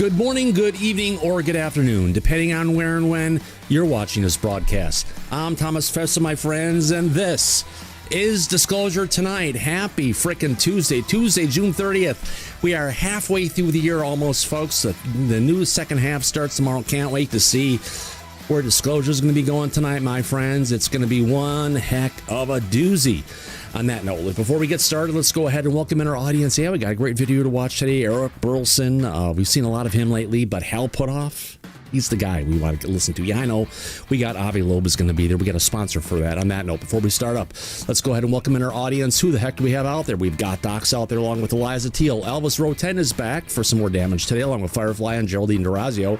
Good morning, good evening, or good afternoon, depending on where and when you're watching this broadcast. I'm Thomas Fessa, my friends, and this is Disclosure Tonight. Happy frickin' Tuesday, June 30th. We are halfway through the year almost, folks. The new second half starts tomorrow. Can't wait to see where Disclosure is going to be going tonight, my friends. It's going to be one heck of a doozy. On that note, before we get started, let's go ahead and welcome in our audience. Yeah, we got a great video to watch today. Eric Burlison, we've seen a lot of him lately, but Hal Puthoff, he's the guy we want to listen to. Yeah, I know. We got Avi Loeb is going to be there. We got a sponsor for that. On that note, before we start up, let's go ahead and welcome in our audience. Who the heck do we have out there? We've got Docs out there along with Eliza Teal. Elvis Roten is back for some more damage today, along with Firefly and Geraldine Durazio.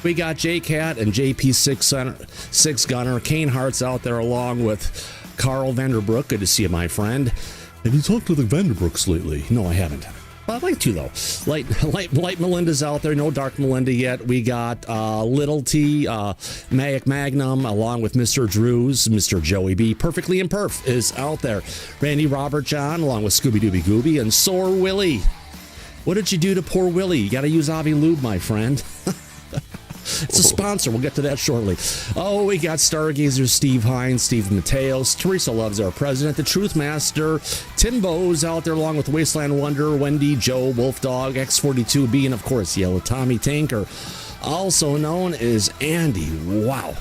We got J-Cat and JP6 Gunner. Kane Hart's out there along with Carl Vanderbrook. Good to see you, my friend. Have you talked to the Vanderbrooks lately? No, I haven't. Well, I'd like to, though. Light Melinda's out there. No Dark Melinda yet. We got Little T, Magic Magnum, along with Mr. Drews, Mr. Joey B. Perfectly Imperf is out there. Randy Robert John, along with Scooby Dooby Gooby, and Sore Willie. What did you do to poor Willie? You got to use Avi Loeb, my friend. It's a sponsor. We'll get to that shortly. Oh, we got Stargazer Steve Hines, Steve Mateos, Teresa Loves Our President, the Truth Master, Tim Bowes out there along with Wasteland Wonder, Wendy, Joe, Wolfdog, X42B, and of course, Yellow Tommy Tanker, also known as Andy. Wow.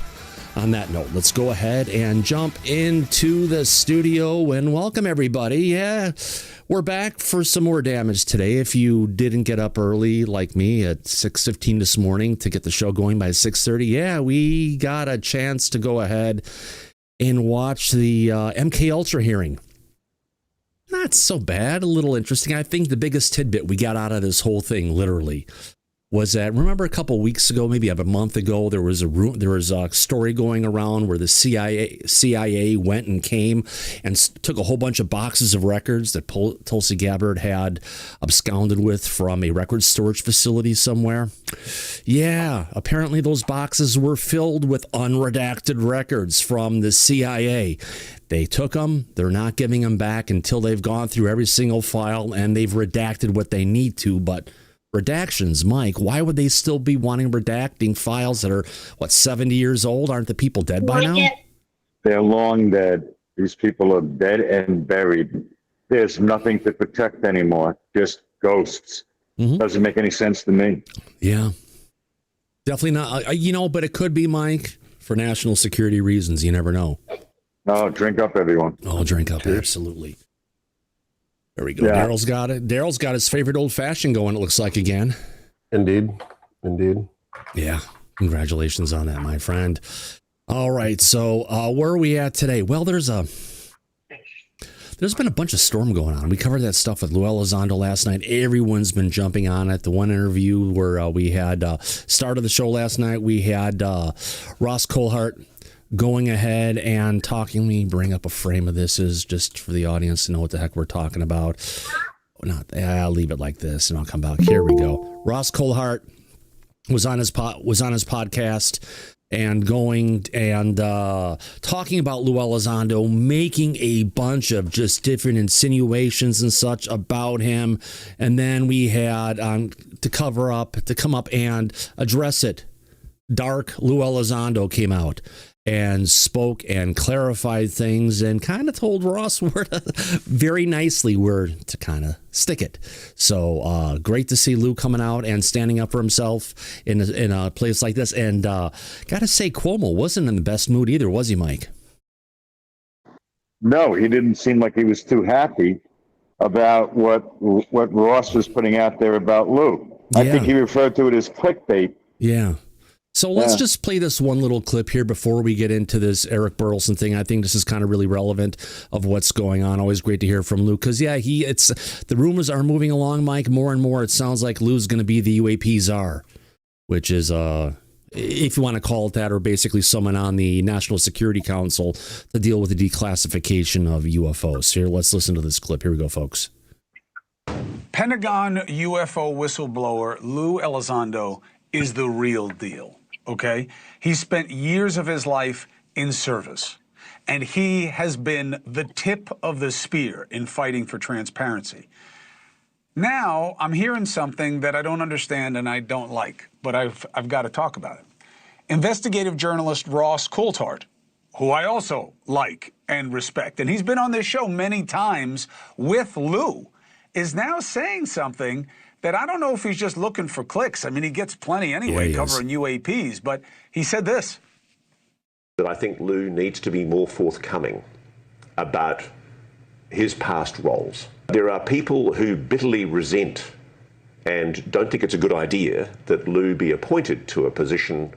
On that note, let's go ahead and jump into the studio and welcome everybody. Yeah, we're back for some more damage today. If you didn't get up early like me at 6:15 this morning to get the show going by 6:30, yeah, we got a chance to go ahead and watch the MK Ultra hearing. Not so bad, a little interesting. I think the biggest tidbit we got out of this whole thing, literally, was that, remember a couple weeks ago, maybe a month ago, there was a story going around where the CIA went and came and took a whole bunch of boxes of records that Tulsi Gabbard had absconded with from a record storage facility somewhere. Yeah, apparently those boxes were filled with unredacted records from the CIA. They took them. They're not giving them back until they've gone through every single file and they've redacted what they need to, but redactions, Mike, why would they still be wanting redacting files that are, 70 years old? Aren't the people dead by now? They're long dead. These people are dead and buried. There's nothing to protect anymore. Just ghosts. Mm-hmm. Doesn't make any sense to me. Yeah. Definitely not. But it could be, Mike, for national security reasons. You never know. No, drink up, everyone. Oh, drink up. Cheers. Absolutely. There we go. Yeah. Daryl's got it. Daryl's got his favorite old fashioned going, it looks like, again. Indeed. Yeah. Congratulations on that, my friend. All right. So where are we at today? Well, there's been a bunch of storm going on. We covered that stuff with Elizondo last night. Everyone's been jumping on it. The one interview where we had started the show last night, we had Ross Coulthart going ahead and talking. Let me bring up a frame of this is just for the audience to know what the heck we're talking about. I'll leave it like this and I'll come back. Here we go. Ross Coulthart was on his podcast and going and talking about Lou Elizondo, making a bunch of just different insinuations and such about him. And then we had to come up and address it. Dark Lou Elizondo came out and spoke and clarified things and kind of told Ross very nicely where to kind of stick it. So great to see Lou coming out and standing up for himself in a place like this. And got to say, Cuomo wasn't in the best mood either, was he, Mike? No, he didn't seem like he was too happy about what Ross was putting out there about Lou. Yeah. I think he referred to it as clickbait. Yeah. So let's just play this one little clip here before we get into this Eric Burlison thing. I think this is kind of really relevant of what's going on. Always great to hear from Lou because, the rumors are moving along, Mike, more and more. It sounds like Lou's going to be the UAP czar, which is, if you want to call it that, or basically someone on the National Security Council to deal with the declassification of UFOs. Here, let's listen to this clip. Here we go, folks. Pentagon UFO whistleblower Lou Elizondo is the real deal. Okay? He spent years of his life in service, and he has been the tip of the spear in fighting for transparency. Now I'm hearing something that I don't understand and I don't like, but I've got to talk about it. Investigative journalist Ross Coulthart, who I also like and respect, and he's been on this show many times with Lou, is now saying something that I don't know if he's just looking for clicks. I mean, he gets plenty anyway covering UAPs, but he said this. That I think Lou needs to be more forthcoming about his past roles. There are people who bitterly resent and don't think it's a good idea that Lou be appointed to a position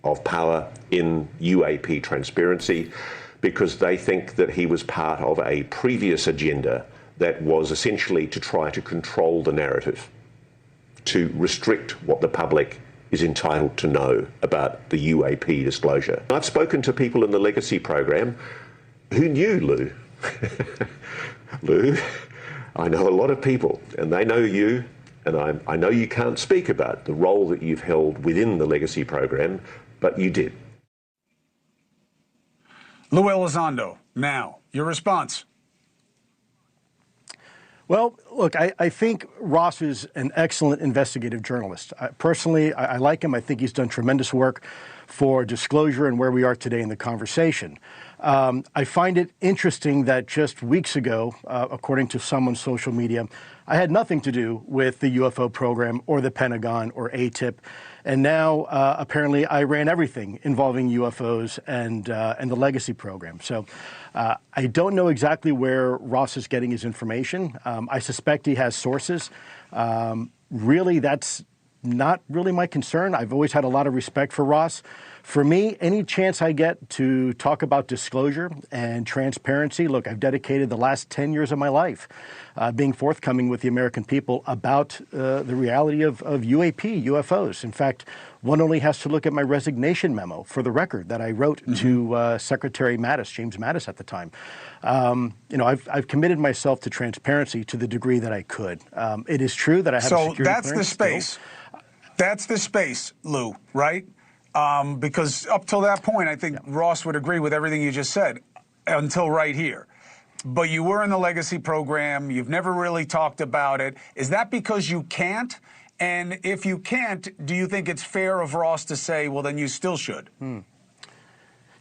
of power in UAP transparency because they think that he was part of a previous agenda that was essentially to try to control the narrative, to restrict what the public is entitled to know about the UAP disclosure. I've spoken to people in the legacy program who knew Lou. Lou, I know a lot of people, and they know you, and I know you can't speak about the role that you've held within the legacy program, but you did. Lou Elizondo, now, your response. Well, look, I think Ross is an excellent investigative journalist. Personally, I like him. I think he's done tremendous work for Disclosure and where we are today in the conversation. I find it interesting that just weeks ago, according to some on social media, I had nothing to do with the UFO program or the Pentagon or ATIP. And now, apparently, I ran everything involving UFOs and the legacy program. So I don't know exactly where Ross is getting his information. I suspect he has sources. Really, that's not really my concern. I've always had a lot of respect for Ross. For me, any chance I get to talk about disclosure and transparency, look, I've dedicated the last 10 years of my life being forthcoming with the American people about the reality of UAP, UFOs. In fact, one only has to look at my resignation memo for the record that I wrote to Secretary Mattis, James Mattis at the time. You know, I've committed myself to transparency to the degree that I could. It is true that I have a security clearance. So that's the space. That's the space, Lou, right? Because up till that point, I think Ross would agree with everything you just said, until right here. But you were in the legacy program. You've never really talked about it. Is that because you can't? And if you can't, do you think it's fair of Ross to say, well, then you still should?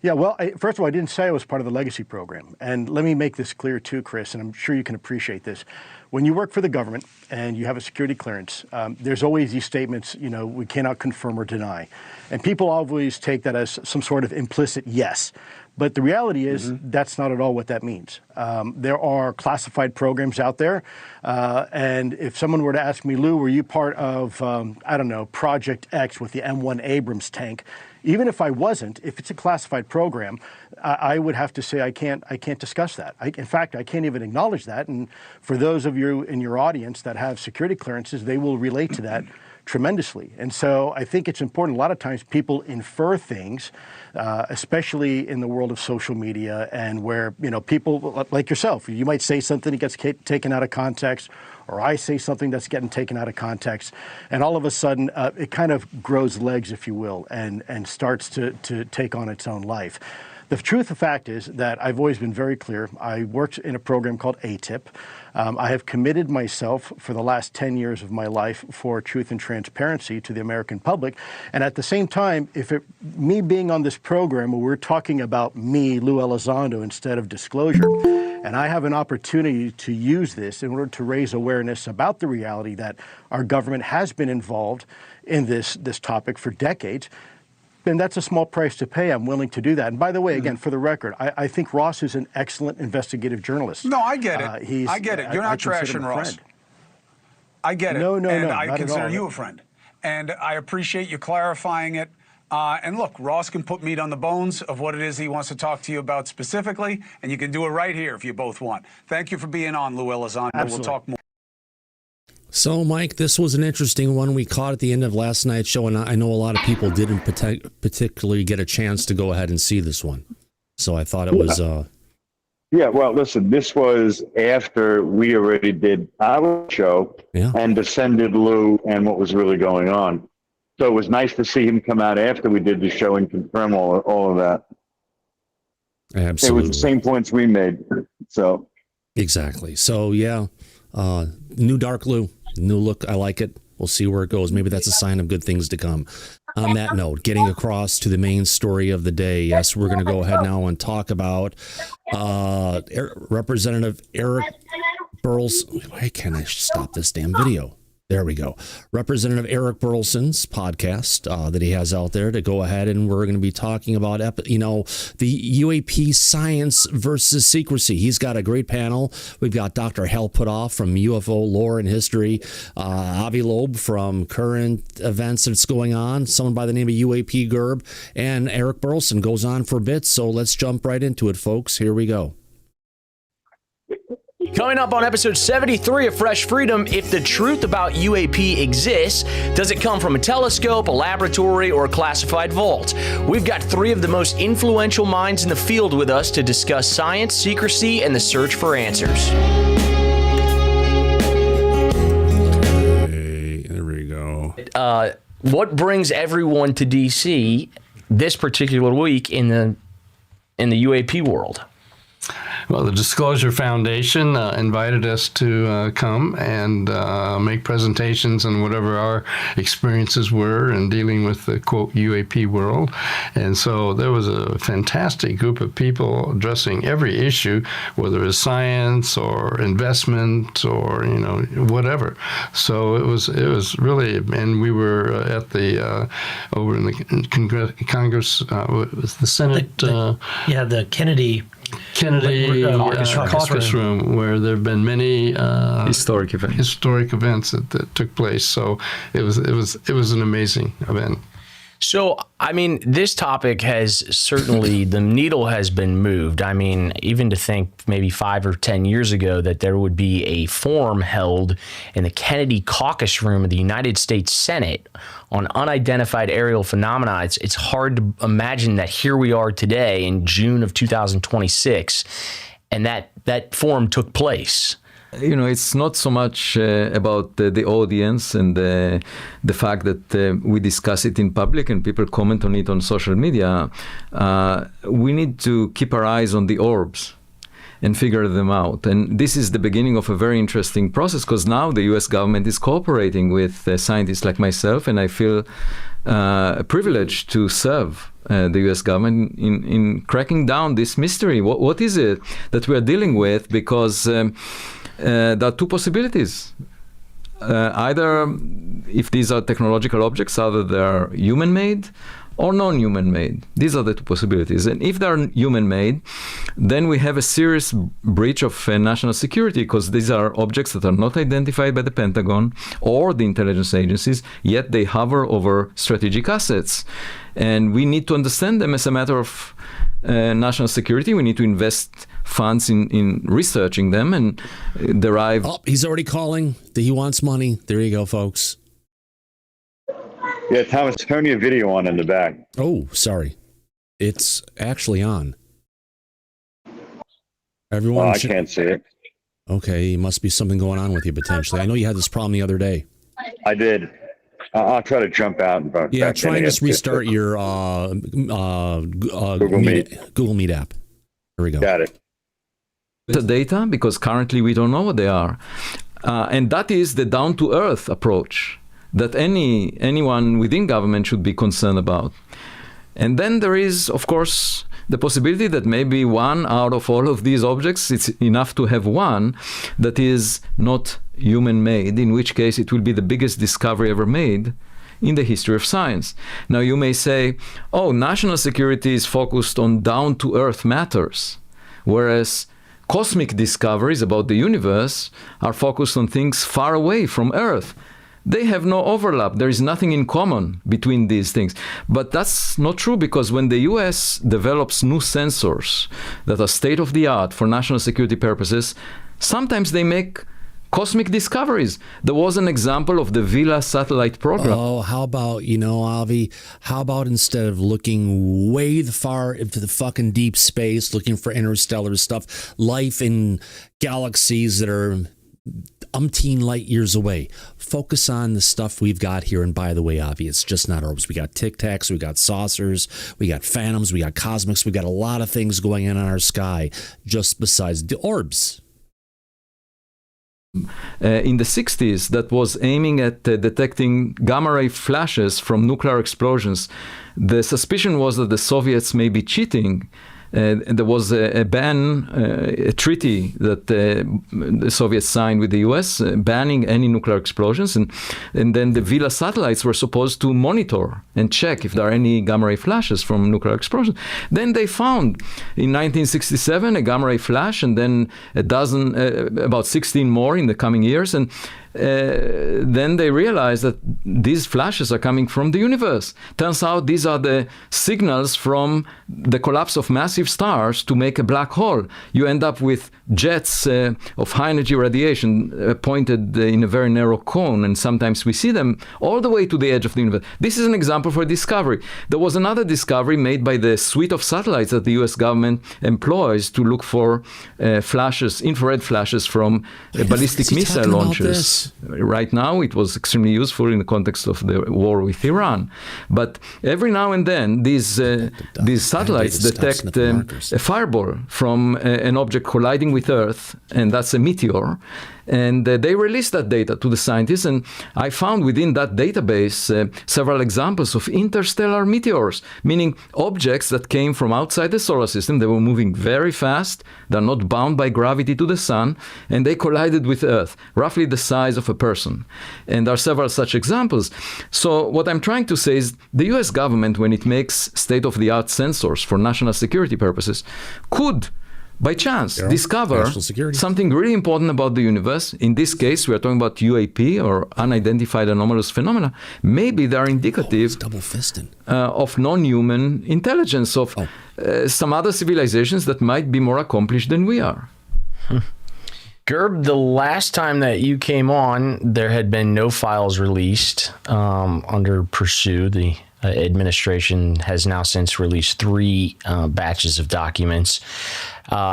Yeah, well, first of all, I didn't say I was part of the legacy program. And let me make this clear too, Chris, and I'm sure you can appreciate this. When you work for the government and you have a security clearance, there's always these statements, you know, we cannot confirm or deny. And people always take that as some sort of implicit yes. But the reality is that's not at all what that means. There are classified programs out there. And if someone were to ask me, Lou, were you part of, I don't know, Project X with the M1 Abrams tank? Even if I wasn't, if it's a classified program, I would have to say I can't discuss that. In fact, I can't even acknowledge that. And for those of you in your audience that have security clearances, they will relate to that tremendously. And so I think it's important. A lot of times people infer things, especially in the world of social media, and where, you know, people like yourself, you might say something that gets taken out of context, or I say something that's getting taken out of context, and all of a sudden it kind of grows legs, if you will, and starts to take on its own life. The truth of the fact is that I've always been very clear. I worked in a program called ATIP. I have committed myself for the last 10 years of my life for truth and transparency to the American public. And at the same time, me being on this program where we're talking about me, Lou Elizondo, instead of disclosure, and I have an opportunity to use this in order to raise awareness about the reality that our government has been involved in this topic for decades, then that's a small price to pay. I'm willing to do that. And by the way, again, for the record, I think Ross is an excellent investigative journalist. No, I get it. I get it. You're not trashing Ross. I get it. No, and I not consider at all. you a friend. And I appreciate you clarifying it. And look, Ross can put meat on the bones of what it is he wants to talk to you about specifically, and you can do it right here if you both want. Thank you for being on, Lou Elizondo. Absolutely. We'll talk more. So, Mike, this was an interesting one we caught at the end of last night's show, and I know a lot of people didn't particularly get a chance to go ahead and see this one. So I thought it was... Yeah, well, listen, this was after we already did our show and descended Lou and what was really going on. So it was nice to see him come out after we did the show and confirm all of that. Absolutely. It was the same points we made. So exactly. So, yeah, new Dark Lou. New look. I like it. We'll see where it goes. Maybe that's a sign of good things to come. On that note, getting across to the main story of the day. Yes, we're going to go ahead now and talk about Representative Eric Burlison. Why can't I stop this damn video? There we go. Representative Eric Burlison's podcast that he has out there to go ahead, and we're going to be talking about, the UAP science versus secrecy. He's got a great panel. We've got Dr. Hal Puthoff from UFO lore and history, Avi Loeb from current events that's going on, someone by the name of UAPGERB, and Eric Burlison goes on for bits. So let's jump right into it, folks. Here we go. Coming up on episode 73 of Fresh Freedom, if the truth about UAP exists, does it come from a telescope, a laboratory, or a classified vault? We've got three of the most influential minds in the field with us to discuss science, secrecy, and the search for answers. Okay, there we go. What brings everyone to D.C. this particular week in the UAP world? Well, the Disclosure Foundation invited us to come and make presentations on whatever our experiences were in dealing with the, quote, UAP world. And so there was a fantastic group of people addressing every issue, whether it's science or investment or, whatever. So it was really, and we were at the, over in the Congress, with the Senate. The Kennedy caucus room, where there have been many historic events that took place. So it was an amazing event. So, this topic has certainly, the needle has been moved. Even to think maybe 5 or 10 years ago that there would be a forum held in the Kennedy caucus room of the United States Senate on unidentified aerial phenomena. It's hard to imagine that here we are today in June of 2026, and that forum took place. It's not so much about the audience and the fact that we discuss it in public and people comment on it on social media. We need to keep our eyes on the orbs and figure them out. And this is the beginning of a very interesting process, because now the U.S. government is cooperating with scientists like myself, and I feel privileged to serve the U.S. government in cracking down this mystery. What is it that we are dealing with? Because there are two possibilities. Either, if these are technological objects, either they are human-made or non-human-made. These are the two possibilities. And if they are human-made, then we have a serious breach of national security, because these are objects that are not identified by the Pentagon or the intelligence agencies, yet they hover over strategic assets. And we need to understand them as a matter of national security. We need to invest funds in researching them and derive... Oh, he's already calling. He wants money. There you go, folks. Yeah, Thomas, turn your video on in the back. Oh, sorry. It's actually on. Everyone I can't see it. Okay, must be something going on with you potentially. I know you had this problem the other day. I did. I'll try to jump out. And try and just restart your Google Meet app. Here we go. Got it. The data, because currently we don't know what they are. And that is the down-to-earth approach that anyone within government should be concerned about. And then there is, of course, the possibility that maybe one out of all of these objects, it's enough to have one that is not human-made, in which case it will be the biggest discovery ever made in the history of science. Now you may say, national security is focused on down-to-earth matters, whereas cosmic discoveries about the universe are focused on things far away from Earth. They have no overlap. There is nothing in common between these things. But that's not true, because when the US develops new sensors that are state-of-the-art for national security purposes, sometimes they make cosmic discoveries. There was an example of the Vela satellite program. Oh, how about, Avi, how about instead of looking way far into the fucking deep space, looking for interstellar stuff, life in galaxies that are umpteen light years away, focus on the stuff we've got here. And by the way, Avi, it's just not orbs. We got Tic Tacs, we got saucers, we got phantoms, we got cosmics, we got a lot of things going on in our sky just besides the orbs. in the 60s that was aiming at detecting gamma ray flashes from nuclear explosions. The suspicion was that the Soviets may be cheating. There was a ban, a treaty that the Soviets signed with the US, banning any nuclear explosions. And then the Vela satellites were supposed to monitor and check if there are any gamma ray flashes from nuclear explosions. Then they found in 1967 a gamma ray flash, and then about 16 more in the coming years. And then they realized that these flashes are coming from the universe. Turns out these are the signals from the collapse of massive stars to make a black hole. You end up with jets of high energy radiation pointed in a very narrow cone, and sometimes we see them all the way to the edge of the universe. This is an example for a discovery. There was another discovery made by the suite of satellites that the US government employs to look for flashes, infrared flashes from ballistic missile launchers. Right now, it was extremely useful in the context of the war with Iran. But every now and then, these satellites detect a fireball from an object colliding with Earth, and that's a meteor. And they released that data to the scientists, and I found within that database several examples of interstellar meteors, meaning objects that came from outside the solar system. They were moving very fast, they're not bound by gravity to the sun, and they collided with Earth, roughly the size of a person. And there are several such examples. So what I'm trying to say is the US government, when it makes state-of-the-art sensors for national security purposes, could by chance discover something really important about the universe. In this case, we are talking about UAP, or unidentified anomalous phenomena. Maybe they are indicative of non-human intelligence, of some other civilizations that might be more accomplished than we are. Gerb, the last time that you came on, there had been no files released under Pursue. The administration has now since released 3 batches of documents.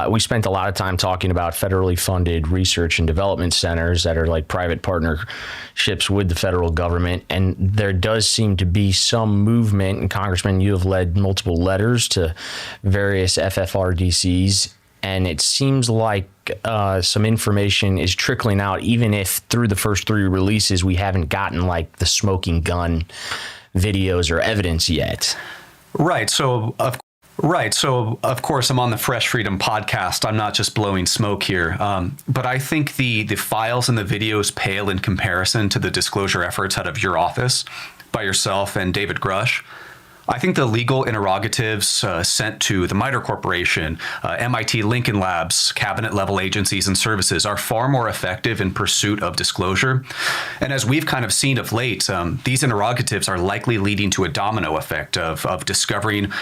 We spent a lot of time talking about federally funded research and development centers that are like private partnerships with the federal government. And there does seem to be some movement. And Congressman, you have led multiple letters to various FFRDCs. And it seems like some information is trickling out, even if through the first 3 releases, we haven't gotten like the smoking gun videos or evidence yet. Right. So, of course, I'm on the Fresh Freedom podcast. I'm not just blowing smoke here. But I think the files and the videos pale in comparison to the disclosure efforts out of your office by yourself and David Grush. I think the legal interrogatives sent to the MITRE Corporation, MIT Lincoln Labs, cabinet-level agencies and services are far more effective in pursuit of disclosure. And as we've kind of seen of late, these interrogatives are likely leading to a domino effect of discovering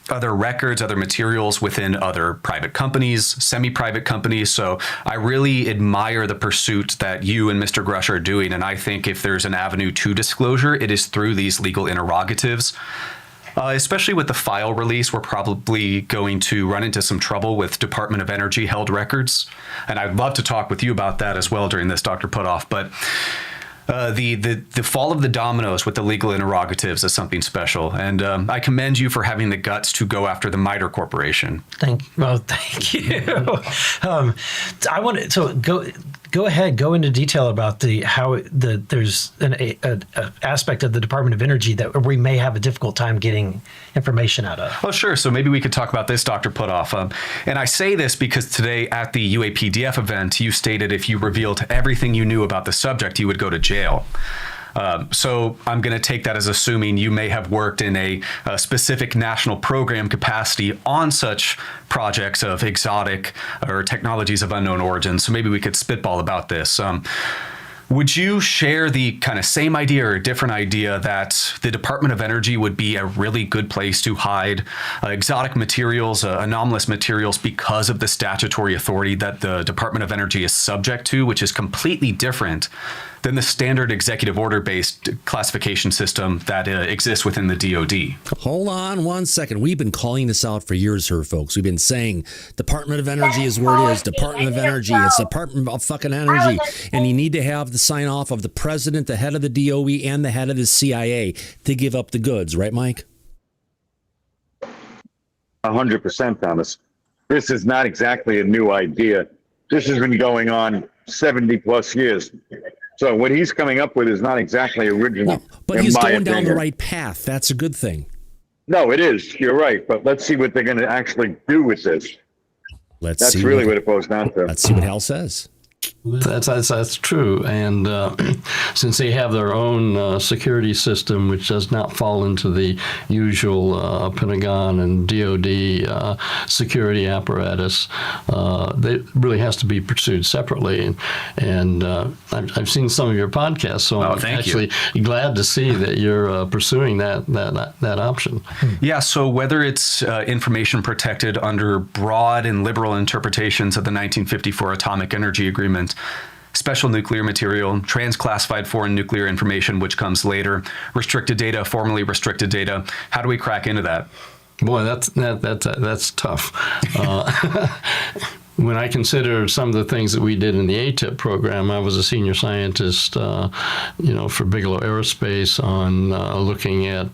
other records, other materials within other private companies, semi-private companies. So I really admire the pursuit that you and Mr. Grush are doing. And I think if there's an avenue to disclosure, it is through these legal interrogatives. Especially with the file release, we're probably going to run into some trouble with Department of Energy held records. And I'd love to talk with you about that as well during this, Dr. Puthoff. But the fall of the dominoes with the legal interrogatives is something special. And I commend you for having the guts to go after the MITRE Corporation. Thank you. I want to go ahead, go into detail about there's an aspect of the Department of Energy that we may have a difficult time getting information out of. Oh, sure. So maybe we could talk about this, Dr. Puthoff. And I say this because today at the UAPDF event, you stated if you revealed everything you knew about the subject, you would go to jail. So I'm going to take that as assuming you may have worked in a specific national program capacity on such projects of exotic or technologies of unknown origin. So maybe we could spitball about this. Would you share the kind of same idea or a different idea that the Department of Energy would be a really good place to hide exotic materials, anomalous materials, because of the statutory authority that the Department of Energy is subject to, which is completely different than the standard executive order-based classification system that exists within the DoD? Hold on 1 second. We've been calling this out for years here, folks. We've been saying Department of Energy is where it is. Department of Energy. It's Department of fucking Energy. And you need to have the sign off of the president, the head of the DOE, and the head of the CIA to give up the goods. Right, Mike? 100%, Thomas. This is not exactly a new idea. This has been going on 70 plus years. So what he's coming up with is not exactly original. No, but he's going down the right path. That's a good thing. No, it is. You're right. But let's see what they're going to actually do with this. That's really what it boils down to. Let's see what Hal says. That's true, and since they have their own security system, which does not fall into the usual Pentagon and DoD security apparatus, it really has to be pursued separately. And I've seen some of your podcasts, so I'm actually glad to see that you're pursuing that option. Yeah. So whether it's information protected under broad and liberal interpretations of the 1954 Atomic Energy Agreement, special nuclear material, transclassified foreign nuclear information, which comes later, restricted data, formerly restricted data. How do we crack into that? Boy, that's tough. When I consider some of the things that we did in the ATIP program, I was a senior scientist, for Bigelow Aerospace on looking at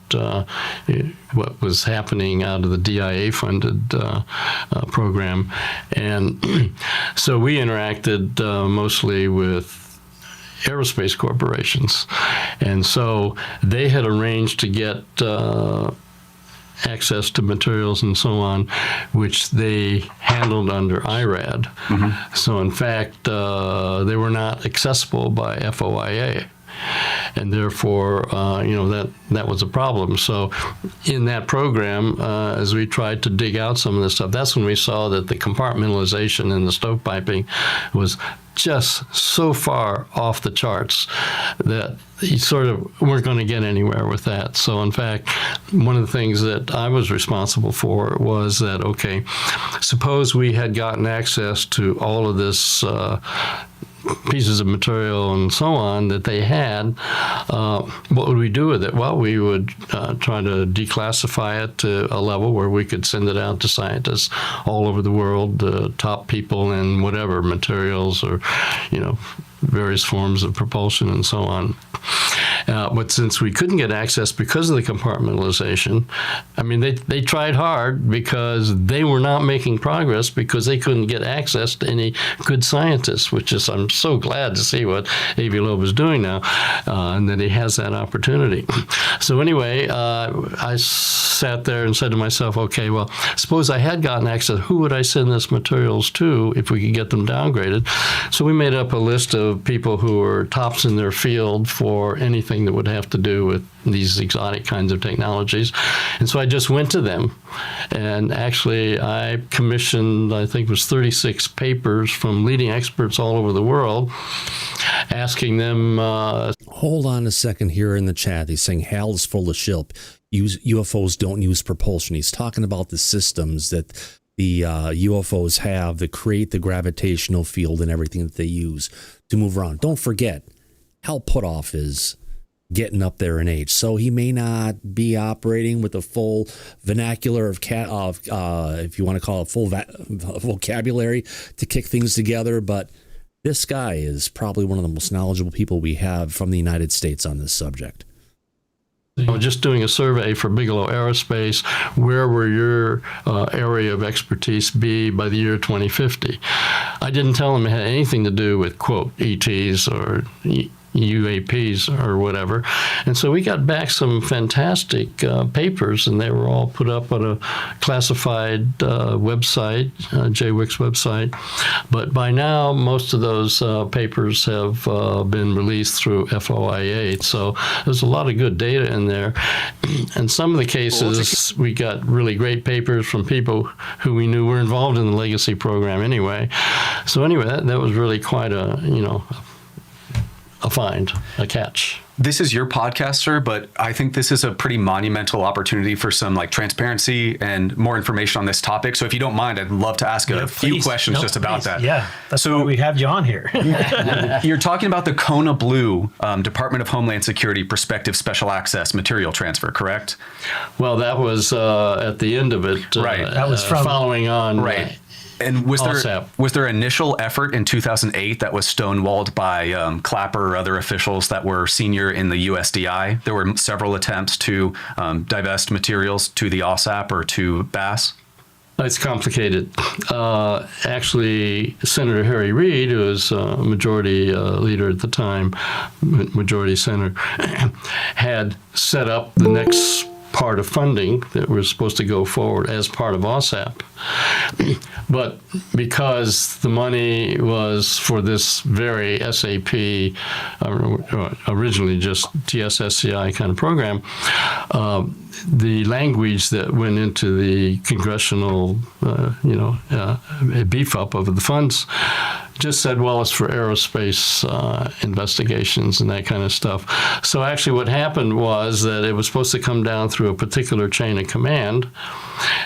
what was happening out of the DIA-funded program. And so we interacted mostly with aerospace corporations. And so they had arranged to get access to materials and so on, which they handled under IRAD. Mm-hmm. So in fact, they were not accessible by FOIA. And therefore, that was a problem. So in that program, as we tried to dig out some of this stuff, that's when we saw that the compartmentalization and the stovepiping was just so far off the charts that you sort of weren't going to get anywhere with that. So in fact, one of the things that I was responsible for was that, okay, suppose we had gotten access to all of this pieces of material and so on that they had, what would we do with it? Well, we would try to declassify it to a level where we could send it out to scientists all over the world, top people in whatever materials or, various forms of propulsion and so on. But since we couldn't get access because of the compartmentalization, I mean, they tried hard because they were not making progress because they couldn't get access to any good scientists, which is, I'm so glad to see what Avi Loeb is doing now, and that he has that opportunity. So anyway, I sat there and said to myself, okay, well, suppose I had gotten access, who would I send this materials to if we could get them downgraded? So we made up a list of people who were tops in their field for anything that would have to do with these exotic kinds of technologies. And so I just went to them. And actually, I commissioned, I think it was 36 papers from leading experts all over the world, asking them... Hold on a second here in the chat. He's saying Hal is full of shilp. UFOs don't use propulsion. He's talking about the systems that the UFOs have that create the gravitational field and everything that they use to move around. Don't forget, Hal Puthoff is getting up there in age, so he may not be operating with a full vernacular of if you want to call it full vocabulary to kick things together, but this guy is probably one of the most knowledgeable people we have from the United States on this subject. Just doing a survey for Bigelow Aerospace, where will your area of expertise be by the year 2050? I didn't tell them it had anything to do with, quote, ETs or UAPs or whatever. And so we got back some fantastic papers, and they were all put up on a classified website, JWIC's website. But by now, most of those papers have been released through FOIA. So there's a lot of good data in there. And some of the cases, we got really great papers from people who we knew were involved in the legacy program anyway. So anyway, that was really quite a find, a catch. This is your podcast, sir, but I think this is a pretty monumental opportunity for some transparency and more information on this topic. So if you don't mind, I'd love to ask a few questions about that. Yeah, that's why we have you on here. You're talking about the Kona Blue Department of Homeland Security Prospective Special Access Material Transfer, correct? Well, that was at the end of it. Right. That was from following on. Right. And was there initial effort in 2008 that was stonewalled by Clapper or other officials that were senior in the USDI? There were several attempts to divest materials to the OSAP or to BASS. It's complicated. Actually, Senator Harry Reid, who was majority leader at the time, majority senator, had set up the next part of funding that was supposed to go forward as part of OSAP. But because the money was for this very SAP, originally just TSSCI kind of program, the language that went into the congressional, beef up of the funds just said, well, it's for aerospace investigations and that kind of stuff. So actually what happened was that it was supposed to come down through a particular chain of command.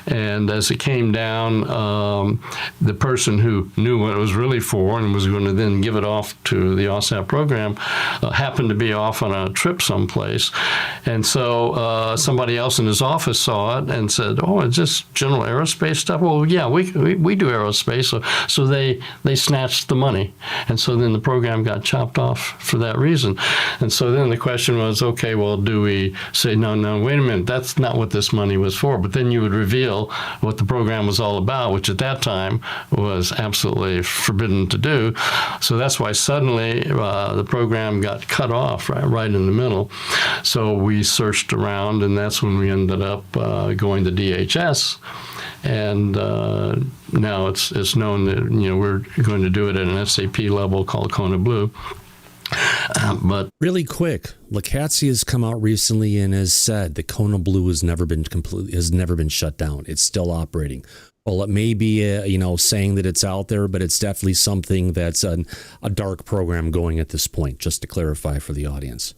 And as it came down, the person who knew what it was really for and was going to then give it off to the OSAP program happened to be off on a trip someplace. And so somebody else in his office saw it and said, oh, it's just general aerospace stuff? Well, yeah, we do aerospace. So they snatched the money. And so then the program got chopped off for that reason. And so then the question was, okay, well, do we say, no, wait a minute, that's not what this money was for? But then you would reveal what the program was all about, which at that time was absolutely forbidden to do. So that's why suddenly the program got cut off right in the middle. So we searched around, and that's when we ended up going to DHS. And now it's known that we're going to do it at an SAP level called Kona Blue. But really quick, Licazzi has come out recently and has said that Kona Blue has never been shut down. It's still operating. Well, it may be saying that it's out there, but it's definitely something that's a dark program going at this point. Just to clarify for the audience.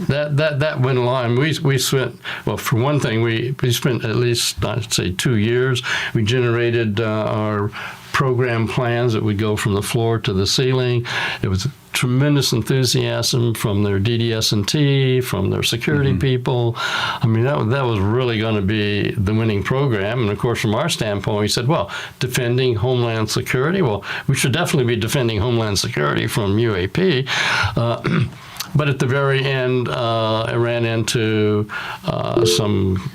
That went along. We spent, well, for one thing, we spent at least, I'd say, 2 years. We generated our program plans that would go from the floor to the ceiling. It was tremendous enthusiasm from their DDS&T, from their security people. I mean, that was really going to be the winning program. And of course, from our standpoint, we said, well, defending Homeland Security. Well, we should definitely be defending Homeland Security from UAP. But at the very end, I ran into some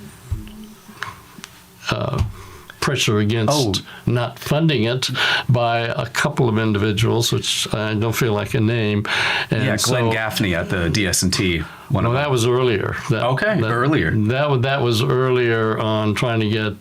pressure against not funding it by a couple of individuals, which I don't feel like a name. And Glenn Gaffney at the DS&T. That was earlier. Earlier. That was earlier on trying to get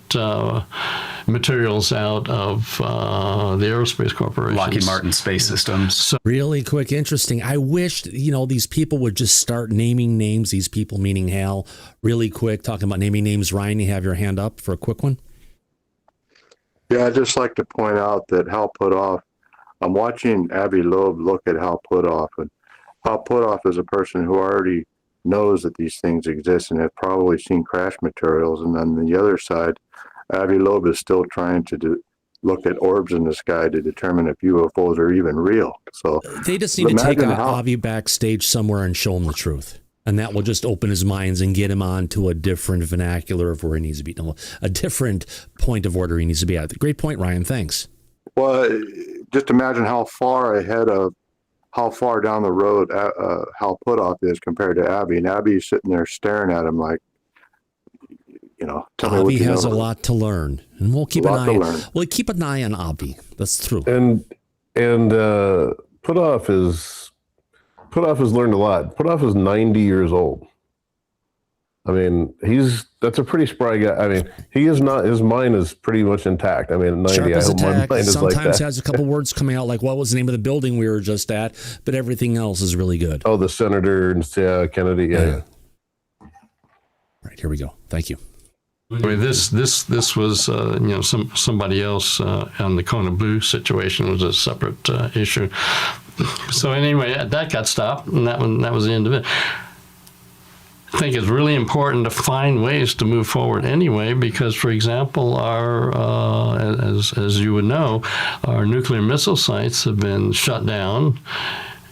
materials out of the aerospace corporations. Lockheed Martin Space Systems. So, really quick, interesting. I wish, these people would just start naming names, these people meaning Hal. Really quick, talking about naming names. Ryan, you have your hand up for a quick one? Yeah, I'd just like to point out that Hal Puthoff, I'm watching Avi Loeb look at Hal Puthoff, and Hal Puthoff is a person who already knows that these things exist and has probably seen crash materials. And on the other side, Avi Loeb is still trying to look at orbs in the sky to determine if UFOs are even real. So they just need to take Avi backstage somewhere and show him the truth. And that will just open his minds and get him on to a different vernacular of where he needs to be. No, a different point of order he needs to be at. Great point, Ryan. Thanks. Well, just imagine how far down the road Hal Puthoff is compared to Avi. And Avi's sitting there staring at him like, tell me what you know. Avi has a lot to learn. And we'll keep an eye on Avi. That's true. And Puthoff has learned a lot. Puthoff is 90 years old. I mean, that's a pretty spry guy. I mean, his mind is pretty much intact. I mean, at 90, sharp as I hope my mind is like that. Sometimes has a couple words coming out like, what was the name of the building we were just at? But everything else is really good. Oh, the senator and Kennedy. Yeah. Right, here we go. Thank you. I mean, this was somebody else on the Kona Blue situation was a separate issue. So anyway, that got stopped, and that was the end of it. I think it's really important to find ways to move forward anyway, because, for example, as you would know, our nuclear missile sites have been shut down.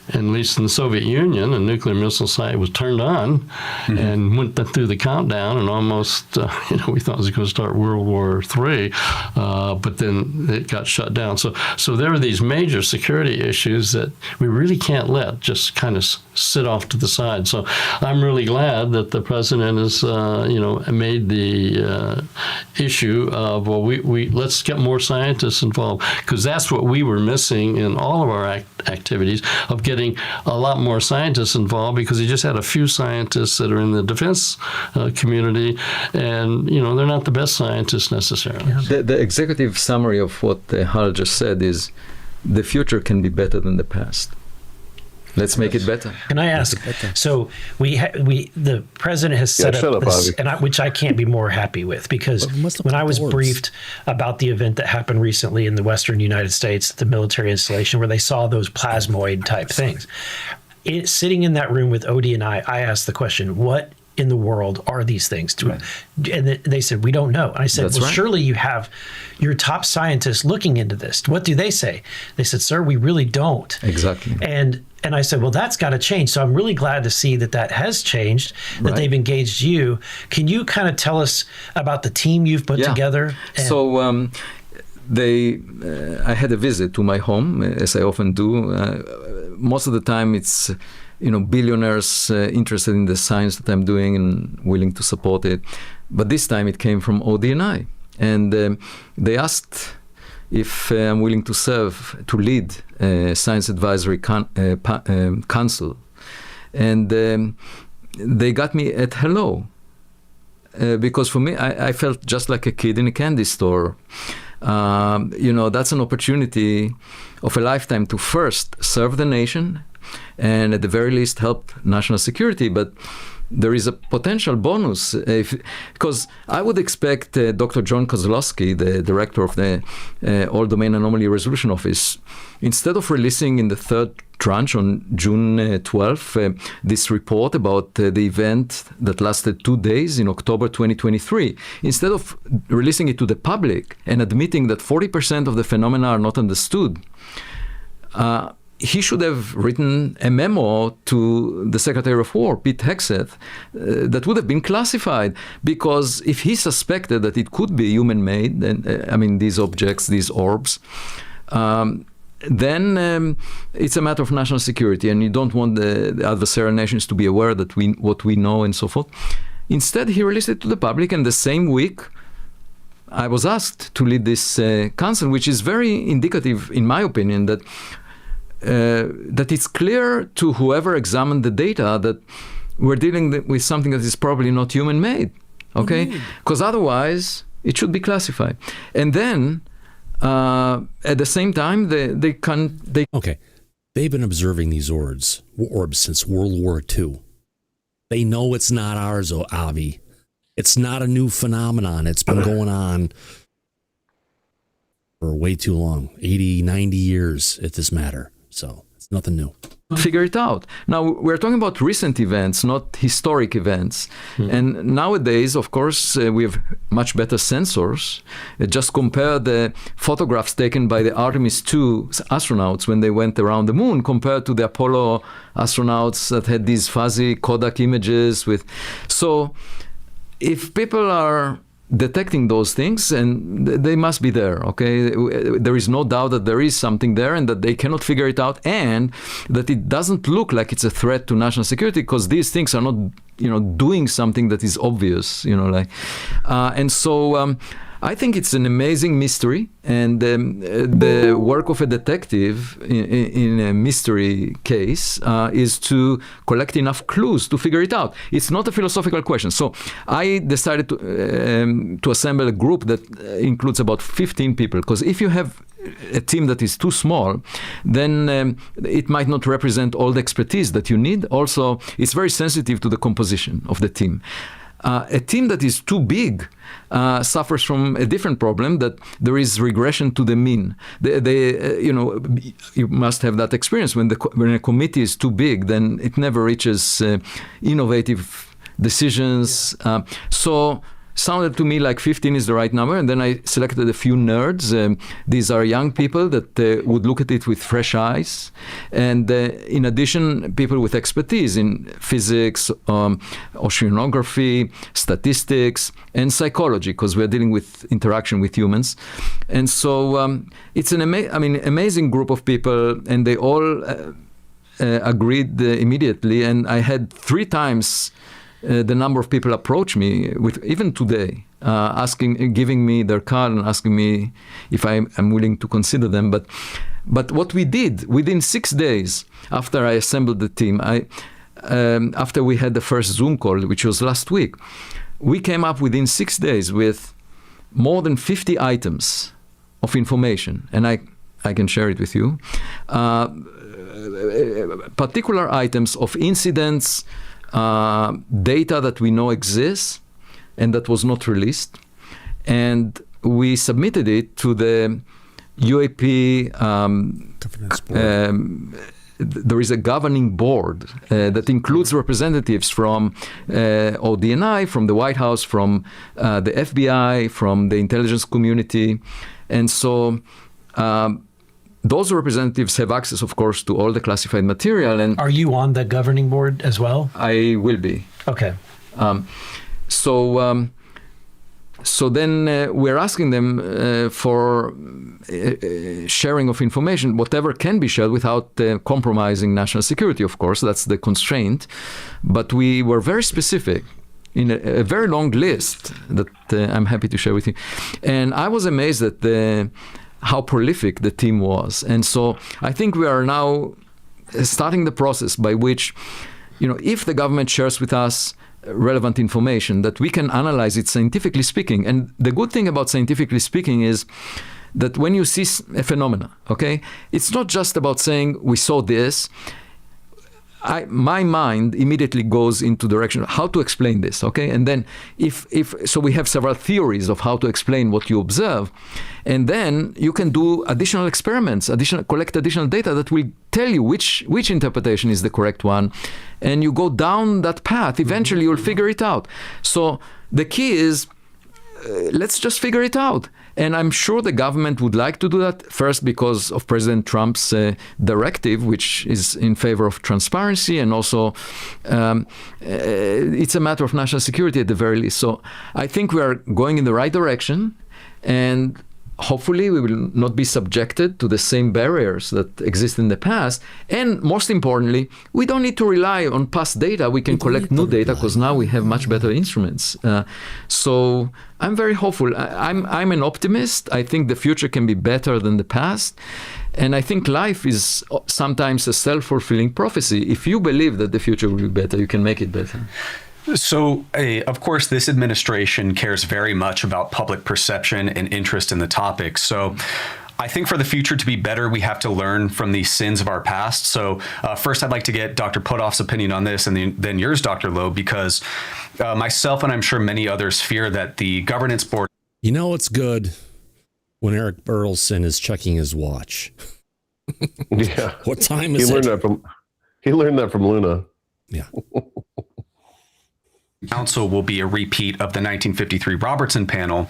at least in the Soviet Union, a nuclear missile site was turned on and went through the countdown, and almost, we thought it was going to start World War III, but then it got shut down. So there are these major security issues that we really can't let just kind of sit off to the side. So I'm really glad that the president has, made the issue of, well, we let's get more scientists involved, because that's what we were missing in all of our activities, of getting a lot more scientists involved, because he just had a few scientists that are in the defense community, and they're not the best scientists necessarily. The executive summary of what Hal just said is, the future can be better than the past. Let's make it better. Can I ask? So the president has set up this, which I can't be more happy with, because when I was briefed about the event that happened recently in the Western United States, the military installation, where they saw those plasmoid type things, sitting in that room with Odie and I asked the question, what in the world are these things? And they said, we don't know. And I said, surely you have your top scientists looking into this. What do they say? They said, sir, we really don't. Exactly. And I said, well, that's got to change. So I'm really glad to see that has changed, that they've engaged you. Can you kind of tell us about the team you've put together? So I had a visit to my home, as I often do. Most of the time it's billionaires interested in the science that I'm doing and willing to support it. But this time it came from OVNI. And they asked if I'm willing to lead Science Advisory Council. And they got me at hello. Because for me, I felt just like a kid in a candy store. That's an opportunity of a lifetime to first serve the nation and at the very least help national security. But there is a potential bonus, because I would expect Dr. John Kozlowski, the director of the All-Domain Anomaly Resolution Office, instead of releasing in the third tranche on June 12th this report about the event that lasted 2 days in October 2023, instead of releasing it to the public and admitting that 40% of the phenomena are not understood, he should have written a memo to the Secretary of War, Pete Hegseth, that would have been classified. Because if he suspected that it could be human-made, these objects, these orbs, then it's a matter of national security, and you don't want the adversarial nations to be aware that what we know and so forth. Instead, he released it to the public, and the same week, I was asked to lead this council, which is very indicative, in my opinion, that it's clear to whoever examined the data that we're dealing with something that is probably not human-made, okay? Because otherwise, it should be classified. And then, at the same time, they Okay, they've been observing these orbs since World War II. They know it's not ours, Avi. It's not a new phenomenon. It's been going on for way too long, 80, 90 years at this matter. So it's nothing new. Figure it out. Now, we're talking about recent events, not historic events. And nowadays, of course, we have much better sensors. Just compare the photographs taken by the Artemis II astronauts when they went around the moon compared to the Apollo astronauts that had these fuzzy Kodak images with. So if people are detecting those things, and they must be there, okay? There is no doubt that there is something there and that they cannot figure it out, and that it doesn't look like it's a threat to national security, because these things are not, doing something that is obvious, and so I think it's an amazing mystery, and the work of a detective in a mystery case is to collect enough clues to figure it out. It's not a philosophical question. So I decided to assemble a group that includes about 15 people, because if you have a team that is too small, then it might not represent all the expertise that you need. Also, it's very sensitive to the composition of the team. A team that is too big suffers from a different problem, that there is regression to the mean. You must have that experience. When a committee is too big, then it never reaches innovative decisions. So sounded to me like 15 is the right number, and then I selected a few nerds. These are young people that would look at it with fresh eyes, and in addition, people with expertise in physics, oceanography, statistics, and psychology, because we're dealing with interaction with humans. And so it's an amazing group of people, and they all agreed immediately, and I had 3 times the number of people approach me, with even today, giving me their card and asking me if I'm willing to consider them. But what we did within 6 days after I assembled the team, after we had the first Zoom call, which was last week, we came up within 6 days with more than 50 items of information, and I can share it with you. Particular items of incidents, data that we know exists and that was not released, and we submitted it to the UAP. There is a governing board that includes representatives from OVNI, from the White House, from the FBI, from the intelligence community, and so those representatives have access, of course, to all the classified material. And are you on the governing board as well? I will be. Okay. So then we're asking them for sharing of information, whatever can be shared without compromising national security, of course. That's the constraint. But we were very specific in a very long list that I'm happy to share with you. And I was amazed at how prolific the team was. And so I think we are now starting the process by which, if the government shares with us relevant information, that we can analyze it scientifically speaking. And the good thing about scientifically speaking is that when you see a phenomena, okay, it's not just about saying we saw this. My mind immediately goes into the direction of how to explain this, okay? And then so we have several theories of how to explain what you observe, and then you can do additional experiments, collect additional data that will tell you which interpretation is the correct one, and you go down that path. Eventually, you'll figure it out. So the key is, let's just figure it out. And I'm sure the government would like to do that, first because of President Trump's directive, which is in favor of transparency, and also it's a matter of national security at the very least. So I think we are going in the right direction, and hopefully we will not be subjected to the same barriers that exist in the past. And most importantly, we don't need to rely on past data. We can collect new data because now we have much better instruments. So I'm very hopeful. I'm an optimist. I think the future can be better than the past. And I think life is sometimes a self-fulfilling prophecy. If you believe that the future will be better, you can make it better. So, of course, this administration cares very much about public perception and interest in the topic. So I think for the future to be better, we have to learn from the sins of our past. So first, I'd like to get Dr. Puthoff's opinion on this, and then yours, Dr. Loeb, because myself and I'm sure many others fear that the governance board... It's good when Eric Burlison is checking his watch. Yeah. What time is it? He learned that from Luna. Yeah. Council will be a repeat of the 1953 Robertson panel,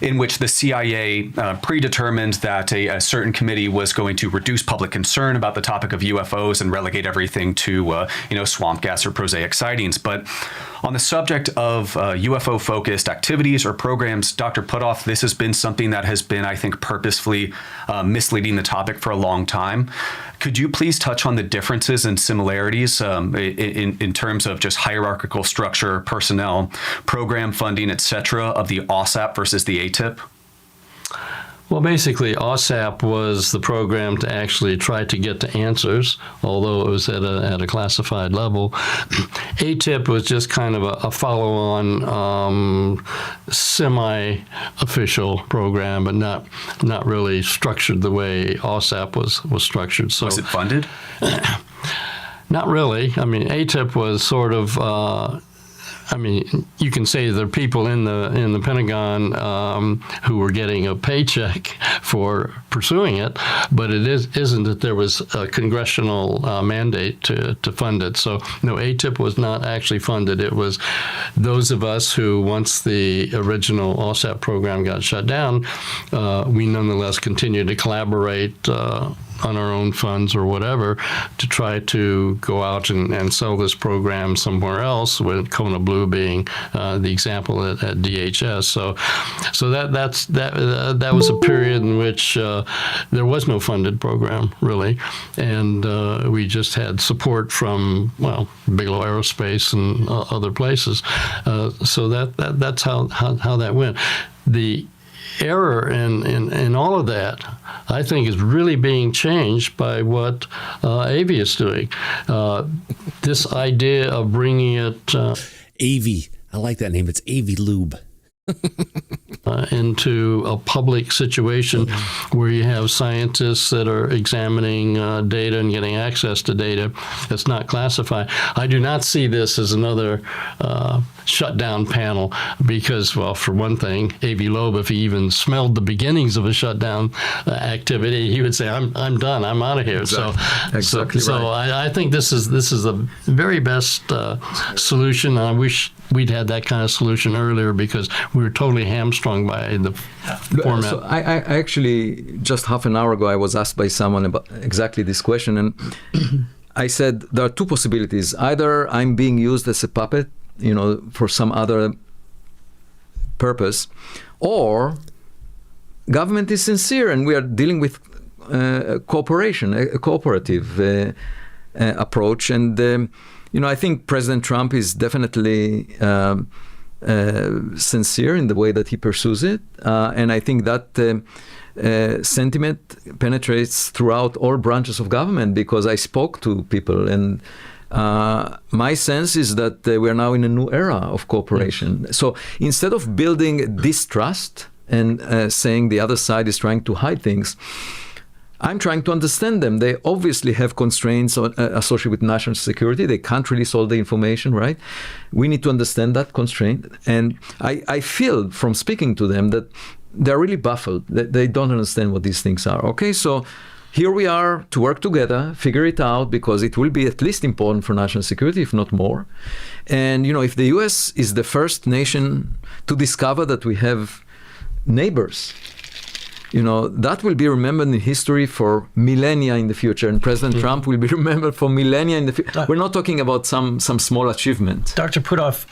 in which the CIA predetermined that a certain committee was going to reduce public concern about the topic of UFOs and relegate everything to swamp gas or prosaic sightings. But on the subject of UFO-focused activities or programs, Dr. Puthoff, this has been something that has been, I think, purposefully misleading the topic for a long time. Could you please touch on the differences and similarities in terms of just hierarchical structure, personnel, program funding, et cetera, of the OSAP versus the ATIP? Well, basically, OSAP was the program to actually try to get to answers, although it was at a classified level. ATIP was just kind of a follow-on, semi-official program, but not really structured the way OSAP was structured. So, was it funded? Not really. I mean, ATIP was sort of I mean, you can say there are people in the Pentagon who were getting a paycheck for pursuing it, but it isn't that there was a congressional mandate to fund it. So no, ATIP was not actually funded. It was those of us who, once the original OSAP program got shut down, we nonetheless continued to collaborate on our own funds or whatever to try to go out and sell this program somewhere else, with Kona Blue being the example at DHS. So that was a period in which there was no funded program really, and we just had support from Bigelow Aerospace and other places. So that's how that went. The error in all of that, I think, is really being changed by what Avi is doing. This idea of bringing it Avi, I like that name. It's Avi Loeb. Into a public situation where you have scientists that are examining data and getting access to data that's not classified. I do not see this as another shutdown panel because, well, for one thing, Avi Loeb, if he even smelled the beginnings of a shutdown activity, he would say, "I'm done. I'm out of here." Exactly. So I think this is the very best solution. I wish we'd had that kind of solution earlier because we were totally hamstrung by the format. So I actually, just half an hour ago, I was asked by someone about exactly this question, and I said there are two possibilities. Either I'm being used as a puppet, for some other purpose, or government is sincere and we are dealing with cooperation, a cooperative approach. And I think President Trump is definitely sincere in the way that he pursues it. And I think that sentiment penetrates throughout all branches of government, because I spoke to people, and my sense is that we are now in a new era of cooperation. Yes. So instead of building distrust and saying the other side is trying to hide things, I'm trying to understand them. They obviously have constraints associated with national security. They can't release all the information, right? We need to understand that constraint. And I feel from speaking to them that they're really baffled. That they don't understand what these things are. Okay, so here we are to work together, figure it out, because it will be at least important for national security, if not more. And, if the U.S. is the first nation to discover that we have neighbors, that will be remembered in history for millennia in the future, and President Trump will be remembered for millennia in the future. We're not talking about some small achievement. Dr. Puthoff,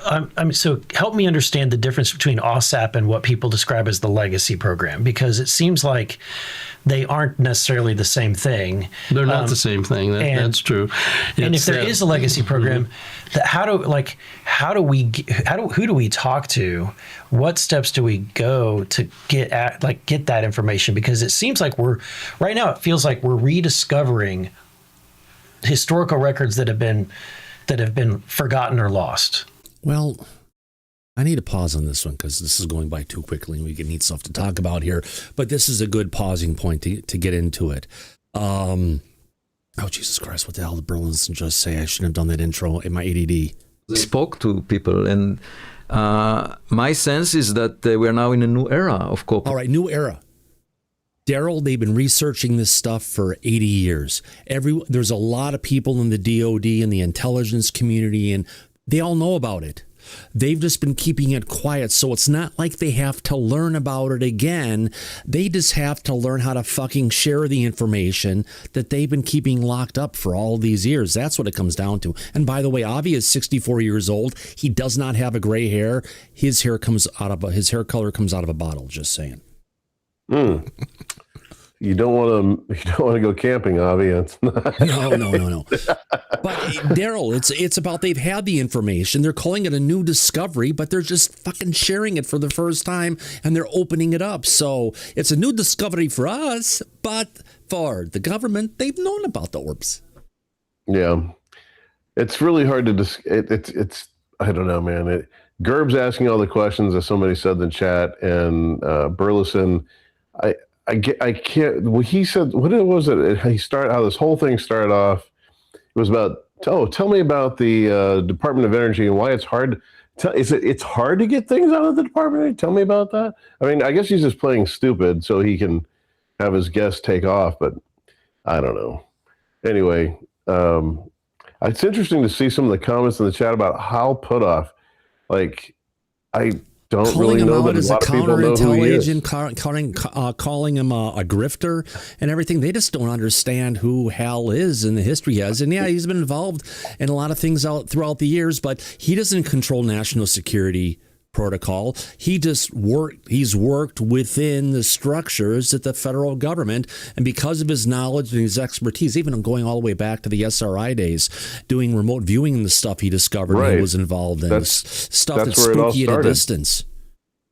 so help me understand the difference between OSAP and what people describe as the legacy program, because it seems like they aren't necessarily the same thing. They're not the same thing. That's true. And if there is a legacy program, who do we talk to? What steps do we go to get that information? Because it seems like right now it feels like we're rediscovering historical records that have been forgotten or lost. Well, I need to pause on this one because this is going by too quickly and we need stuff to talk about here. But this is a good pausing point to get into it. Oh, Jesus Christ, what the hell did Burlison just say? I shouldn't have done that intro in my ADD. I spoke to people, and my sense is that we're now in a new era of cooperation. All right, new era. Daryl, they've been researching this stuff for 80 years. There's a lot of people in the DOD and the intelligence community, and they all know about it. They've just been keeping it quiet, so it's not like they have to learn about it again. They just have to learn how to fucking share the information that they've been keeping locked up for all these years. That's what it comes down to. And by the way, Avi is 64 years old. He does not have a gray hair. His hair color comes out of a bottle, just saying. You don't want to go camping, Avi. It's not. No. But Daryl, it's about they've had the information. They're calling it a new discovery, but they're just fucking sharing it for the first time, and they're opening it up. So it's a new discovery for us, but for the government, they've known about the orbs. Yeah, it's really hard to it's I don't know, man. GERB's asking all the questions, as somebody said in the chat, and Burlison, I can't. Well, he said, what was it? How this whole thing started off. It was about, tell me about the Department of Energy and why it's hard It's hard to get things out of the department? Tell me about that. I mean, I guess he's just playing stupid so he can have his guests take off, but I don't know. Anyway, it's interesting to see some of the comments in the chat about Hal Puthoff. Like, I don't really know that a lot of people know who he is. Calling him a grifter and everything. They just don't understand who Hal is and the history he has. And yeah, he's been involved in a lot of things throughout the years, but he doesn't control national security protocol. He's worked within the structures at the federal government, and because of his knowledge and his expertise, even going all the way back to the SRI days, doing remote viewing and the stuff he discovered and was involved in, stuff that's spooky at a distance.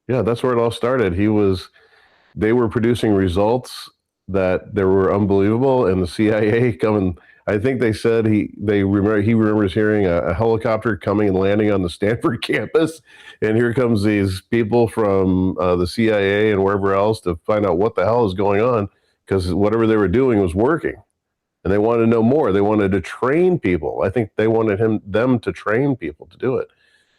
Yeah, that's where it all started. They were producing results that they were unbelievable, and the CIA coming. I think they said he remembers hearing a helicopter coming and landing on the Stanford campus, and here comes these people from the CIA and wherever else to find out what the hell is going on, because whatever they were doing was working, and they wanted to know more. They wanted to train people. I think they wanted them to train people to do it.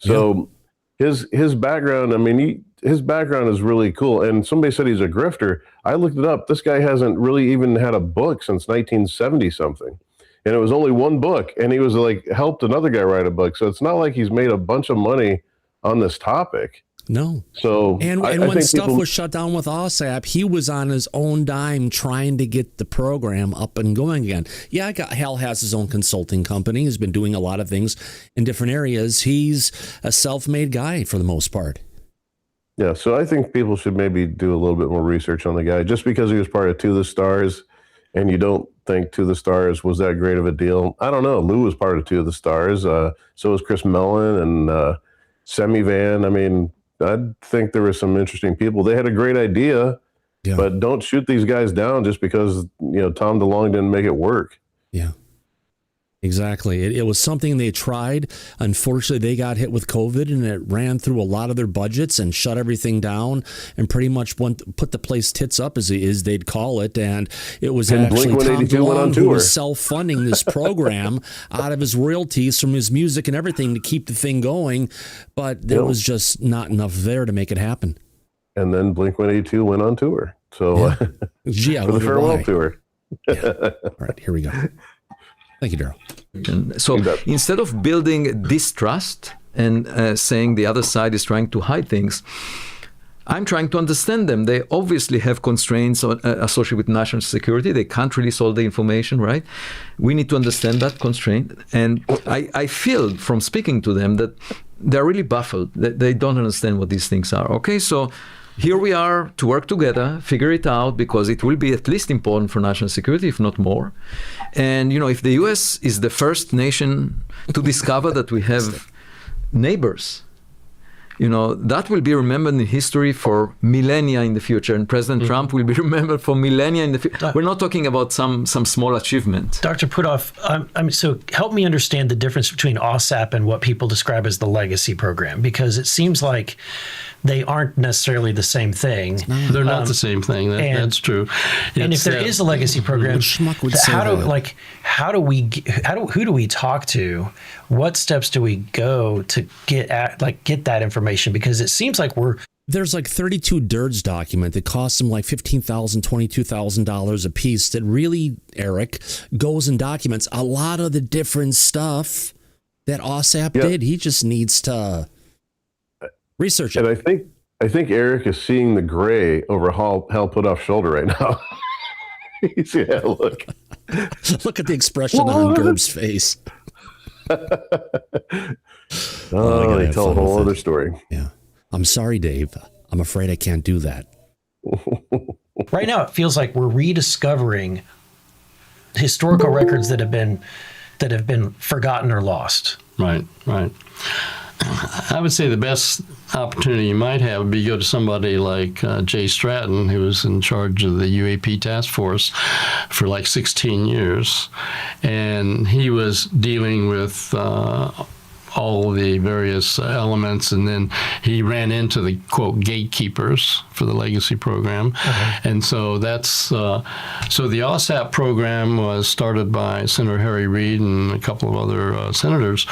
So his background, I mean, his background is really cool. And somebody said he's a grifter. I looked it up. This guy hasn't really even had a book since 1970 something. And it was only one book, and he was like helped another guy write a book. So it's not like he's made a bunch of money on this topic. No. So and when stuff was shut down with OSAP, he was on his own dime trying to get the program up and going again. Yeah, Hal has his own consulting company. He's been doing a lot of things in different areas. He's a self-made guy for the most part. Yeah, so I think people should maybe do a little bit more research on the guy. Just because he was part of To the Stars, and you don't think To the Stars was that great of a deal. I don't know. Lou was part of To the Stars. So was Chris Mellon and Semi Van. I mean, I think there were some interesting people. They had a great idea, but don't shoot these guys down just because, Tom DeLonge didn't make it work. Yeah. Exactly. It was something they tried. Unfortunately, they got hit with COVID, and it ran through a lot of their budgets and shut everything down, and pretty much put the place tits up, as they'd call it. And it was actually Tom DeLonge who was self-funding this program out of his royalties from his music and everything to keep the thing going. But there was just not enough there to make it happen. And then Blink-182 went on tour. So for the farewell tour. All right, here we go. Thank you, Daryl. So instead of building distrust and saying the other side is trying to hide things, I'm trying to understand them. They obviously have constraints associated with national security. They can't release all the information, right? We need to understand that constraint. And I feel from speaking to them that they're really baffled, that they don't understand what these things are. Okay, so here we are to work together, figure it out, because it will be at least important for national security, if not more. And, if the U.S. is the first nation to discover that we have neighbors, that will be remembered in history for millennia in the future. And President Trump will be remembered for millennia in the future. We're not talking about some small achievement. Dr. Puthoff, so help me understand the difference between OSAP and what people describe as the legacy program, because it seems like they aren't necessarily the same thing. They're not the same thing. That's true. And if there is a legacy program, who do we talk to? What steps do we go to get that information? Because it seems like there's like 32 DIRDS document that costs them like $15,000, $22,000 a piece that really, Eric, goes and documents a lot of the different stuff that OSAP did. He just needs to research it. And I think Eric is seeing the gray over Hal Puthoff's shoulder right now. Look. Look at the expression on GERB's face. They tell a whole other story. Yeah. I'm sorry, Dave. I'm afraid I can't do that. Right now, it feels like we're rediscovering historical records that have been forgotten or lost. Right. I would say the best opportunity you might have would be to go to somebody like Jay Stratton, who was in charge of the UAP task force for like 16 years. And he was dealing with all the various elements, and then he ran into the quote gatekeepers for the legacy program. And so that's so the OSAP program was started by Senator Harry Reid and a couple of other senators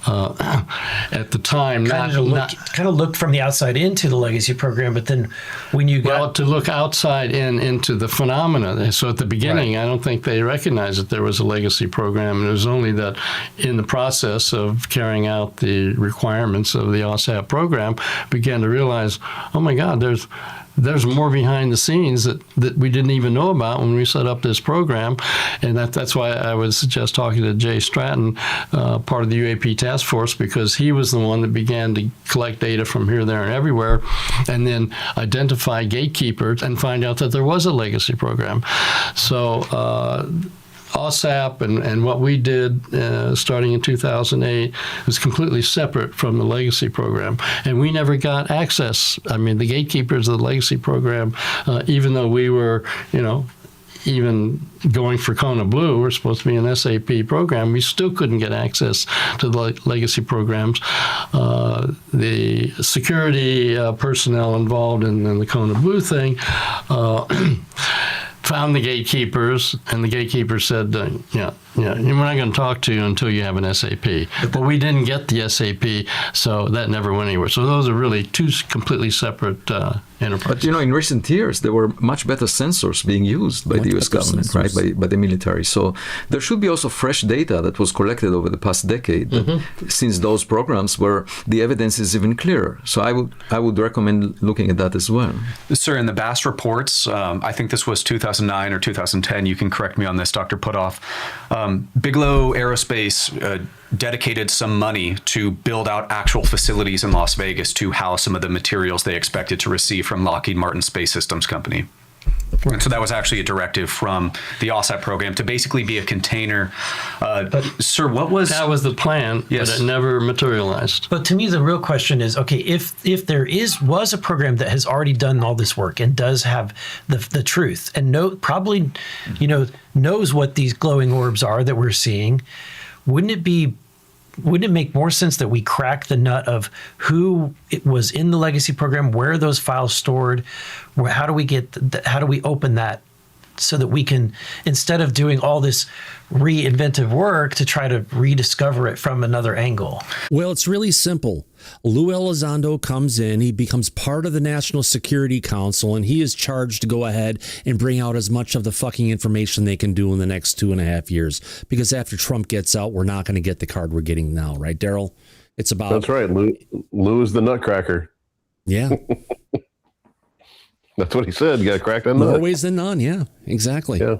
at the time. Kind of looked from the outside into the legacy program, but then when you got to look outside into the phenomena. So at the beginning, I don't think they recognized that there was a legacy program, and it was only that in the process of carrying out the requirements of the OSAP program, began to realize, oh my God, there's more behind the scenes that we didn't even know about when we set up this program. And that's why I would suggest talking to Jay Stratton, part of the UAP task force, because he was the one that began to collect data from here, there, and everywhere, and then identify gatekeepers and find out that there was a legacy program. So OSAP and what we did starting in 2008 was completely separate from the legacy program, and we never got access. I mean, the gatekeepers of the legacy program, even though we were, even going for Kona Blue, we're supposed to be an SAP program, we still couldn't get access to the legacy programs. The security personnel involved in the Kona Blue thing found the gatekeepers, and the gatekeepers said, we're not going to talk to you until you have an SAP. But we didn't get the SAP, so that never went anywhere. So those are really two completely separate enterprises. But in recent years, there were much better sensors being used by the U.S. government, right, by the military. So there should be also fresh data that was collected over the past decade, since those programs where the evidence is even clearer. So I would recommend looking at that as well. Sir, in the BASS reports, I think this was 2009 or 2010, you can correct me on this, Dr. Puthoff, Bigelow Aerospace dedicated some money to build out actual facilities in Las Vegas to house some of the materials they expected to receive from Lockheed Martin Space Systems Company. And so that was actually a directive from the OSAP program to basically be a container. But sir, what was... That was the plan, but it never materialized. But to me, the real question is, okay, if there was a program that has already done all this work and does have the truth and probably knows what these glowing orbs are that we're seeing, wouldn't it make more sense that we crack the nut of who it was in the legacy program, where are those files stored, how do we open that so that we can, instead of doing all this reinventive work to try to rediscover it from another angle? Well, it's really simple. Lou Elizondo comes in, he becomes part of the National Security Council, and he is charged to go ahead and bring out as much of the fucking information they can do in the next 2.5 years. Because after Trump gets out, we're not going to get the card we're getting now, right, Daryl? It's about... That's right. Lou is the nutcracker. Yeah. That's what he said. You got to crack that nut. More ways than none. Yeah, exactly. Yeah.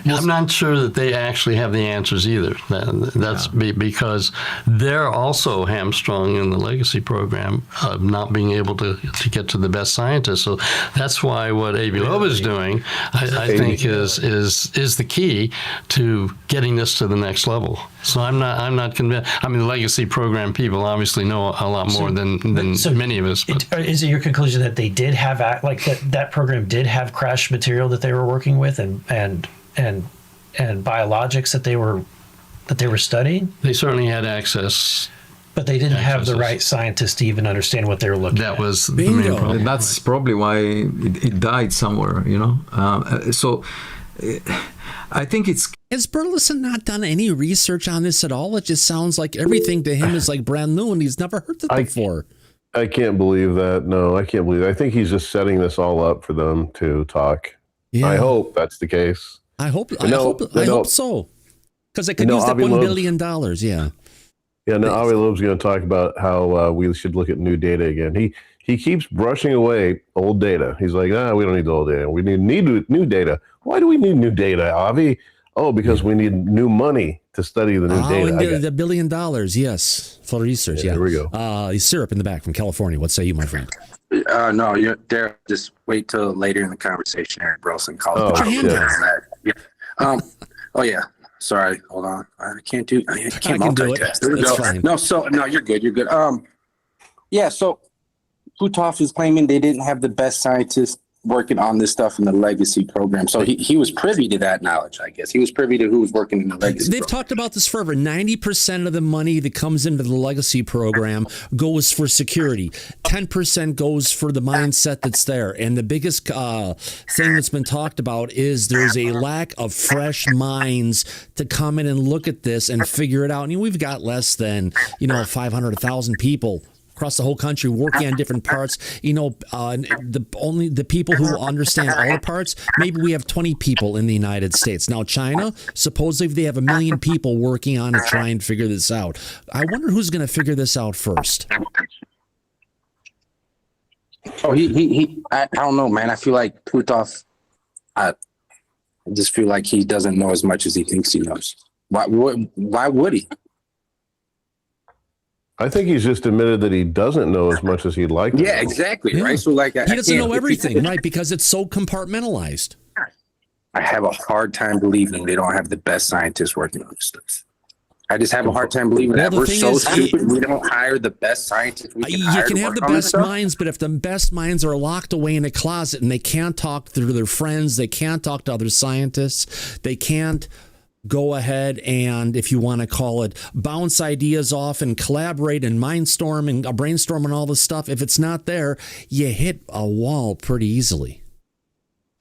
I'm not sure that they actually have the answers either. That's because they're also hamstrung in the legacy program of not being able to get to the best scientists. So that's why what Avi Loeb is doing, I think, is the key to getting this to the next level. So I'm not convinced. I mean, the legacy program people obviously know a lot more than many of us. Is it your conclusion that they did have that program did have crash material that they were working with and biologics that they were studying? They certainly had access, but they didn't have the right scientists to even understand what they were looking at. That was the main problem. And that's probably why it died somewhere, So I think it's... Has Burlison not done any research on this at all? It just sounds like everything to him is like brand new, and he's never heard it before. I can't believe that. No, I can't believe it. I think he's just setting this all up for them to talk. Yeah. I hope that's the case. I hope so. Because they could use that $1 billion. Yeah. Yeah. No, Avi Loeb's going to talk about how we should look at new data again. He keeps brushing away old data. He's like, we don't need the old data. We need new data. Why do we need new data, Avi? Oh, because we need new money to study the new data. And the $1 billion, yes, for research. Yeah. There we go. Syrup in the back from California. What say you, my friend? No, you're there. Just wait till later in the conversation, Eric Burlison. Oh yeah. Sorry. Hold on. I can't multitask. There we go. Fine. No, you're good. You're good. Yeah. So Puthoff is claiming they didn't have the best scientists working on this stuff in the legacy program. So he was privy to that knowledge, I guess. He was privy to who was working in the legacy They've program. talked about this forever. 90% of the money that comes into the legacy program goes for security. 10% goes for the mindset that's there. And the biggest thing that's been talked about is there's a lack of fresh minds to come in and look at this and figure it out. And we've got less than, 500, 1,000 people across the whole country working on different parts. The people who understand all the parts, maybe we have 20 people in the United States. Now, China, supposedly they have 1 million people working on to try and figure this out. I wonder who's going to figure this out first. Oh, I don't know, man. I feel like Puthoff, I just feel like he doesn't know as much as he thinks he knows. Why would he? I think he's just admitted that he doesn't know as much as he'd like to. Yeah, exactly. Right. So like, he doesn't know everything, right? Because it's so compartmentalized. I have a hard time believing they don't have the best scientists working on this stuff. I just have a hard time believing that we're so stupid. We don't hire the best scientists. You can have the best minds, but if the best minds are locked away in a closet and they can't talk to their friends, they can't talk to other scientists, they can't go ahead and, if you want to call it, bounce ideas off and collaborate and mindstorm and brainstorm and all this stuff. If it's not there, you hit a wall pretty easily.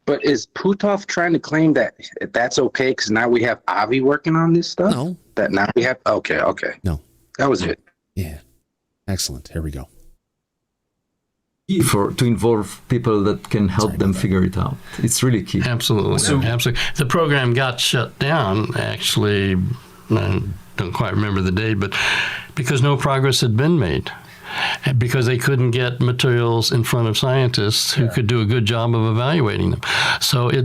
But is Puthoff trying to claim that that's okay because now we have Avi working on this stuff? No. That now we have... Okay. No. That was it. Yeah. Excellent. Here we go. To involve people that can help them figure it out. It's really key. Absolutely. Absolutely. The program got shut down, actually, I don't quite remember the date, but because no progress had been made. Because they couldn't get materials in front of scientists who could do a good job of evaluating them. So it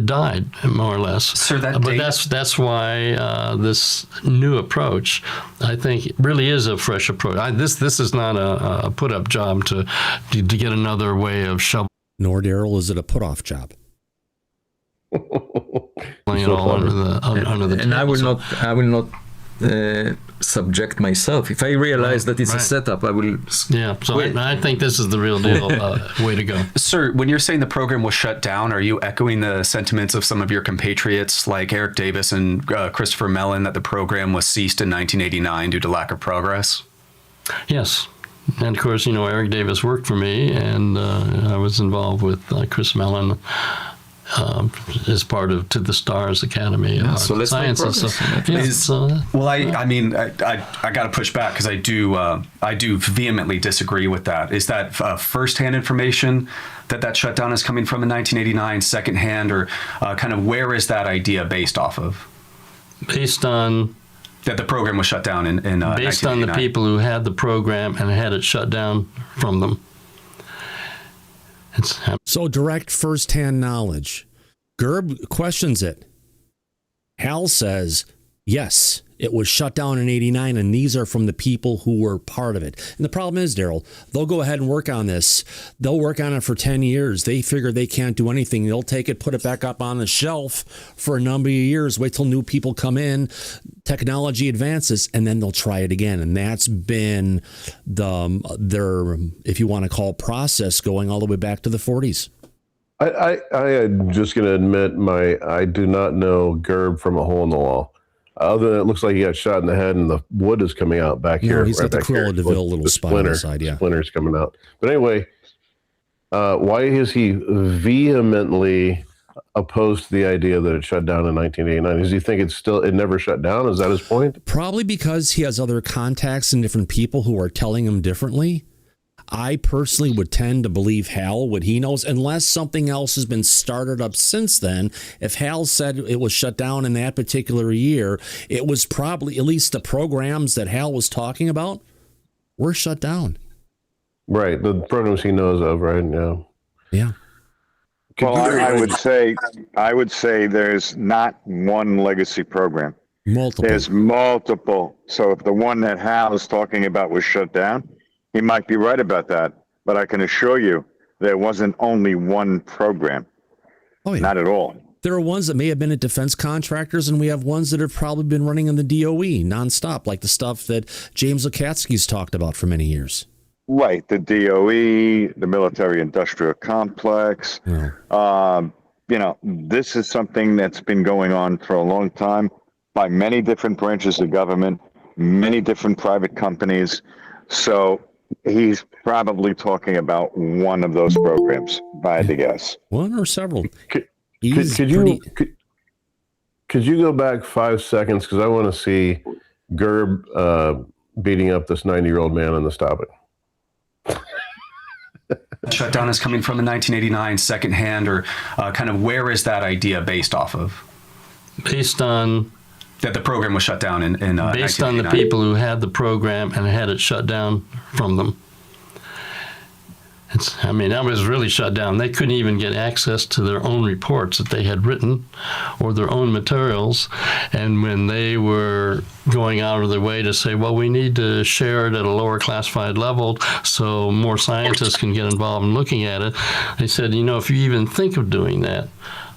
died, more or less. Sir, but that's why this new approach, I think, really is a fresh approach. This is not a put-up job to get another way of shoveling. Nor, Daryl, is it a put-off job. It all under the and I will not subject myself. If I realize that it's a setup, I will. Yeah, so I think this is the real deal way to go. Sir, when you're saying the program was shut down, are you echoing the sentiments of some of your compatriots like Eric Davis and Christopher Mellon that the program was ceased in 1989 due to lack of progress? Yes. And of course, Eric Davis worked for me, and I was involved with Chris Mellon as part of To the Stars Academy of Sciences. Well, I mean, I got to push back because I do vehemently disagree with that. Is that firsthand information that shutdown is coming from in 1989, secondhand, or kind of where is that idea based off of? Based on that the program was shut down in based on the people who had the program and had it shut down from them. So direct first-hand knowledge. GERB questions it. Hal says, yes, it was shut down in 89, and these are from the people who were part of it. And the problem is, Daryl, they'll go ahead and work on this. They'll work on it for 10 years. They figure they can't do anything. They'll take it, put it back up on the shelf for a number of years, wait till new people come in, technology advances, and then they'll try it again. And that's been their, if you want to call it, process going all the way back to the 40s. I am just going to admit I do not know GERB from a hole in the wall. Other than it looks like he got shot in the head and the wood is coming out back here. He's got the Cruella de Vil little spot on the side, yeah. Splinters coming out. But anyway, why is he vehemently opposed to the idea that it shut down in 1989? Does he think it never shut down? Is that his point? Probably because he has other contacts and different people who are telling him differently. I personally would tend to believe Hal, what he knows, unless something else has been started up since then. If Hal said it was shut down in that particular year, it was probably, at least the programs that Hal was talking about, were shut down. Right, the programs he knows of, right? Yeah. Well, I would say there's not one legacy program. Multiple. There's multiple. So if the one that Hal is talking about was shut down, he might be right about that, but I can assure you there wasn't only one program. Oh, yeah. Not at all. There are ones that may have been at defense contractors, and we have ones that have probably been running in the DOE nonstop, like the stuff that James Lukatsky's talked about for many years. Right, the DOE, the military-industrial complex. This is something that's been going on for a long time by many different branches of government, many different private companies. So he's probably talking about one of those programs, by the guess. One or several. Could you go back 5 seconds? Because I want to see GERB beating up this 90-year-old man on this topic. Shutdown is coming from the 1989 secondhand, or kind of where is that idea based off of? Based on that the program was shut down in based on the people who had the program and had it shut down from them. That was really shut down. They couldn't even get access to their own reports that they had written or their own materials. And when they were going out of their way to say, well, we need to share it at a lower classified level so more scientists can get involved in looking at it, they said, if you even think of doing that,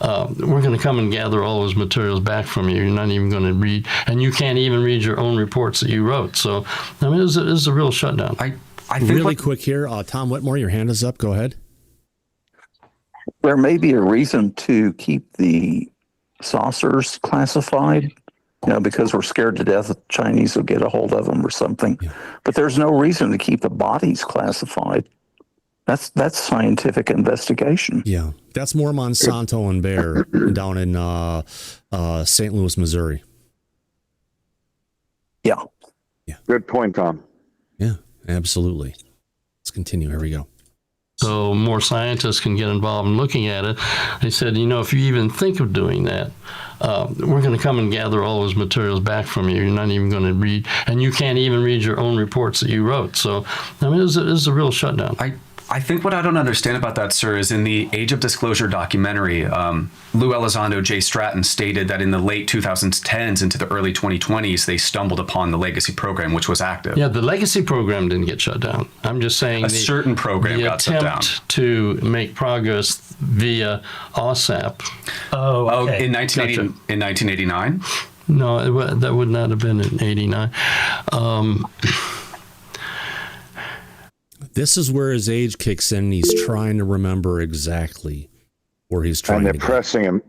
we're going to come and gather all those materials back from you. You're not even going to read, and you can't even read your own reports that you wrote. So, it was a real shutdown. I think really quick here, Tom Whitmore, your hand is up. Go ahead. There may be a reason to keep the saucers classified, because we're scared to death the Chinese will get a hold of them or something. Yeah. But there's no reason to keep the bodies classified. That's scientific investigation. Yeah, that's more Monsanto and Bayer down in St. Louis, Missouri. Yeah. Good point, Tom. Yeah, absolutely. Let's continue. Here we go. So more scientists can get involved in looking at it. They said, if you even think of doing that, we're going to come and gather all those materials back from you. You're not even going to read, and you can't even read your own reports that you wrote. So, it was a real shutdown. I think what I don't understand about that, sir, is in the Age of Disclosure documentary, Lou Elizondo, Jay Stratton stated that in the late 2010s into the early 2020s, they stumbled upon the Legacy program, which was active. Yeah, the Legacy program didn't get shut down. I'm just saying a certain program got shut down. The attempt to make progress via OSAP. Oh, okay. In 1989? No, that would not have been in 89. This is where his age kicks in. He's trying to remember exactly where he's trying to go. And they're pressing him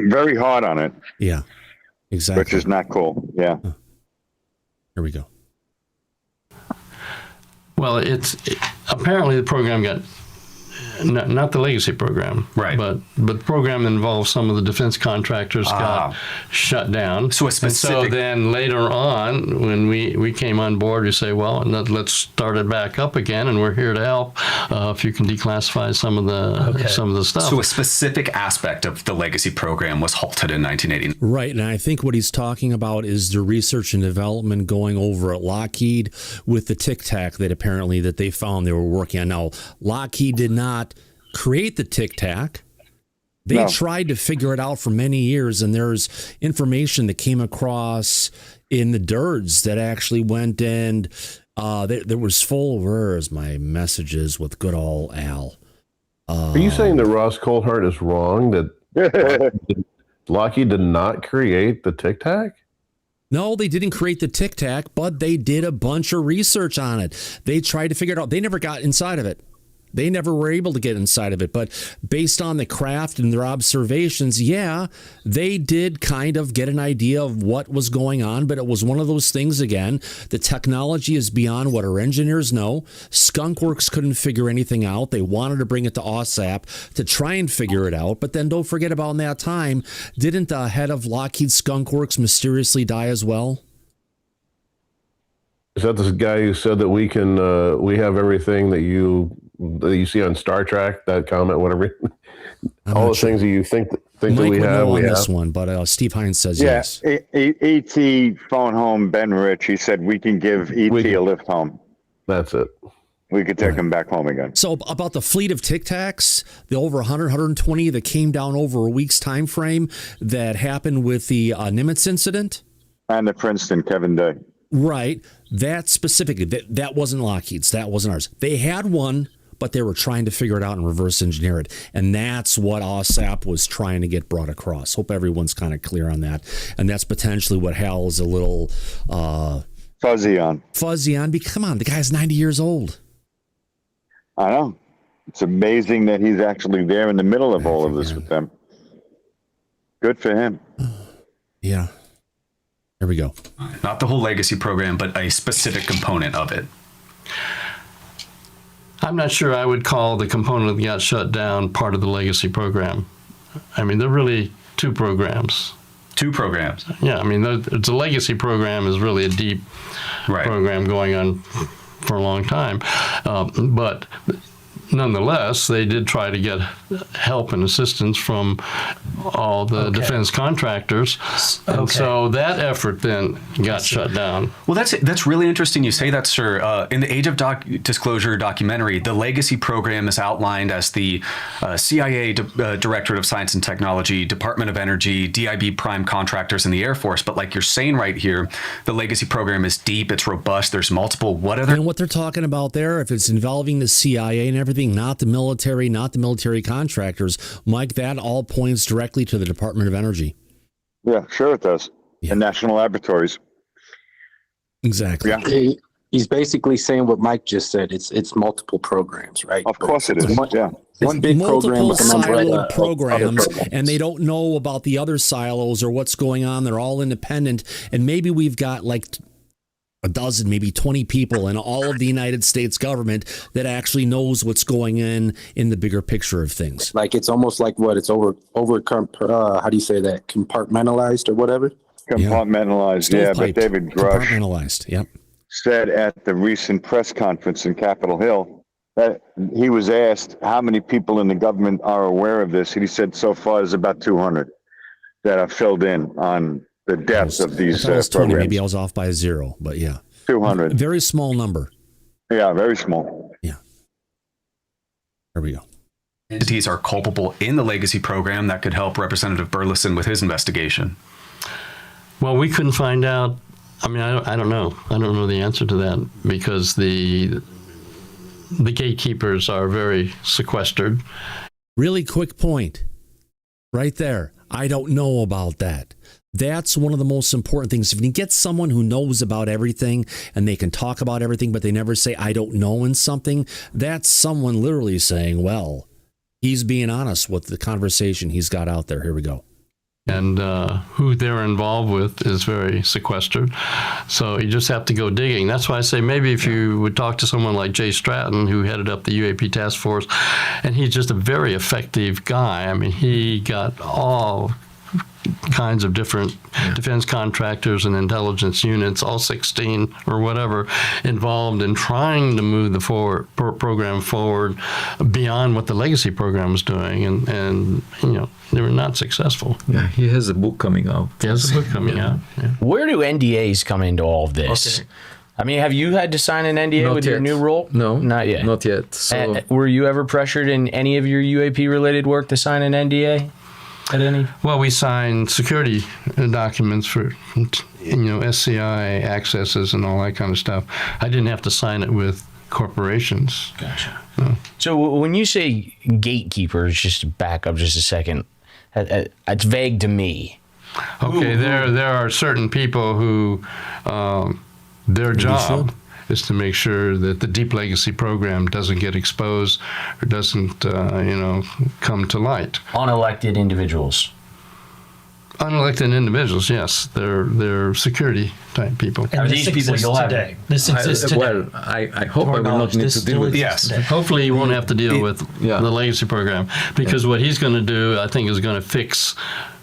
very hard on it. Yeah, exactly. Which is not cool. Yeah. Here we go. Well, apparently the program got, not the Legacy program, right? But the program that involved some of the defense contractors got shut down. So a specific. And so then later on, when we came on board, we say, well, let's start it back up again, and we're here to help. If you can declassify some of the stuff. So a specific aspect of the Legacy program was halted in 1989. Right, and I think what he's talking about is the research and development going over at Lockheed with the Tic Tac that apparently that they found they were working on. Now, Lockheed did not create the Tic Tac. They tried to figure it out for many years, and there's information that came across in the DIRDs that actually went and there was full. Where's my messages with good old Al? Are you saying that Ross Coulthart is wrong, that Lockheed did not create the Tic Tac? No, they didn't create the Tic Tac, but they did a bunch of research on it. They tried to figure it out. They never got inside of it. They never were able to get inside of it, but based on the craft and their observations, they did kind of get an idea of what was going on, but it was one of those things, again, the technology is beyond what our engineers know. Skunkworks couldn't figure anything out. They wanted to bring it to OSAP to try and figure it out, but then don't forget about in that time, didn't the head of Lockheed Skunkworks mysteriously die as well? Is that this guy who said that we have everything that you see on Star Trek, that comment, whatever, all the things that you think that we have. On this one, but Steve Hines says yes. ET phone home Ben Rich. He said we can give ET a lift home. That's it. We could take him back home again. So about the fleet of Tic Tacs, the over 100, 120 that came down over a week's time frame that happened with the Nimitz incident, and the Princeton Kevin Day. Right. That specifically, that wasn't Lockheed's. That wasn't ours. They had one, but they were trying to figure it out and reverse engineer it. And that's what OSAP was trying to get brought across. Hope everyone's kind of clear on that. And that's potentially what Hal is a little fuzzy on. Because, come on, the guy's 90 years old. I know. It's amazing that he's actually there in the middle of all of this with them. Good for him. Yeah. There we go. Not the whole legacy program, but a specific component of it. I'm not sure I would call the component that got shut down part of the legacy program. I mean, they're really two programs. Two programs. Yeah, I mean, the legacy program is really a deep program going on for a long time. But nonetheless, they did try to get help and assistance from all the defense contractors. And so that effort then got shut down. Well, that's really interesting you say that, sir. In the Age of Disclosure documentary, the legacy program is outlined as the CIA Directorate of Science and Technology, Department of Energy, DIB prime contractors, and the Air Force. But like you're saying right here, the legacy program is deep, it's robust, there's multiple. And what they're talking about there, if it's involving the CIA and everything, not the military contractors, Mike, that all points directly to the Department of Energy. Yeah, sure it does. The national laboratories. Exactly. Yeah. He's basically saying what Mike just said. It's multiple programs, right? Of course it is. One big program with an umbrella programs, and they don't know about the other silos or what's going on. They're all independent, and maybe we've got like a dozen, maybe 20 people in all of the United States government that actually knows what's going in the bigger picture of things. Like it's almost like what it's how do you say that? Compartmentalized or whatever? Compartmentalized, yeah. But David Grush said at the recent press conference in Capitol Hill that he was asked how many people in the government are aware of this. And he said so far there's about 200 that are filled in on the depth of these programs. 20, maybe I was off by 0, but yeah. 200. Very small number. Yeah, very small. Yeah. There we go. Entities are culpable in the legacy program that could help Representative Burlison with his investigation. Well, we couldn't find out. I mean, I don't know. I don't know the answer to that because the gatekeepers are very sequestered. Really quick point right there. I don't know about that. That's one of the most important things. If you get someone who knows about everything and they can talk about everything, but they never say, I don't know in something, that's someone literally saying, well, he's being honest with the conversation he's got out there. Here we go. And who they're involved with is very sequestered. So you just have to go digging. That's why I say maybe if you would talk to someone like Jay Stratton, who headed up the UAP task force, and he's just a very effective guy. I mean, he got all kinds of different defense contractors and intelligence units, all 16 or whatever, involved in trying to move the program forward beyond what the legacy program was doing, and you know, they were not successful. Yeah, he has a book coming out. He has a book coming out. Yeah. Where do NDAs come into all of this? Okay. I mean, have you had to sign an NDA not with yet. your new role? No, not yet. Not yet. So, were you ever pressured in any of your UAP related work to sign an NDA? At any? Well, we signed security documents for, SCI accesses and all that kind of stuff. I didn't have to sign it with corporations. Gotcha. No. So when you say gatekeepers, just to back up just a second, it's vague to me. Okay, there are certain people who their job is to make sure that the deep legacy program doesn't get exposed or doesn't, come to light. Unelected individuals. Unelected individuals, yes. They're security type people. And are these people you'll have today? This exists today. Well, I hope I will not need to deal with this. Yes. Hopefully you won't have to deal with the legacy program because what he's going to do, I think, is going to fix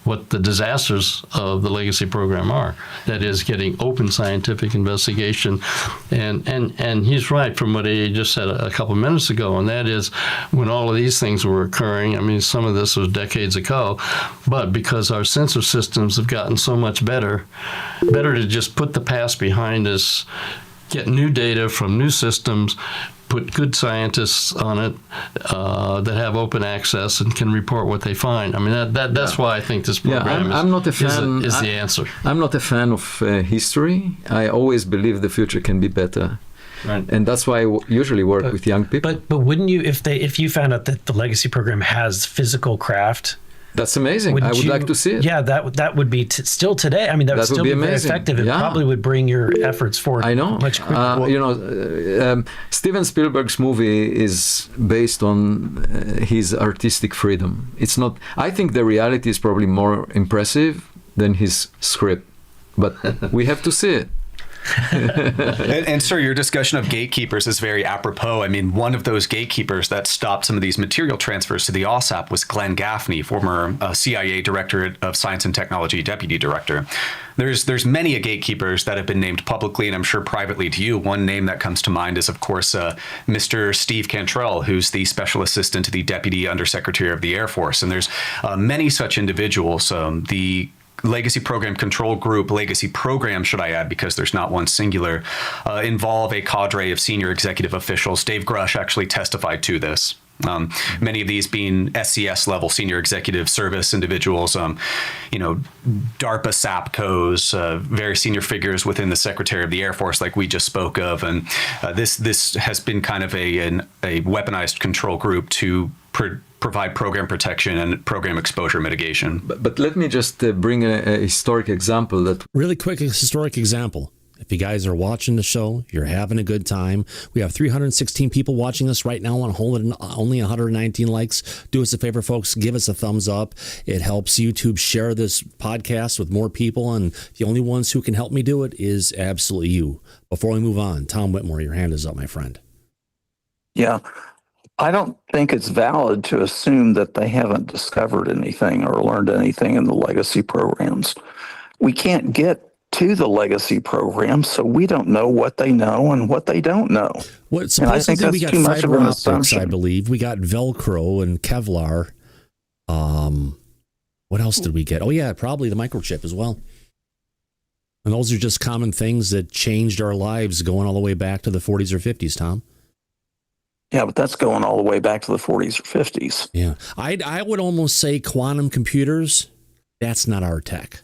what the disasters of the legacy program are. That is getting open scientific investigation. And he's right from what he just said a couple of minutes ago, and that is when all of these things were occurring, I mean, some of this was decades ago, but because our sensor systems have gotten so much better to just put the past behind us, get new data from new systems, put good scientists on it that have open access and can report what they find. I mean, that's why I think this program I'm not a fan, is the answer. I'm not a fan of history. I always believe the future can be better. Right. And that's why I usually work with young people. But wouldn't you, if you found out that the legacy program has physical craft That's amazing. I would like to see it. Yeah, that would be still today. I mean, that would still be very effective. It probably would bring your efforts forward. I know. Much quicker. Steven Spielberg's movie is based on his artistic freedom. It's not. I think the reality is probably more impressive than his script, but we have to see it. and sir, your discussion of gatekeepers is very apropos. I mean, one of those gatekeepers that stopped some of these material transfers to the OSAP was Glenn Gaffney, former CIA Director of Science and Technology Deputy Director. There's many gatekeepers that have been named publicly, and I'm sure privately to you. One name that comes to mind is, of course, Mr. Steve Cantrell, who's the Special Assistant to the Deputy Undersecretary of the Air Force. And there's many such individuals. The Legacy Program Control Group, Legacy Program, should I add, because there's not one singular, involve a cadre of senior executive officials. Dave Grush actually testified to this. Many of these being SCS level senior executive service individuals, DARPA SAPCOs, very senior figures within the Secretary of the Air Force, like we just spoke of. And this has been kind of a weaponized control group to provide program protection and program exposure mitigation. But let me just bring a historic example. Really quick historic example. If you guys are watching the show, you're having a good time. We have 316 people watching us right now on only 119 likes. Do us a favor, folks. Give us a thumbs up. It helps YouTube share this podcast with more people. And the only ones who can help me do it is absolutely you. Before we move on, Tom Whitmore, your hand is up, my friend. Yeah. I don't think it's valid to assume that they haven't discovered anything or learned anything in the legacy programs. We can't get to the legacy programs, so we don't know what they know and what they don't know. What supposedly we got fiber optics, I believe. We got Velcro and Kevlar. What else did we get? Oh yeah, probably the microchip as well. And those are just common things that changed our lives going all the way back to the 40s or 50s, Tom. Yeah, but that's going all the way back to the 40s or 50s. Yeah. I would almost say quantum computers, that's not our tech.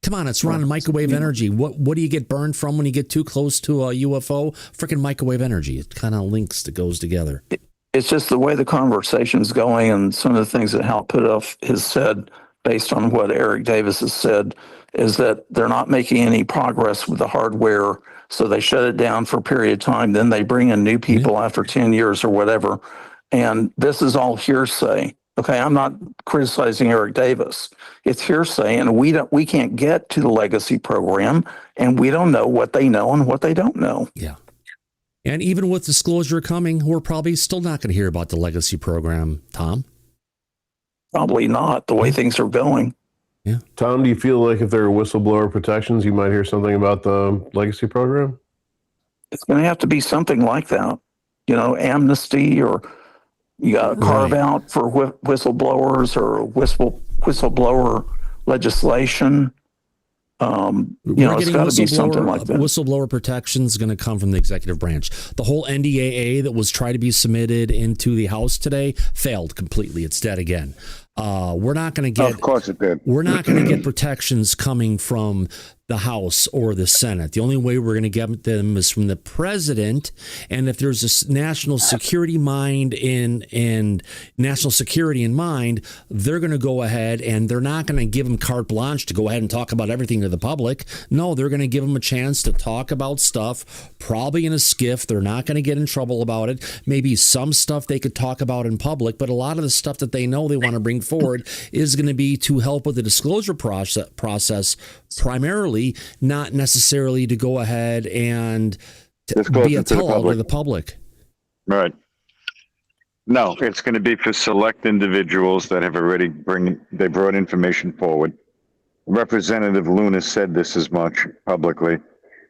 Come on, it's running microwave energy. What do you get burned from when you get too close to a UFO? Freaking microwave energy. It kind of goes together. It's just the way the conversation's going, and some of the things that Hal Puthoff has said, based on what Eric Davis has said, is that they're not making any progress with the hardware. So they shut it down for a period of time. Then they bring in new people after 10 years or whatever. And this is all hearsay. Okay, I'm not criticizing Eric Davis. It's hearsay, and we can't get to the legacy program, and we don't know what they know and what they don't know. Yeah. And even with disclosure coming, we're probably still not going to hear about the legacy program, Tom. Probably not, the way things are going. Yeah. Tom, do you feel like if there are whistleblower protections, you might hear something about the legacy program? It's going to have to be something like that. Amnesty, or you got to carve out for whistleblowers, or whistleblower legislation. It's got to be something like that. Whistleblower protection is going to come from the executive branch. The whole NDAA that was tried to be submitted into the House today failed completely. It's dead again. We're not going to get. Of course it did. We're not going to get protections coming from the House or the Senate. The only way we're going to get them is from the president. And if there's a national security and national security in mind, they're going to go ahead and they're not going to give them carte blanche to go ahead and talk about everything to the public. No, they're going to give them a chance to talk about stuff, probably in a skiff. They're not going to get in trouble about it. Maybe some stuff they could talk about in public, but a lot of the stuff that they know they want to bring forward is going to be to help with the disclosure process primarily, not necessarily to go ahead and be a tell-all to the public. Right. No, it's going to be for select individuals that have already brought information forward. Representative Luna said this as much publicly.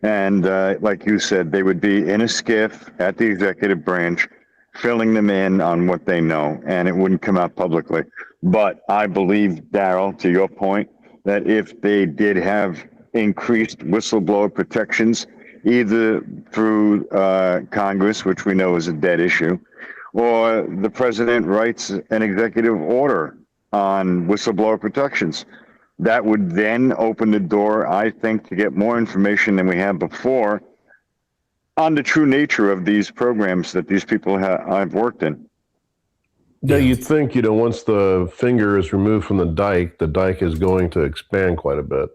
And like you said, they would be in a skiff at the executive branch, filling them in on what they know, and it wouldn't come out publicly. But I believe, Daryl, to your point, that if they did have increased whistleblower protections, either through Congress, which we know is a dead issue, or the president writes an executive order on whistleblower protections, that would then open the door, I think, to get more information than we have before on the true nature of these programs that these people have worked in. Yeah, you'd think, once the finger is removed from the dike is going to expand quite a bit.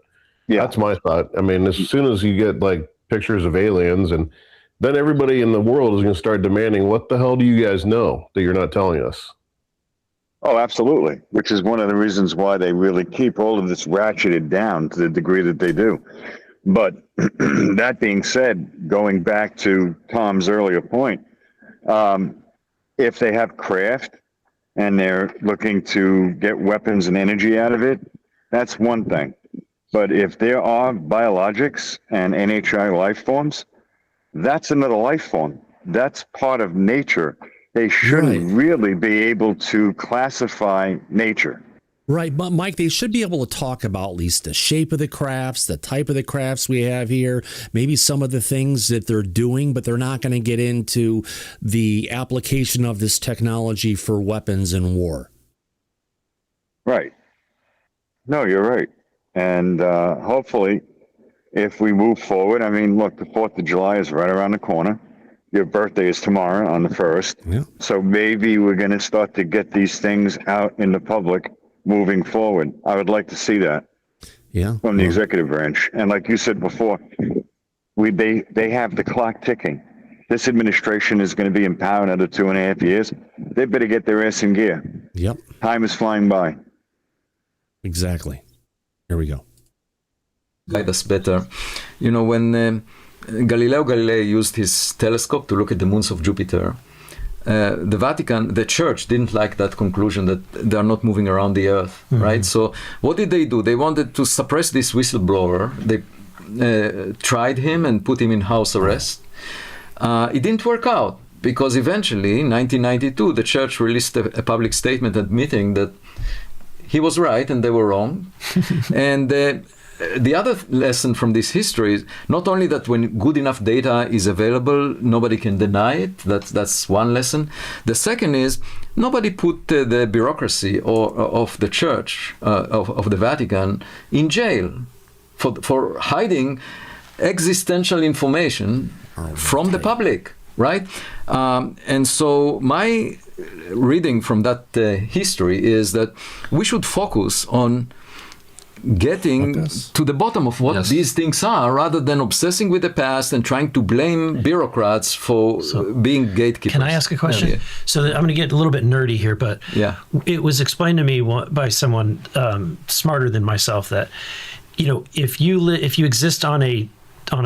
Yeah. That's my thought. I mean, as soon as you get like pictures of aliens, and then everybody in the world is going to start demanding, what the hell do you guys know that you're not telling us? Oh, absolutely. Which is one of the reasons why they really keep all of this ratcheted down to the degree that they do. But that being said, going back to Tom's earlier point, if they have craft and they're looking to get weapons and energy out of it, that's one thing. But if there are biologics and NHI life forms, that's another life form. That's part of nature. They shouldn't really be able to classify nature. Right, but Mike, they should be able to talk about at least the shape of the crafts, the type of the crafts we have here, maybe some of the things that they're doing, but they're not going to get into the application of this technology for weapons and war. Right. No, you're right. And hopefully, if we move forward, I mean, look, the 4th of July is right around the corner. Your birthday is tomorrow on the 1st. Yeah. So maybe we're going to start to get these things out in the public moving forward. I would like to see that from the executive branch. And like you said before, they have the clock ticking. This administration is going to be in power another 2.5 years. They better get their ass in gear. Yep. Time is flying by. Exactly. Here we go. Guide us better. When Galileo Galilei used his telescope to look at the moons of Jupiter, the Vatican, the church, didn't like that conclusion that they are not moving around the earth, right? So what did they do? They wanted to suppress this whistleblower. They tried him and put him in house arrest. It didn't work out because eventually, in 1992, the church released a public statement admitting that he was right and they were wrong. And the other lesson from this history is not only that when good enough data is available, nobody can deny it. That's one lesson. The second is nobody put the bureaucracy of the church, of the Vatican, in jail for hiding existential information from the public, right? And so my reading from that history is that we should focus on getting to the bottom of what these things are rather than obsessing with the past and trying to blame bureaucrats for being gatekeepers. Can I ask a question? Yeah. So I'm going to get a little bit nerdy here, but it was explained to me by someone smarter than myself that, if you exist on a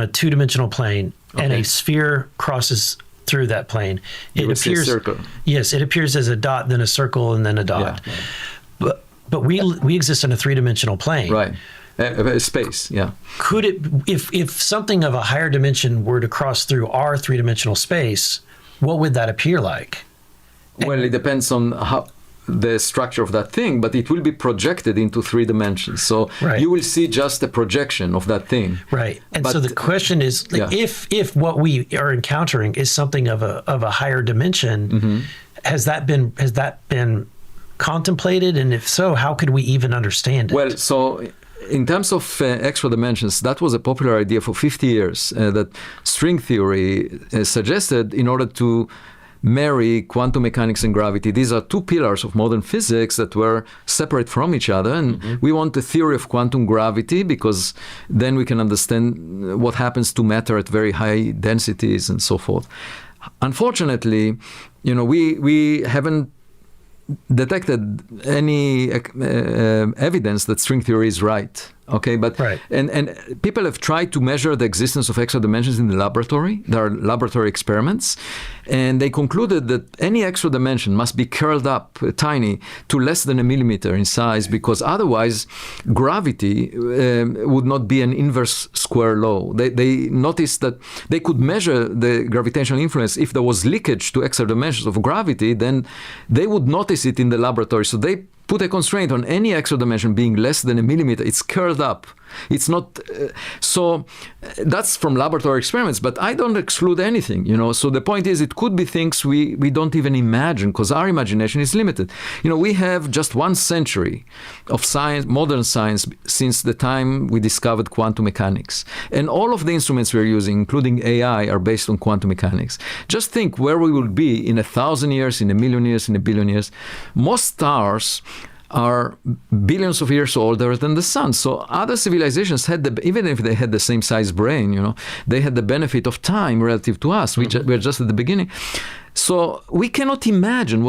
two-dimensional plane and a sphere crosses through that plane, it appears circle. Yes, it appears as a dot, then a circle, and then a dot. Yeah. But we exist in a three-dimensional plane. Right. Space, yeah. Could it, if something of a higher dimension were to cross through our three-dimensional space, what would that appear like? Well, it depends on how the structure of that thing, but it will be projected into 3 dimensions. So you will see just a projection of that thing. Right. And so the question is, if what we are encountering is something of a higher dimension, has that been contemplated? And if so, how could we even understand it? Well, so in terms of extra dimensions, that was a popular idea for 50 years that string theory suggested in order to marry quantum mechanics and gravity. These are 2 pillars of modern physics that were separate from each other. And we want the theory of quantum gravity because then we can understand what happens to matter at very high densities and so forth. Unfortunately, we haven't detected any evidence that string theory is right. Okay, but and people have tried to measure the existence of extra dimensions in the laboratory. There are laboratory experiments, and they concluded that any extra dimension must be curled up tiny to less than a millimeter in size, because otherwise gravity would not be an inverse square law. They noticed that they could measure the gravitational influence. If there was leakage to extra dimensions of gravity, then they would notice it in the laboratory. So they put a constraint on any extra dimension being less than a millimeter. It's curled up It's not so. That's from laboratory experiments, but I don't exclude anything. So the point is, it could be things we don't even imagine because our imagination is limited. We have just 1 century of science, modern science, since the time we discovered quantum mechanics, and all of the instruments we're using, including AI, are based on quantum mechanics. Just think where we will be in 1,000 years, in 1,000,000 years, in 1,000,000,000 years. Most stars are billions of years older than the sun. So other civilizations had even if they had the same size brain, they had the benefit of time relative to us. We're just at the beginning. So we cannot imagine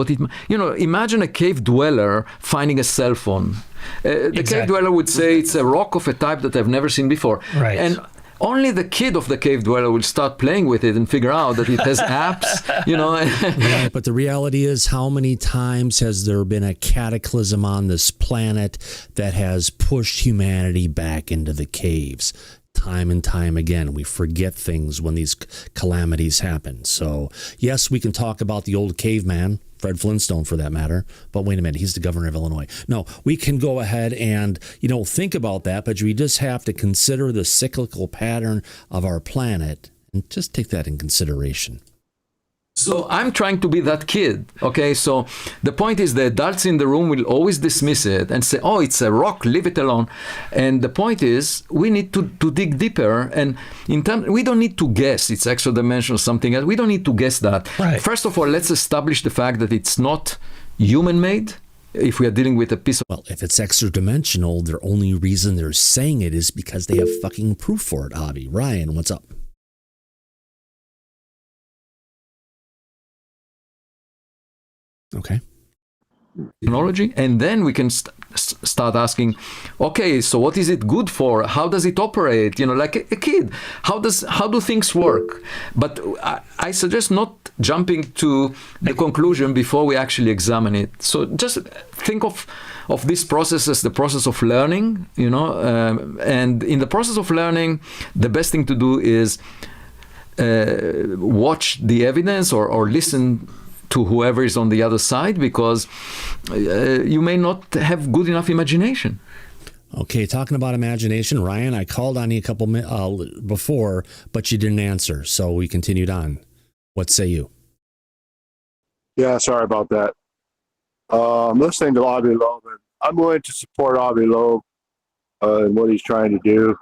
imagine a cave dweller finding a cell phone. The cave dweller would say it's a rock of a type that I've never seen before. Right. And only the kid of the cave dweller will start playing with it and figure out that it has apps, Right, but the reality is, how many times has there been a cataclysm on this planet that has pushed humanity back into the caves? Time and time again. We forget things when these calamities happen. So, yes, we can talk about the old caveman, Fred Flintstone for that matter, but wait a minute, he's the governor of Illinois. No, we can go ahead and, think about that, but we just have to consider the cyclical pattern of our planet and just take that in consideration. So I'm trying to be that kid, okay? So the point is the adults in the room will always dismiss it and say, oh, it's a rock, leave it alone. And the point is we need to dig deeper. And we don't need to guess it's extra dimensional something else. We don't need to guess that. Right. First of all, let's establish the fact that it's not human-made. If we are dealing with a piece of... Well, if it's extra dimensional, the only reason they're saying it is because they have fucking proof for it, Avi. Ryan, what's up? Okay. Technology, and then we can start asking, okay, so what is it good for? How does it operate? Like a kid, how do things work? But I suggest not jumping to the conclusion before we actually examine it. So just think of this process as the process of learning, and in the process of learning, the best thing to do is watch the evidence or listen to whoever is on the other side, because you may not have good enough imagination. Okay, talking about imagination, Ryan, I called on you a couple before, but you didn't answer, so we continued on. What say you? Yeah, sorry about that. I'm listening to Avi Loeb, and I'm willing to support Avi Loeb and what he's trying to do,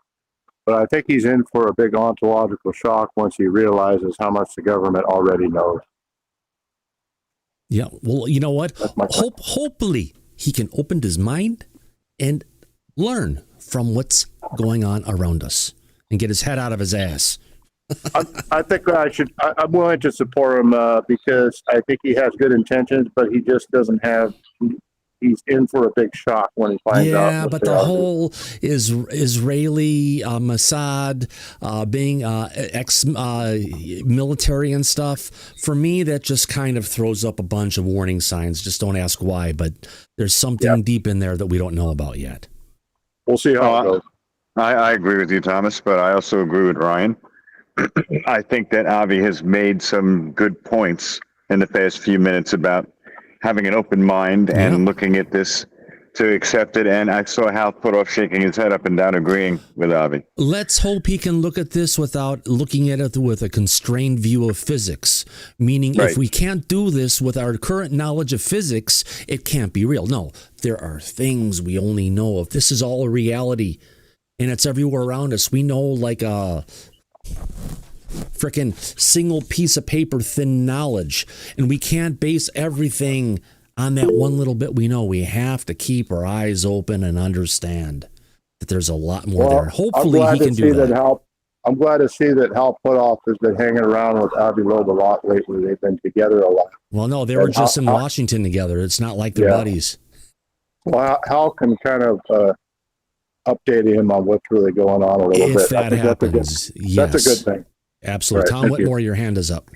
but I think he's in for a big ontological shock once he realizes how much the government already knows. Yeah, well, you know what? Hopefully he can open his mind and learn from what's going on around us and get his head out of his ass. I think I'm willing to support him because I think he has good intentions, but he just doesn't have... He's in for a big shock when he finds out. Yeah, but the whole Israeli Mossad being ex-military and stuff, for me, that just kind of throws up a bunch of warning signs. Just don't ask why, but there's something deep in there that we don't know about yet. We'll see how it goes. I agree with you, Thomas, but I also agree with Ryan. I think that Avi has made some good points in the past few minutes about having an open mind and looking at this to accept it. And I saw Hal Puthoff shaking his head up and down, agreeing with Avi. Let's hope he can look at this without looking at it with a constrained view of physics. Meaning, if we can't do this with our current knowledge of physics, it can't be real. No, there are things we only know of. This is all a reality, and it's everywhere around us. We know like a frickin' single piece of paper thin knowledge, and we can't base everything on that one little bit we know. We have to keep our eyes open and understand that there's a lot more there. Hopefully he can do that. I'm glad to see that Hal Puthoff has been hanging around with Avi Loeb a lot lately. They've been together a lot. Well, no, they were just in Washington together. It's not like they're buddies. Well, Hal can kind of update him on what's really going on a little bit. If that happens, that's a good thing. Absolutely. Right, Tom Whitmore, your hand is up.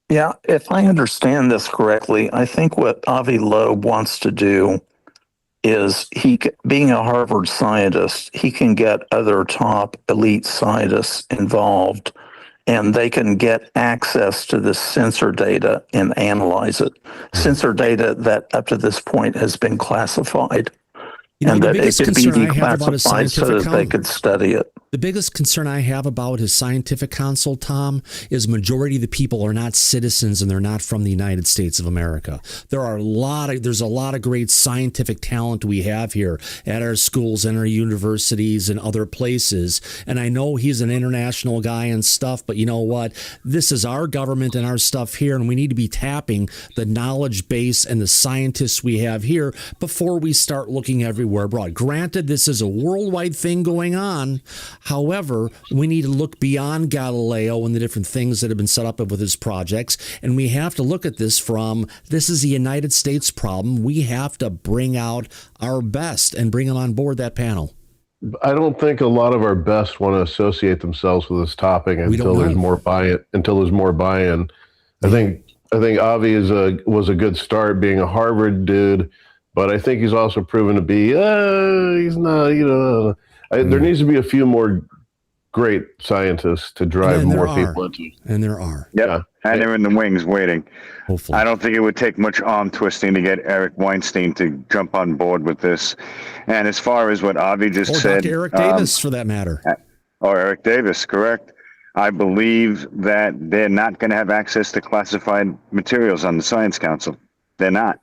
Yeah, if I understand this correctly, I think what Avi Loeb wants to do is being a Harvard scientist, he can get other top elite scientists involved, and they can get access to this sensor data and analyze it. Sensor data that up to this point has been classified. and that it could be declassified so that they could study it. The biggest concern I have about his scientific council, Tom, is majority of the people are not citizens and they're not from the United States of America. There's a lot of great scientific talent we have here at our schools and our universities and other places. And I know he's an international guy and stuff, but you know what? This is our government and our stuff here, and we need to be tapping the knowledge base and the scientists we have here before we start looking everywhere abroad. Granted, this is a worldwide thing going on. However, we need to look beyond Galileo and the different things that have been set up with his projects, and we have to look at this this is a United States problem. We have to bring out our best and bring them on board that panel. I don't think a lot of our best want to associate themselves with this topic until there's more buy-in. I think Avi was a good start being a Harvard dude, but I think he's also proven to be he's not, there needs to be a few more great scientists to drive more people into it. And there are. Yeah. And they're in the wings waiting. Hopefully. I don't think it would take much arm twisting to get Eric Weinstein to jump on board with this. And as far as what Avi just said. Dr. Eric Davis, for that matter. Or Eric Davis, correct. I believe that they're not going to have access to classified materials on the Science Council. They're not.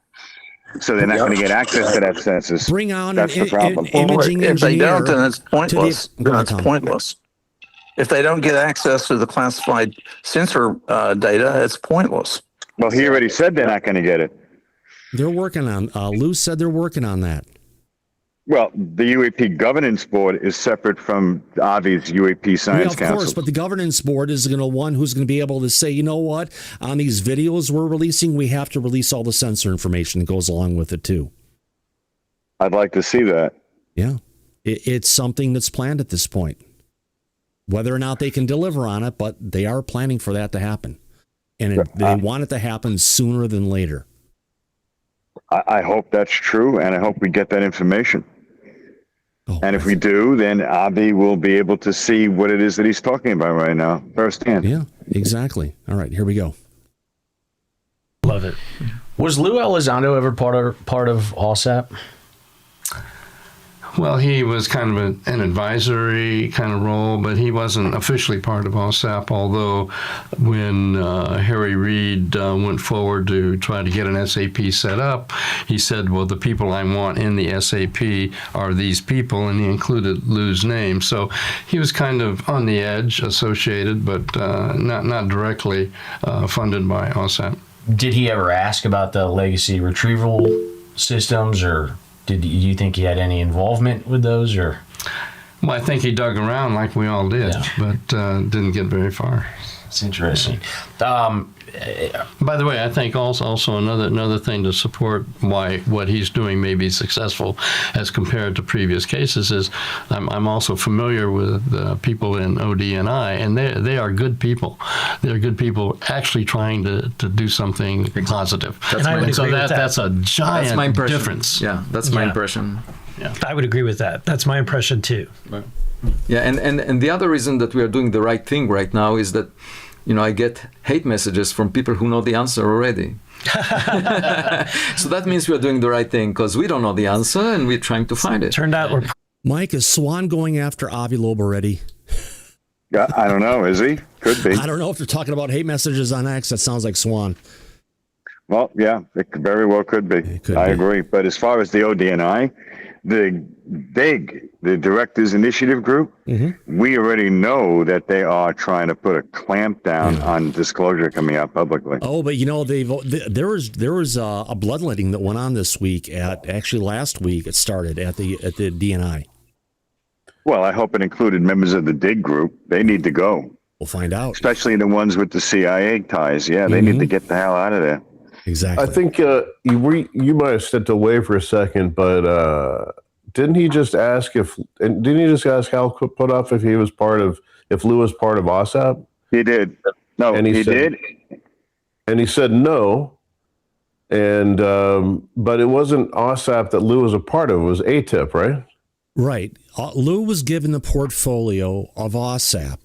So they're not going to get access to that census. Bring on That's the problem. imaging If they engineer. don't, then it's pointless. It's pointless. If they don't get access to the classified sensor data, it's pointless. Well, he already said they're not going to get it. They're working on. Lou said they're working on that. Well, the UAP governance board is separate from Avi's UAP Science Council. Of course, but the governance board is going to who's going to be able to say, you know what, on these videos we're releasing, we have to release all the sensor information that goes along with it too. I'd like to see that. Yeah, it's something that's planned at this point. Whether or not they can deliver on it, but they are planning for that to happen, and they want it to happen sooner than later. I hope that's true, and I hope we get that information. And if we do, then Avi will be able to see what it is that he's talking about right now firsthand. Yeah, exactly. All right, here we go. Love it. Was Lou Elizondo ever part of OSAP? Well, he was kind of an advisory kind of role, but he wasn't officially part of OSAP, although when Harry Reid went forward to try to get an SAP set up, he said, well, the people I want in the SAP are these people, and he included Lou's name. So he was kind of on the edge associated, but not directly funded by OSAP. Did he ever ask about the legacy retrieval systems, or did you think he had any involvement with those? Or, well, I think he dug around like we all did, but didn't get very far. It's interesting. By the way, I think also another thing to support why what he's doing may be successful as compared to previous cases is I'm also familiar with people in ODNI, and they are good people. They're good people actually trying to do something positive. That's a giant difference. Yeah, that's my impression. Yeah, I would agree with that. That's my impression too. Right. Yeah, and the other reason that we are doing the right thing right now is that, I get hate messages from people who know the answer already. So that means we are doing the right thing because we don't know the answer and we're trying to find it. Turned out Mike, is Swan going after Avi Loeb already? Yeah, I don't know. Is he? Could be. I don't know if they're talking about hate messages on X. That sounds like Swan. Well, yeah, it very well could be. I agree. But as far as the ODNI, the Directors Initiative Group, we already know that they are trying to put a clamp down on disclosure coming out publicly. Oh, but there was a bloodletting that went on this week last week. It started at the DNI. Well, I hope it included members of the DIG group. They need to go. We'll find out. Especially the ones with the CIA ties. Yeah, they need to get the hell out of there. Exactly. I think you might have stepped away for a second, but didn't he just ask Hal Puthoff if Lou was part of OSAP? He did. No, and he did. And he said no. And but it wasn't OSAP that Lou was a part of. It was ATIP, right? Right. Lou was given the portfolio of OSAP.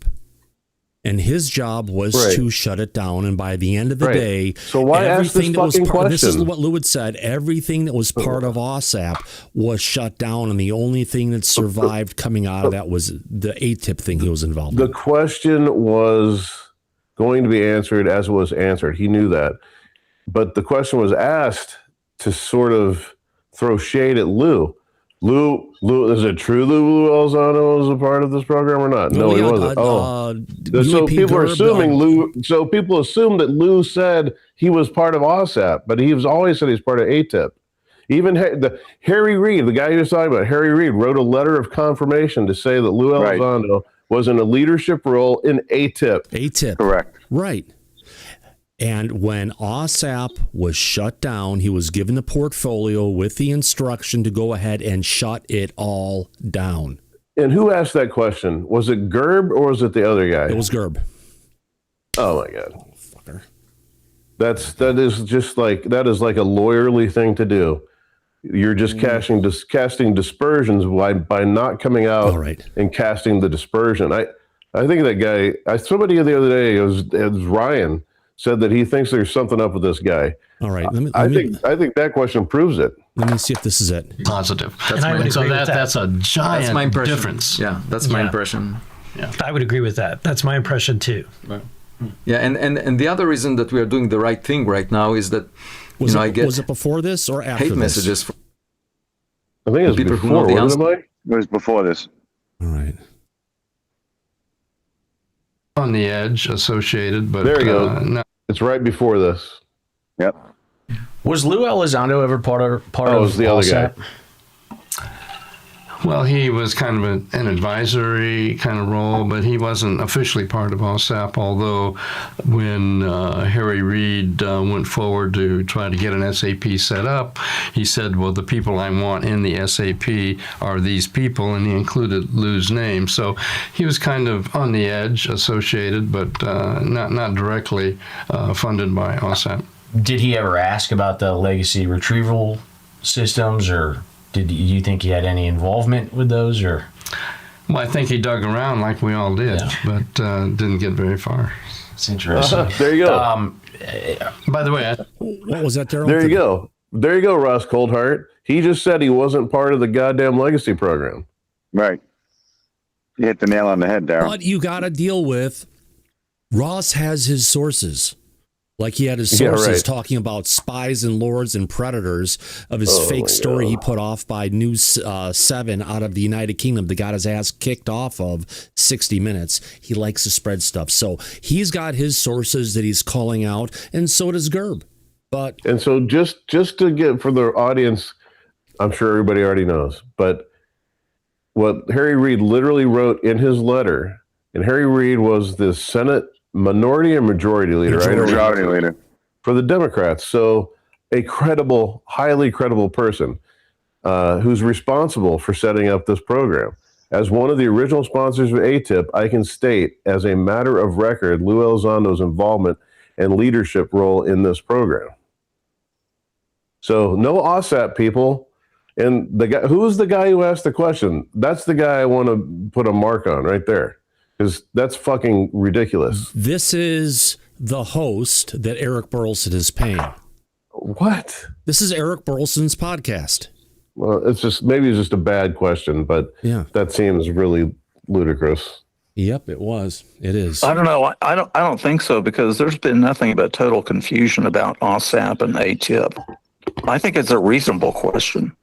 And his job was to shut it down. And by the end of the day, so why ask this fucking question? This is what Lou had said. Everything that was part of OSAP was shut down, and the only thing that survived coming out of that was the ATIP thing he was involved in. The question was going to be answered as it was answered. He knew that. But the question was asked to sort of throw shade at Lou. Lou, is it true Lou Elizondo was a part of this program or not? No, he wasn't. So people are assuming Lou. So people assume that Lou said he was part of OSAP, but he was always said he's part of ATIP. Even Harry Reid, the guy he was talking about, Harry Reid, wrote a letter of confirmation to say that Lou Elizondo was in a leadership role in ATIP. ATIP, correct? Right. And when OSAP was shut down, he was given the portfolio with the instruction to go ahead and shut it all down. And who asked that question? Was it GERB or was it the other guy? It was GERB. Oh my God. Fucker. That is like a lawyerly thing to do. You're just casting dispersions by not coming out and casting the dispersion. I think that guy, somebody the other day, it was Ryan, said that he thinks there's something up with this guy. All right. I think that question proves it. Let me see if this is it. Positive. That's a giant difference. Yeah, that's my impression. Yeah, I would agree with that. That's my impression too. Right. Yeah, and the other reason that we are doing the right thing right now is that was it before this or after hate this? messages from I think it was people before, who know wasn't it? It was before this. All right. On the edge associated, but there you go. No. It's right before this. Yep. Was Lou Elizondo ever part of it was the other guy. Well, he was kind of an advisory kind of role, but he wasn't officially part of OSAP, although when Harry Reid went forward to try to get an SAP set up, he said, well, the people I want in the SAP are these people, and he included Lou's name. So he was kind of on the edge associated, but not directly funded by OSAP. Did he ever ask about the legacy retrieval systems, or did you think he had any involvement with those? Or, well, I think he dug around like we all did, but didn't get very far. It's interesting. There you go. By the way, what was that, Daryl? There you go. There you go, Ross Coulthart. He just said he wasn't part of the goddamn legacy program. Right. You hit the nail on the head, Daryl. But you got to deal with Ross has his sources. Like he had his sources talking about spies and lords and predators of his fake story he put off by News 7 out of the United Kingdom that got his ass kicked off of 60 Minutes. He likes to spread stuff. So he's got his sources that he's calling out, and so does GERB. And so just to get for the audience, I'm sure everybody already knows, but what Harry Reid literally wrote in his letter, and Harry Reid was the Senate minority or majority leader, Majority leader for the Democrats. So a credible, highly credible person who's responsible for setting up this program. As one of the original sponsors of ATIP, I can state as a matter of record Lou Elizondo's involvement and leadership role in this program. So no OSAP people. And the guy, who's the guy who asked the question? That's the guy I want to put a mark on right there. Because that's fucking ridiculous. This is the host that Eric Burlison is paying. What? This is Eric Burlison's podcast. Well, it's just a bad question, but that seems really ludicrous. Yep, it was. It is. I don't know. I don't think so, because there's been nothing but total confusion about OSAP and ATIP. I think it's a reasonable question.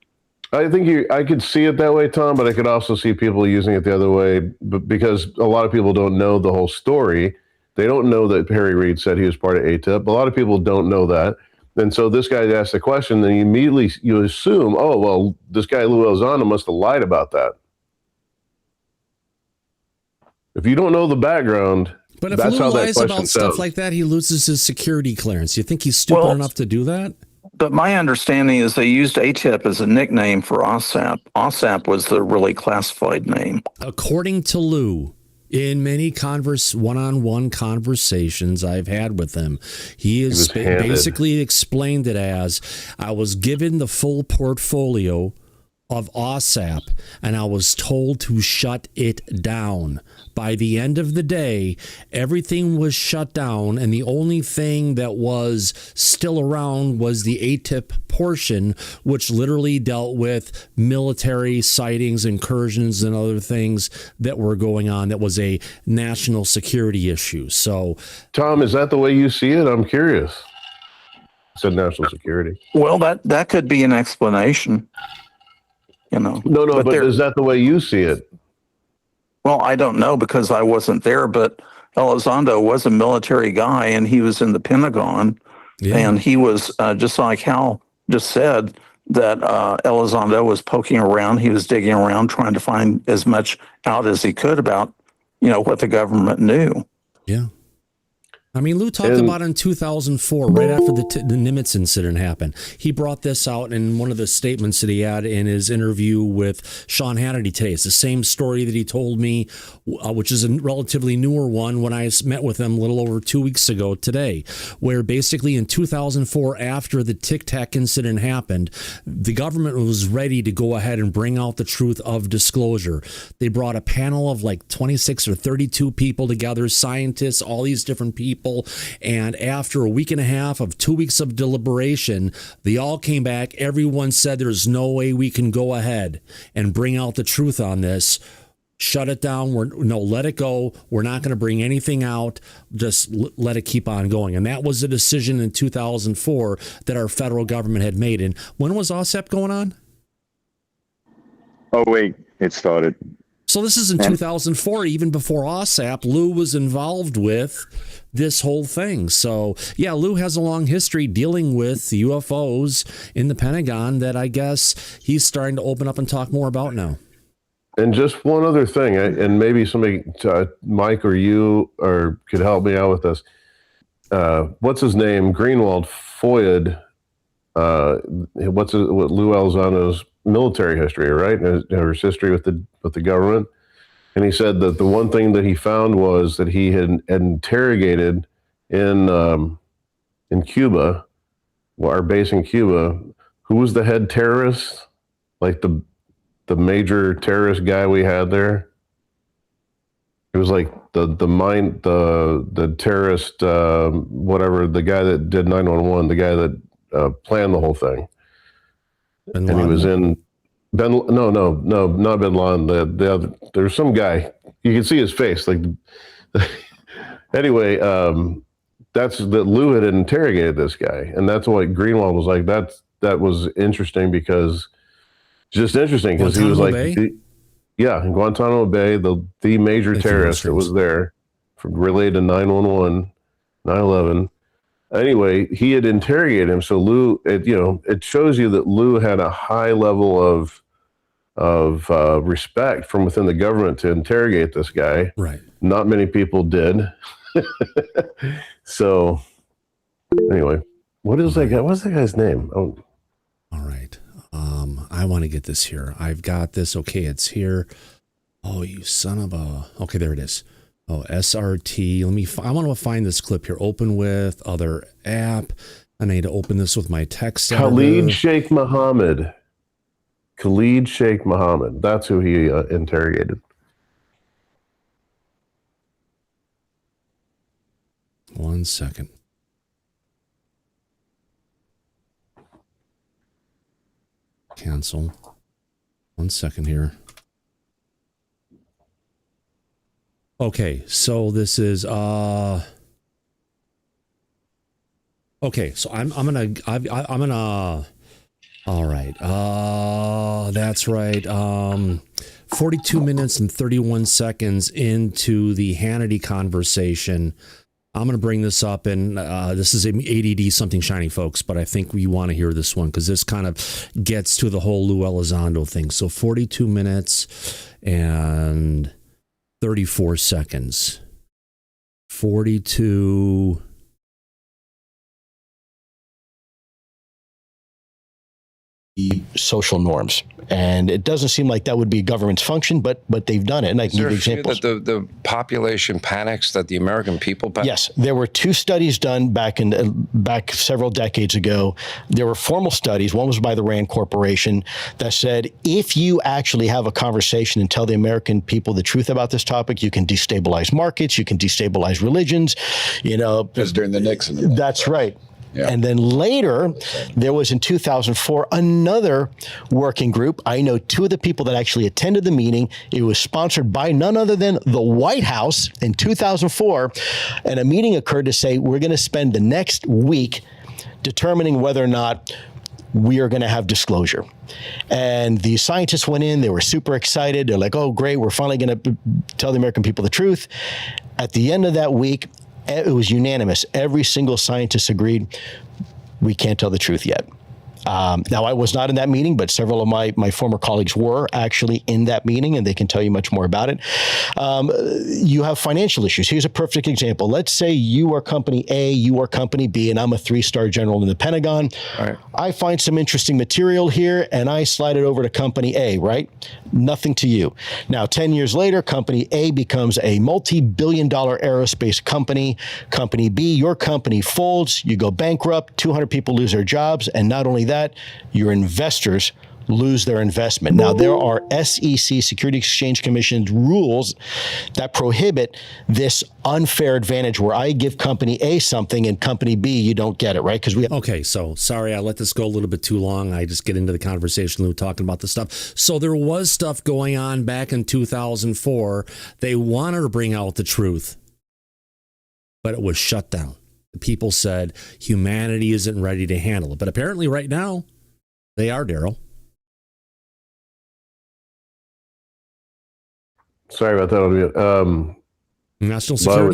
I think I could see it that way, Tom, but I could also see people using it the other way, because a lot of people don't know the whole story. They don't know that Harry Reid said he was part of ATIP. A lot of people don't know that. And so this guy asked the question, then you assume, oh, well, this guy Lou Elizondo must have lied about that. If you don't know the background, but if that's Lou how that lies question about sounds. stuff like that, he loses his security clearance. You think he's stupid enough to do that? But my understanding is they used ATIP as a nickname for OSAP. OSAP was the really classified name. According to Lou, in many one-on-one conversations I've had with him, he has basically explained it as, I was given the full portfolio of OSAP, and I was told to shut it down. By the end of the day, everything was shut down, and the only thing that was still around was the ATIP portion, which literally dealt with military sightings, incursions, and other things that were going on that was a national security issue. So, Tom, is that the way you see it? I'm curious. You said national security. Well, that could be an explanation. No, but is that the way you see it? Well, I don't know because I wasn't there, but Elizondo was a military guy and he was in the Pentagon. Yeah. And he was, just like Hal just said, that Elizondo was poking around. He was digging around trying to find as much out as he could about, what the government knew. Yeah. I mean, Lou talked about it in 2004, right after the Nimitz incident happened. He brought this out in one of the statements that he had in his interview with Sean Hannity today. It's the same story that he told me, which is a relatively newer one, when I met with him a little over 2 weeks ago today, where basically in 2004, after the Tic Tac incident happened, the government was ready to go ahead and bring out the truth of disclosure. They brought a panel of like 26 or 32 people together, scientists, all these different people. And after a week and a half of 2 weeks of deliberation, they all came back. Everyone said there's no way we can go ahead and bring out the truth on this. Shut it down. Let it go. We're not going to bring anything out. Just let it keep on going. And that was a decision in 2004 that our federal government had made. And when was OSAP going on? Oh, wait, it started. So this is in 2004, even before OSAP. Lou was involved with this whole thing. So, yeah, Lou has a long history dealing with UFOs in the Pentagon that I guess he's starting to open up and talk more about now. And just one other thing, and maybe somebody, Mike or you, could help me out with this. What's his name? Greenwald Foyed. What Lou Elizondo's military history, right? His history with the government. And he said that the one thing that he found was that he had interrogated in Cuba, our base in Cuba, who was the head terrorist, like the major terrorist guy we had there. It was like the terrorist, whatever, the guy that did 911, the guy that planned the whole thing. And he was in not Bin Laden. The other, there's some guy, you can see his face. Like, anyway, that's that Lou had interrogated this guy, and that's what Greenwald was like. That was interesting because he was like, in Guantanamo Bay, the major terrorist that was there, related to 911, 9/11. Anyway, he had interrogated him. So Lou, it shows you that Lou had a high level of respect from within the government to interrogate this guy. Right. Not many people did. So anyway, what's that guy's name? Oh. All right. I want to get this here. I've got this. Okay, it's here. Oh, you son of a. Okay, there it is. Oh, SRT. I want to find this clip here. Open with other app. I need to open this with my text editor. Khalid Sheikh Mohammed. That's who he interrogated. One second. Cancel. 1 second here. Okay, so this is okay, so I'm gonna all right. That's right. 42 minutes and 31 seconds into the Hannity conversation. I'm going to bring this up, and this is ADD something shiny, folks, but I think we want to hear this one because this kind of gets to the whole Lou Elizondo thing. So 42 minutes and 34 seconds. 42. social norms. And it doesn't seem like that would be a government's function, but they've done it. And I can give you examples. That the population panics, that the American people panic? Yes, there were 2 studies done back several decades ago. There were formal studies. One was by the Rand Corporation that said, if you actually have a conversation and tell the American people the truth about this topic, you can destabilize markets, you can destabilize religions, Because during the Nixon. That's right. Yeah. And then later, there was in 2004 another working group. I know 2 of the people that actually attended the meeting. It was sponsored by none other than the White House in 2004. And a meeting occurred to say, we're going to spend the next week determining whether or not we are going to have disclosure. And the scientists went in. They were super excited. They're like, oh, great. We're finally going to tell the American people the truth. At the end of that week, it was unanimous. Every single scientist agreed, we can't tell the truth yet. Now, I was not in that meeting, but several of my former colleagues were actually in that meeting, and they can tell you much more about it. You have financial issues. Here's a perfect example. Let's say you are company A, you are company B, and I'm a 3-star general in the Pentagon. Right. I find some interesting material here, and I slide it over to company A, right? Nothing to you. Now, 10 years later, company A becomes a multi-billion-dollar aerospace company. Company B, your company folds, you go bankrupt, 200 people lose their jobs, and not only that, your investors lose their investment. Now, there are SEC, Security Exchange Commission rules that prohibit this unfair advantage where I give company A something and company B, you don't get it, right? Okay, so sorry, I let this go a little bit too long. I just get into the conversation, Lou, talking about the stuff. So there was stuff going on back in 2004. They wanted to bring out the truth, but it was shut down. People said humanity isn't ready to handle it. But apparently right now, they are, Daryl. Sorry about that. National security? I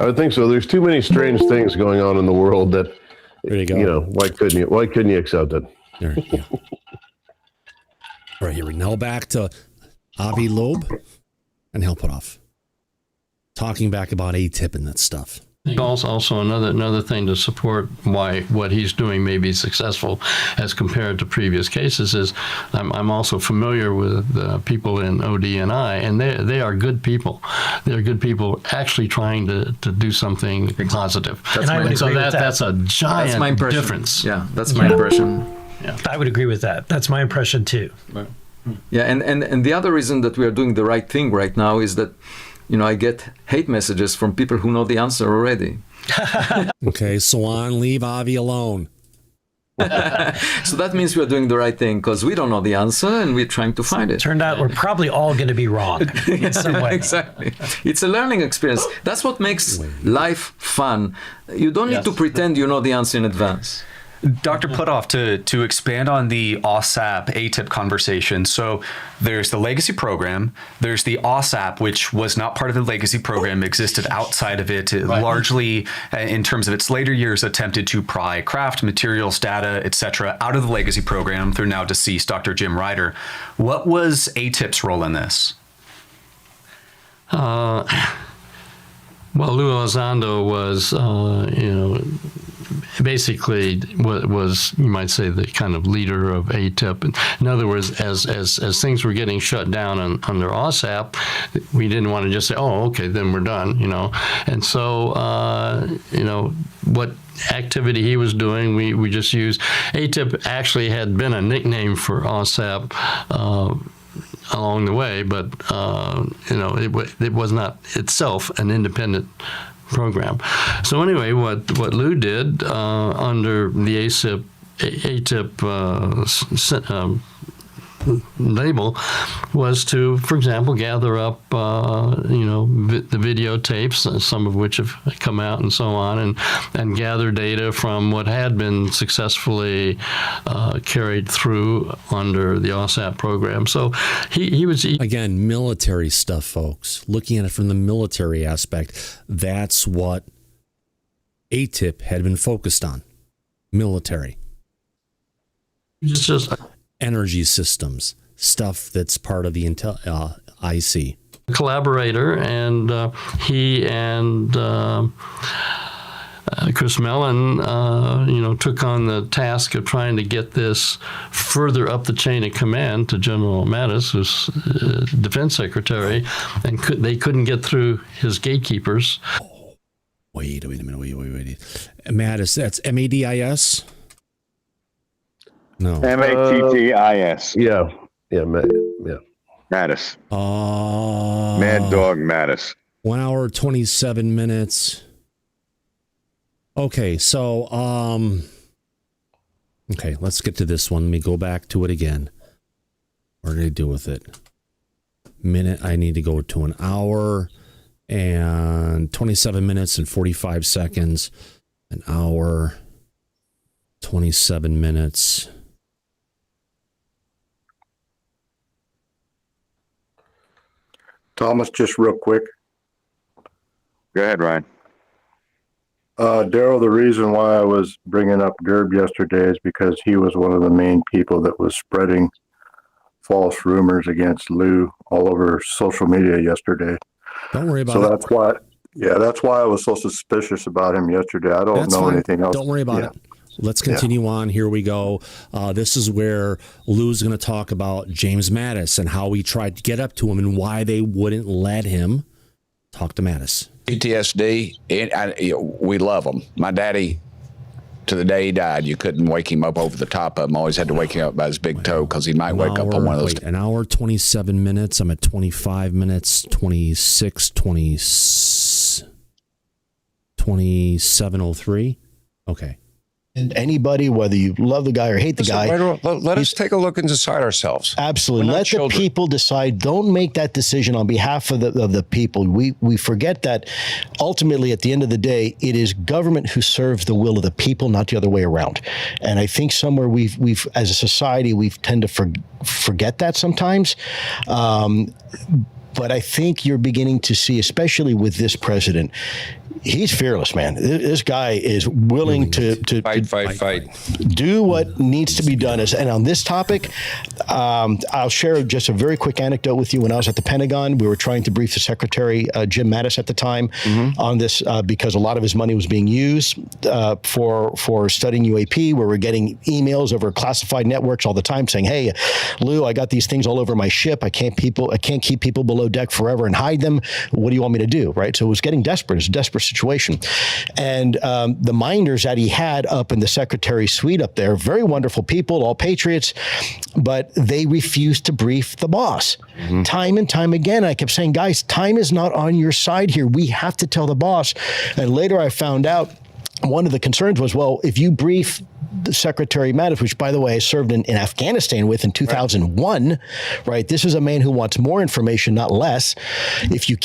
would think so. There's too many strange things going on in the world that, there you go. Why couldn't you accept it? There you go. All right, here we now back to Avi Loeb and Hal Puthoff. Talking back about ATIP and that stuff. Also another thing to support why what he's doing may be successful as compared to previous cases is I'm also familiar with people in ODNI, and they are good people. They're good people actually trying to do something positive. That's a giant difference. Yeah, that's my impression. Yeah, I would agree with that. That's my impression too. Right. Yeah, and the other reason that we are doing the right thing right now is that I get hate messages from people who know the answer already. Okay, Swan, leave Avi alone. So that means we're doing the right thing because we don't know the answer and we're trying to find it. Turned out we're probably all going to be wrong in some way. Exactly. It's a learning experience. That's what makes life fun. You don't need to pretend you know the answer in advance. Dr. Puthoff, to expand on the OSAP ATIP conversation, so there's the legacy program, there's the OSAP, which was not part of the legacy program, existed outside of it, largely in terms of its later years attempted to pry craft, materials, data, etc. out of the legacy program through now deceased Dr. Jim Ryder. What was ATIP's role in this? Well, Lou Elizondo was, basically was, you might say, the kind of leader of ATIP. In other words, as things were getting shut down under OSAP, we didn't want to just say, oh, okay, then we're done, And so, what activity he was doing, we just used. ATIP actually had been a nickname for OSAP along the way, but, it was not itself an independent program. So anyway, what Lou did under the ATIP label was to, for example, gather up the videotapes, some of which have come out and so on, and gather data from what had been successfully carried through under the OSAP program. So he was again military stuff, folks. Looking at it from the military aspect, that's what ATIP had been focused on. Military. Just energy systems, stuff that's part of the IC. Collaborator, and he and Chris Mellon, took on the task of trying to get this further up the chain of command to General Mattis, who's Defense Secretary, and they couldn't get through his gatekeepers. Wait a minute. Mattis, that's M-A-D-I-S? No. M-A-T-T-I-S. Yeah. Mattis. Mad Mad Dog Mattis. 1 hour, 27 minutes. Okay, so, okay, let's get to this one. Let me go back to it again. What did I do with it? Minute, I need to go to an hour and 27 minutes and 45 seconds. An hour, 27 minutes. Thomas, just real quick. Go ahead, Ryan. Daryl, the reason why I was bringing up GERB yesterday is because he was one of the main people that was spreading false rumors against Lou all over social media yesterday. Don't worry about it. So that's why I was so suspicious about him yesterday. I don't know anything else. Don't worry about it. Let's continue on. Here we go. This is where Lou's going to talk about James Mattis and how we tried to get up to him and why they wouldn't let him talk to Mattis. PTSD, we love him. My daddy, to the day he died, you couldn't wake him up over the top of him. Always had to wake him up by his big toe because he might wake up on one of those. An hour, 27 minutes. I'm at 25 minutes, 26, 27:03. Okay. And anybody, whether you love the guy or hate the guy, let us take a look inside ourselves. Absolutely. Let the people decide. Don't make that decision on behalf of the people. We forget that ultimately, at the end of the day, it is government who serves the will of the people, not the other way around. And I think somewhere we've as a society, we tend to forget that sometimes. But I think you're beginning to see, especially with this president, he's fearless, man. This guy is willing to fight. Do what needs to be done. And on this topic, I'll share just a very quick anecdote with you. When I was at the Pentagon, we were trying to brief the Secretary, Jim Mattis at the time, on this because a lot of his money was being used for studying UAP, where we're getting emails over classified networks all the time saying, "Hey, Lou, I got these things all over my ship. I can't keep people below deck forever and hide them. What do you want me to do?" Right? So it was getting desperate. It's a desperate situation. And the minders that he had up in the Secretary's suite up there, very wonderful people, all patriots, but they refused to brief the boss. Time and time again, I kept saying, guys, time is not on your side here. We have to tell the boss. And later I found out one of the concerns was, well, if you brief the Secretary Mattis, which, by the way, I served in Afghanistan with in 2001, right? This is a man who wants more information, not less. If you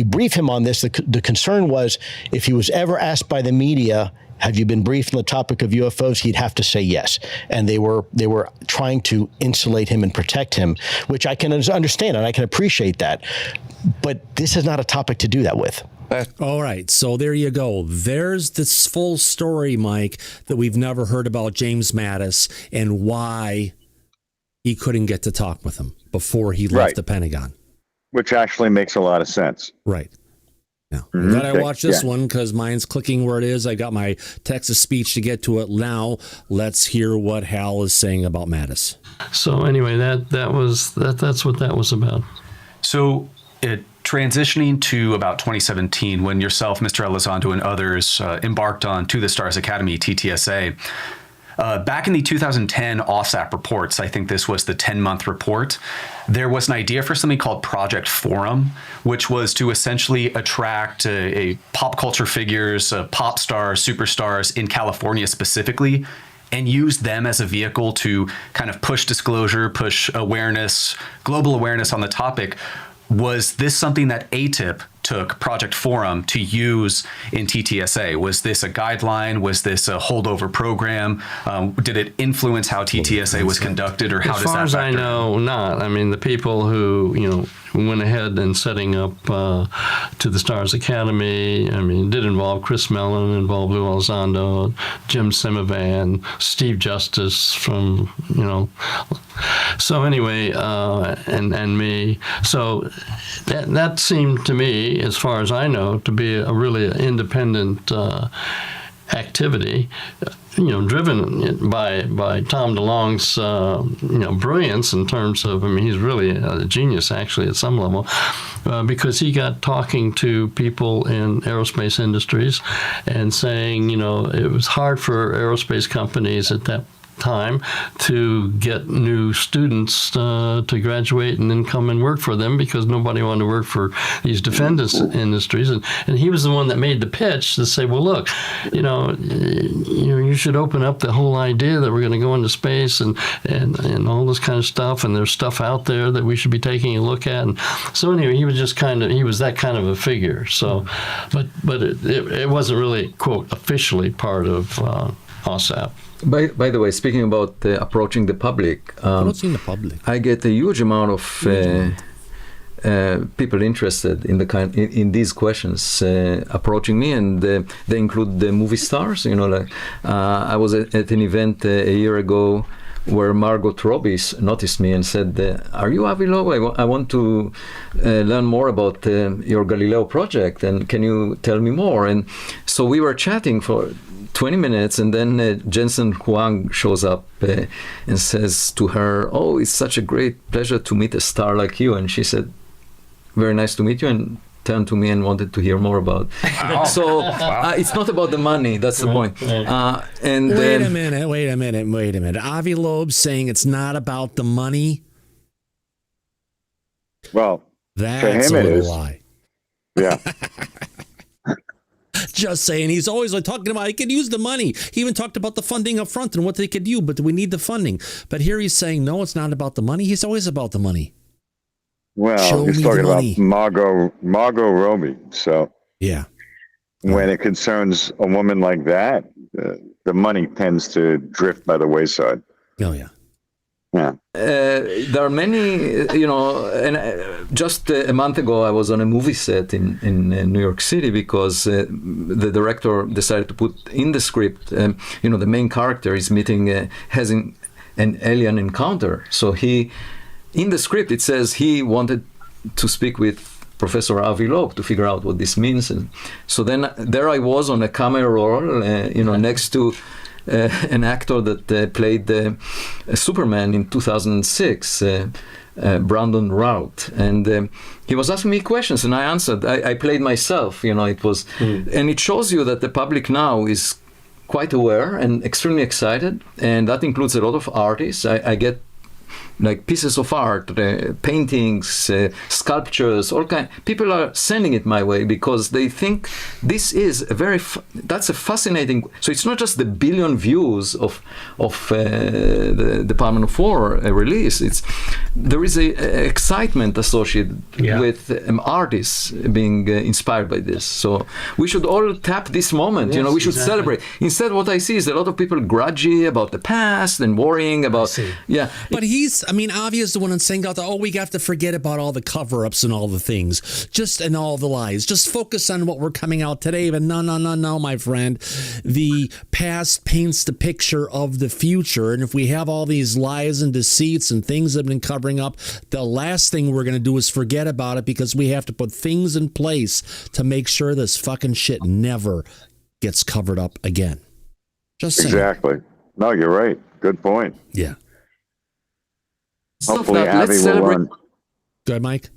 brief him on this, the concern was if he was ever asked by the media, have you been briefed on the topic of UFOs? He'd have to say yes. And they were trying to insulate him and protect him, which I can understand and I can appreciate that. But this is not a topic to do that with. All right, so there you go. There's this full story, Mike, that we've never heard about James Mattis and why he couldn't get to talk with him before he left the Pentagon. Which actually makes a lot of sense. Right. Now, I'm glad I watched this one because mine's clicking where it is. I got my text-to-speech to get to it. Now, let's hear what Hal is saying about Mattis. So anyway, that's what that was about. So transitioning to about 2017, when yourself, Mr. Elizondo, and others embarked on To the Stars Academy, TTSA, back in the 2010 OSAP reports, I think this was the 10-month report, there was an idea for something called Project Forum, which was to essentially attract pop culture figures, pop stars, superstars in California specifically, and use them as a vehicle to kind of push disclosure, push awareness, global awareness on the topic. Was this something that ATIP took, Project Forum, to use in TTSA? Was this a guideline? Was this a holdover program? Did it influence how TTSA was conducted, or how does that factor? As far as I know, not. I mean, the people who, went ahead and setting up To the Stars Academy, I mean, it did involve Chris Mellon, involved Lou Luzando, Jim Simivan, Steve Justice from, So anyway, and me. So that seemed to me, as far as I know, to be a really independent activity, driven by Tom DeLonge's, brilliance in terms of, he's really a genius actually at some level, because he got talking to people in aerospace industries and saying, it was hard for aerospace companies at that time to get new students to graduate and then come and work for them, because nobody wanted to work for these defense industries. And he was the one that made the pitch to say, well, look, you should open up the whole idea that we're going to go into space and all this kind of stuff, and there's stuff out there that we should be taking a look at. And so anyway, he was just he was that kind of a figure. So, but it wasn't really, quote, officially part of OSAP. By the way, speaking about approaching the public, I get a huge amount of people interested in these questions approaching me, and they include the movie stars. I was at an event a year ago where Margot Robbie noticed me and said, "Are you Avi Loeb? I want to learn more about your Galileo project, and can you tell me more?" And so we were chatting for 20 minutes, and then Jensen Huang shows up and says to her, "Oh, it's such a great pleasure to meet a star like you." And she said, "Very nice to meet you," and turned to me and wanted to hear more about. So it's not about the money. That's the point. And wait a minute. Avi Loeb saying it's not about the money. Well, that's for him a it is. lie. Yeah. Just saying, he's always talking about he could use the money. He even talked about the funding up front and what they could do, but we need the funding. But here he's saying, no, it's not about the money. He's always about the money. Well, he's talking about Margot Robbie. So yeah, when it concerns a woman like that, the money tends to drift by the wayside. Oh yeah. Yeah. There are many, and just a month ago I was on a movie set in New York City because the director decided to put in the script, the main character is has an alien encounter. So in the script it says he wanted to speak with Professor Avi Loeb to figure out what this means. And so then there I was on a camera roll, next to an actor that played Superman in 2006, Brandon Routh, and he was asking me questions, and I answered. I played myself, it was, and it shows you that the public now is quite aware and extremely excited, and that includes a lot of artists. I get like pieces of art, paintings, sculptures, all kind. People are sending it my way because they think this is that's a fascinating. So it's not just the billion views of the Department of War release. There is a excitement associated with artists being inspired by this. So we should all tap this moment. Yes, we should celebrate. Instead, what I see is a lot of people grudgy about the past and worrying about. Yeah, but Avi is the one saying out there, we have to forget about all the cover-ups and all the things, and all the lies. Just focus on what we're coming out today. But no, my friend. The past paints the picture of the future. And if we have all these lies and deceits and things that have been covering up, the last thing we're going to do is forget about it because we have to put things in place to make sure this fucking shit never gets covered up again. Just saying. Exactly. No, you're right. Good point. Yeah. Hopefully Avi will run. Go ahead, Mike.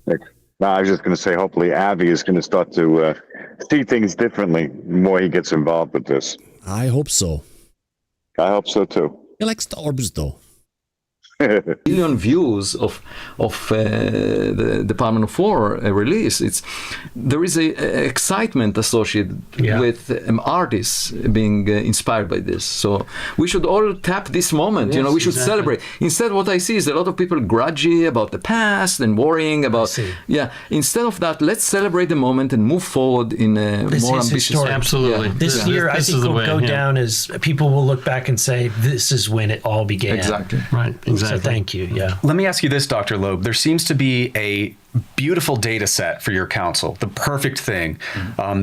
No, I was just going to say, hopefully Avi is going to start to see things differently the more he gets involved with this. I hope so. I hope so too. He likes the orbs, though. Billion views of the Department of War release. There is a excitement associated with artists being inspired by this. So we should all tap this moment. Yes, we should celebrate. Instead, what I see is a lot of people grudgy about the past and worrying about. Instead of that, let's celebrate the moment and move forward in a more ambitious way. Absolutely. This year, I think will go down as people will look back and say, "This is when it all began." Exactly. Right. Exactly. So thank you. Yeah. Let me ask you this, Dr. Loeb. There seems to be beautiful data set for your counsel, the perfect thing.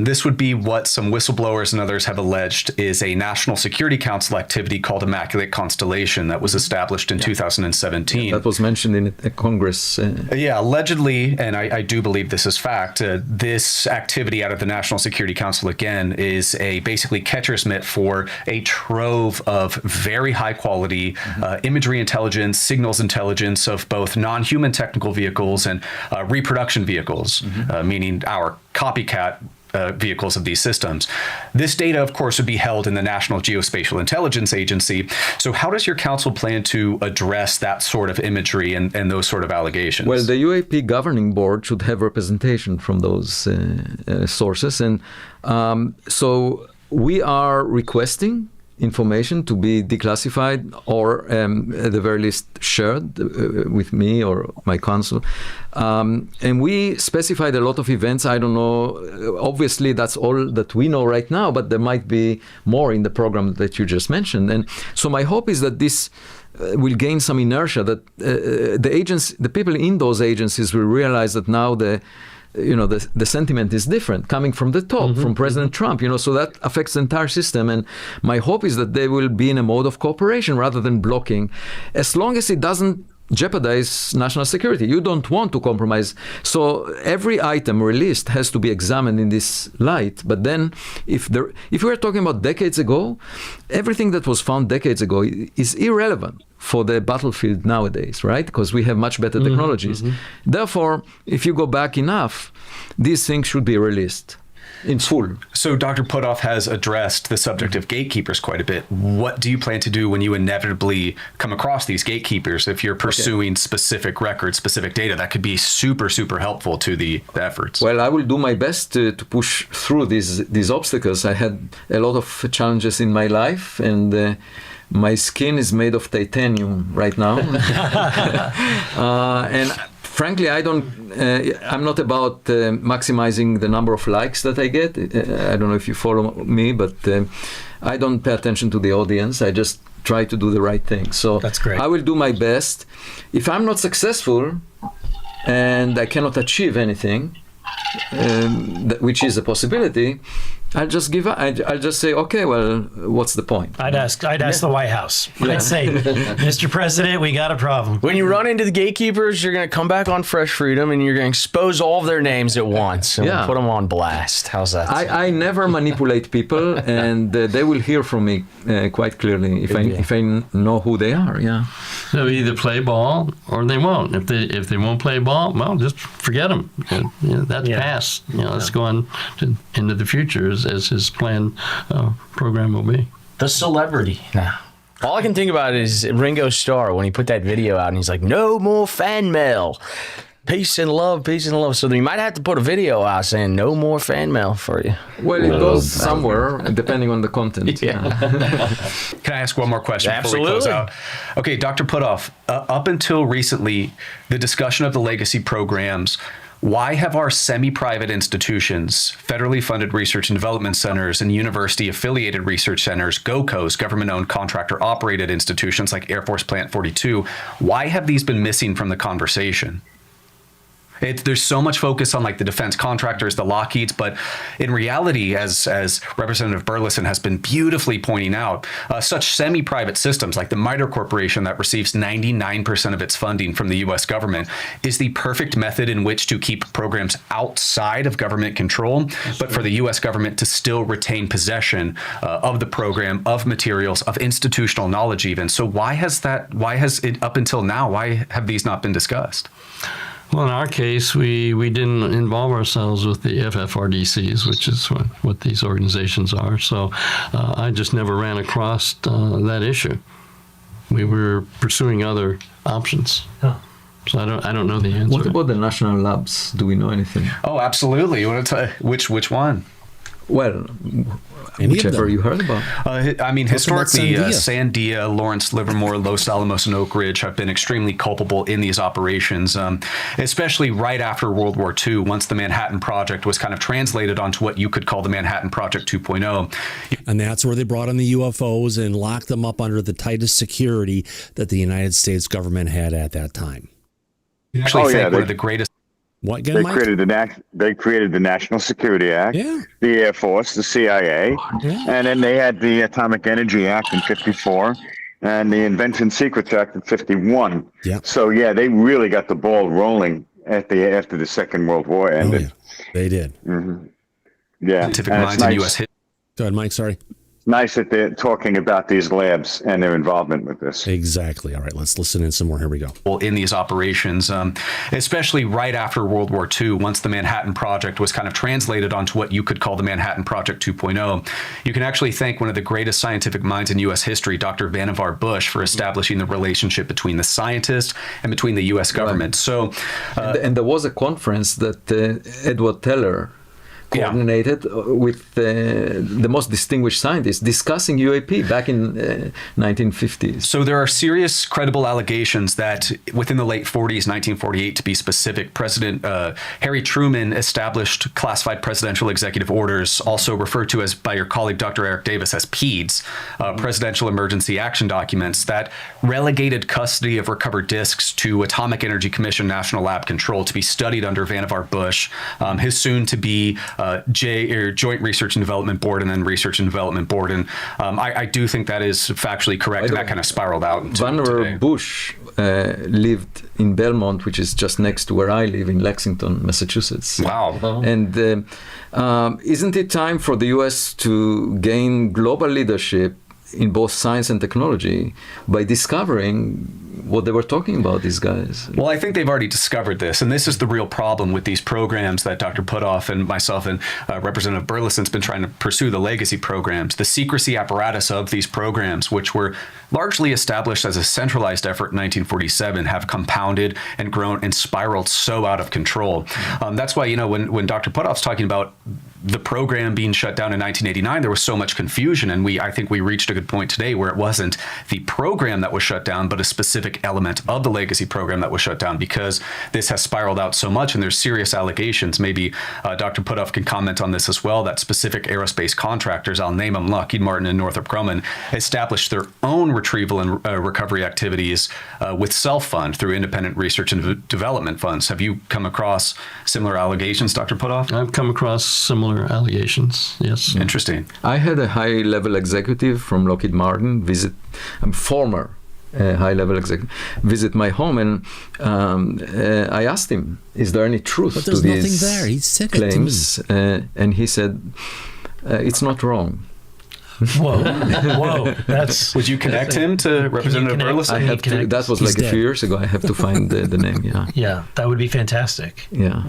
This would be what some whistleblowers and others have alleged is a National Security Council activity called Immaculate Constellation that was established in 2017. Yeah, that was mentioned in Congress. Yeah, allegedly, and I do believe this is fact, this activity out of the National Security Council, again, is a basically catcher's mitt for a trove of very high quality imagery intelligence, signals intelligence of both non-human technical vehicles and reproduction vehicles, meaning our copycat vehicles of these systems. This data, of course, would be held in the National Geospatial Intelligence Agency. So how does your council plan to address that sort of imagery and those sort of allegations? Well, the UAP governing board should have representation from those sources. And so we are requesting information to be declassified or at the very least shared with me or my counsel. And we specified a lot of events. I don't know, obviously that's all that we know right now, but there might be more in the program that you just mentioned. And so my hope is that this will gain some inertia, that the people in those agencies will realize that now the sentiment is different coming from the top, from President Trump, so that affects the entire system. And my hope is that they will be in a mode of cooperation rather than blocking, as long as it doesn't jeopardize national security. You don't want to compromise. So every item released has to be examined in this light. But then if we're talking about decades ago, everything that was found decades ago is irrelevant for the battlefield nowadays, right? Because we have much better technologies. Therefore, if you go back enough, these things should be released in full. So Dr. Puthoff has addressed the subject of gatekeepers quite a bit. What do you plan to do when you inevitably come across these gatekeepers? If you're pursuing specific records, specific data, that could be super, super helpful to the efforts. Well, I will do my best to push through these obstacles. I had a lot of challenges in my life, and my skin is made of titanium right now. And frankly, I'm not about maximizing the number of likes that I get. I don't know if you follow me, but I don't pay attention to the audience. I just try to do the right thing. So that's great. I will do my best. If I'm not successful and I cannot achieve anything, which is a possibility, I'll just give up. I'll just say, okay, well, what's the point? I'd ask the White House. I'd say, Mr. President, we got a problem. When you run into the gatekeepers, you're going to come back on Fresh Freedom and you're going to expose all of their names at once and we'll put them on blast. How's that? I never manipulate people, and they will hear from me quite clearly if I know who they are. Yeah. They'll either play ball or they won't. If they won't play ball, well, just forget them. That's past. Let's go on into the future as his planned program will be. The celebrity. Now, all I can think about is Ringo Starr when he put that video out and he's like, no more fan mail. Peace and love, peace and love. So we might have to put a video out saying no more fan mail for you. Well, it goes somewhere, depending on the content. Can I ask one more question before we close out? Okay, Dr. Puthoff, up until recently, the discussion of the legacy programs, why have our semi-private institutions, federally funded research and development centers, and university-affiliated research centers, GOCOs, government-owned contractor-operated institutions like Air Force Plant 42, why have these been missing from the conversation? There's so much focus on like the defense contractors, the Lockheeds, but in reality, as Representative Burlison has been beautifully pointing out, such semi-private systems like the MITRE Corporation that receives 99% of its funding from the U.S. government is the perfect method in which to keep programs outside of government control, but for the U.S. government to still retain possession of the program, of materials, of institutional knowledge even. So why has it up until now, why have these not been discussed? Well, in our case, we didn't involve ourselves with the FFRDCs, which is what these organizations are. So I just never ran across that issue. We were pursuing other options. Huh. So I don't know the answer. What about the national labs? Do we know anything? Oh, absolutely. You want to tell which one? Well, whichever you heard about. I mean, historically, Sandia, Lawrence, Livermore, Los Alamos, and Oak Ridge have been extremely culpable in these operations, especially right after World War II, once the Manhattan Project was kind of translated onto what you could call the Manhattan Project 2.0. And that's where they brought in the UFOs and locked them up under the tightest security that the United States government had at that time. I actually think one of the greatest What again, They Mike? created the National Security Act, the Air Force, the CIA, and then they had the Atomic Energy Act in '54 and the Invention Secrets Act in '51. Yeah. So yeah, they really got the ball rolling after the Second World War ended. Oh, yeah. They did. Mm-hmm. Yeah. Scientific minds in U.S. history. Go ahead, Mike. Sorry. Nice that they're talking about these labs and their involvement with this. Exactly. All right, let's listen in some more. Here we go. In these operations, especially right after World War II, once the Manhattan Project was kind of translated onto what you could call the Manhattan Project 2.0, you can actually thank one of the greatest scientific minds in U.S. history, Dr. Vannevar Bush, for establishing the relationship between the scientist and between the U.S. government. So, and there was a conference that Edward Teller coordinated with the most distinguished scientists discussing UAP back in 1950s. So there are serious, credible allegations that within the late 40s, 1948 to be specific, President Harry Truman established classified presidential executive orders, also referred to as by your colleague Dr. Eric Davis as PEDS, Presidential Emergency Action Documents, that relegated custody of recovered disks to Atomic Energy Commission National Lab Control to be studied under Vannevar Bush, his soon-to-be Joint Research and Development Board, and then Research and Development Board. And I do think that is factually correct, and that kind of spiraled out. Vannevar Bush lived in Belmont, which is just next to where I live in Lexington, Massachusetts. Wow. And isn't it time for the U.S. to gain global leadership in both science and technology by discovering what they were talking about, these guys? Well, I think they've already discovered this, and this is the real problem with these programs that Dr. Puthoff and myself and Representative Burlison's been trying to pursue, the legacy programs. The secrecy apparatus of these programs, which were largely established as a centralized effort in 1947, have compounded and grown and spiraled so out of control. That's why, when Dr. Puthoff's talking about the program being shut down in 1989, there was so much confusion, and I think we reached a good point today where it wasn't the program that was shut down, but a specific element of the legacy program that was shut down, because this has spiraled out so much and there's serious allegations. Maybe Dr. Puthoff can comment on this as well, that specific aerospace contractors, I'll name them, Lockheed Martin and Northrop Grumman, established their own retrieval and recovery activities with self-fund through independent research and development funds. Have you come across similar allegations, Dr. Puthoff? I've come across similar allegations, yes. Interesting. I had a high-level executive from Lockheed Martin former high-level executive, visit my home, and I asked him, is there any truth to these there. He said claims? And he said, it's not wrong. Whoa. That's. Would you connect him to Representative Burlison? I have to. That was like a few years ago. I have to find the name. Yeah. Yeah, that would be fantastic. Yeah,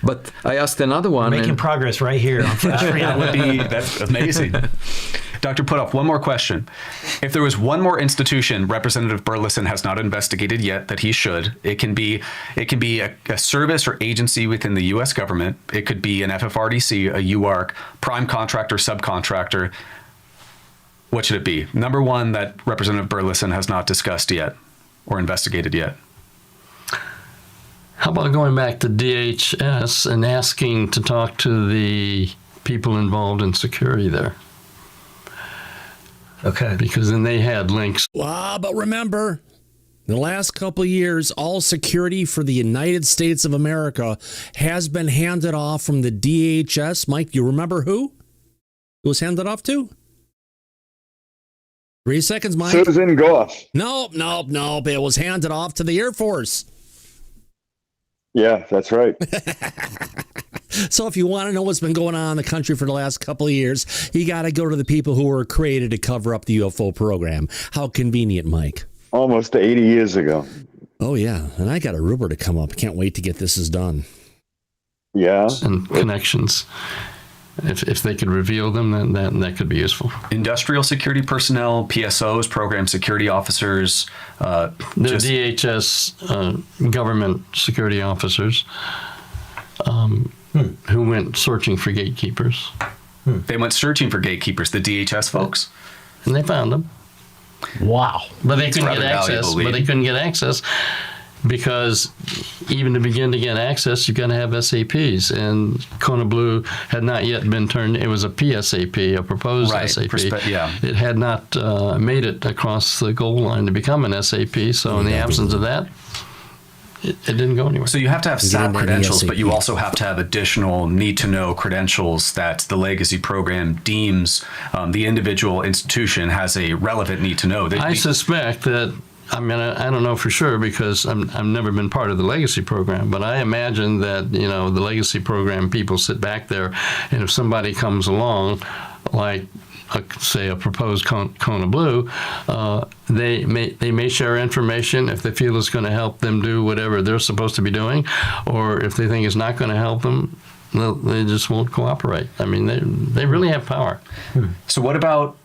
but I asked another one. We're making progress right here on Fresh Freedom. That's amazing. Dr. Puthoff, one more question. If there was one more institution Representative Burlison has not investigated yet that he should, it can be a service or agency within the U.S. government. It could be an FFRDC, a UARC, prime contractor, subcontractor. What should it be? Number one that Representative Burlison has not discussed yet or investigated yet. How about going back to DHS and asking to talk to the people involved in security there? Okay. Because then they had links. But remember, in the last couple of years, all security for the United States of America has been handed off from the DHS. Mike, you remember who it was handed off to? 3 seconds, Mike. Susan Goff. No. It was handed off to the Air Force. Yeah, that's right. So if you want to know what's been going on in the country for the last couple of years, you got to go to the people who were created to cover up the UFO program. How convenient, Mike. Almost 80 years ago. Oh, yeah. And I got a Ruber to come up. Can't wait to get this done. Yeah. And connections. If they could reveal them, then that could be useful. Industrial security personnel, PSOs, program security officers. The DHS government security officers who went searching for gatekeepers. They went searching for gatekeepers, the DHS folks. And they found them. Wow. But they couldn't get access. Because even to begin to get access, you've got to have SAPs. And Kona Blue had not yet been turned. It was a PSAP, a proposed SAP. It had not made it across the goal line to become an SAP. So in the absence of that, it didn't go anywhere. So you have to have SAP credentials, but you ASAP. also have to have additional need-to-know credentials that the legacy program deems the individual institution has a relevant need-to-know. I suspect that, I mean, I don't know for sure because I've never been part of the legacy program, but I imagine that, you know, the legacy program people sit back there, and if somebody comes along, like, say, a proposed Kona Blue, they may share information if they feel it's going to help them do whatever they're supposed to be doing, or if they think it's not going to help them, they just won't cooperate. I mean, they really have power. So what about,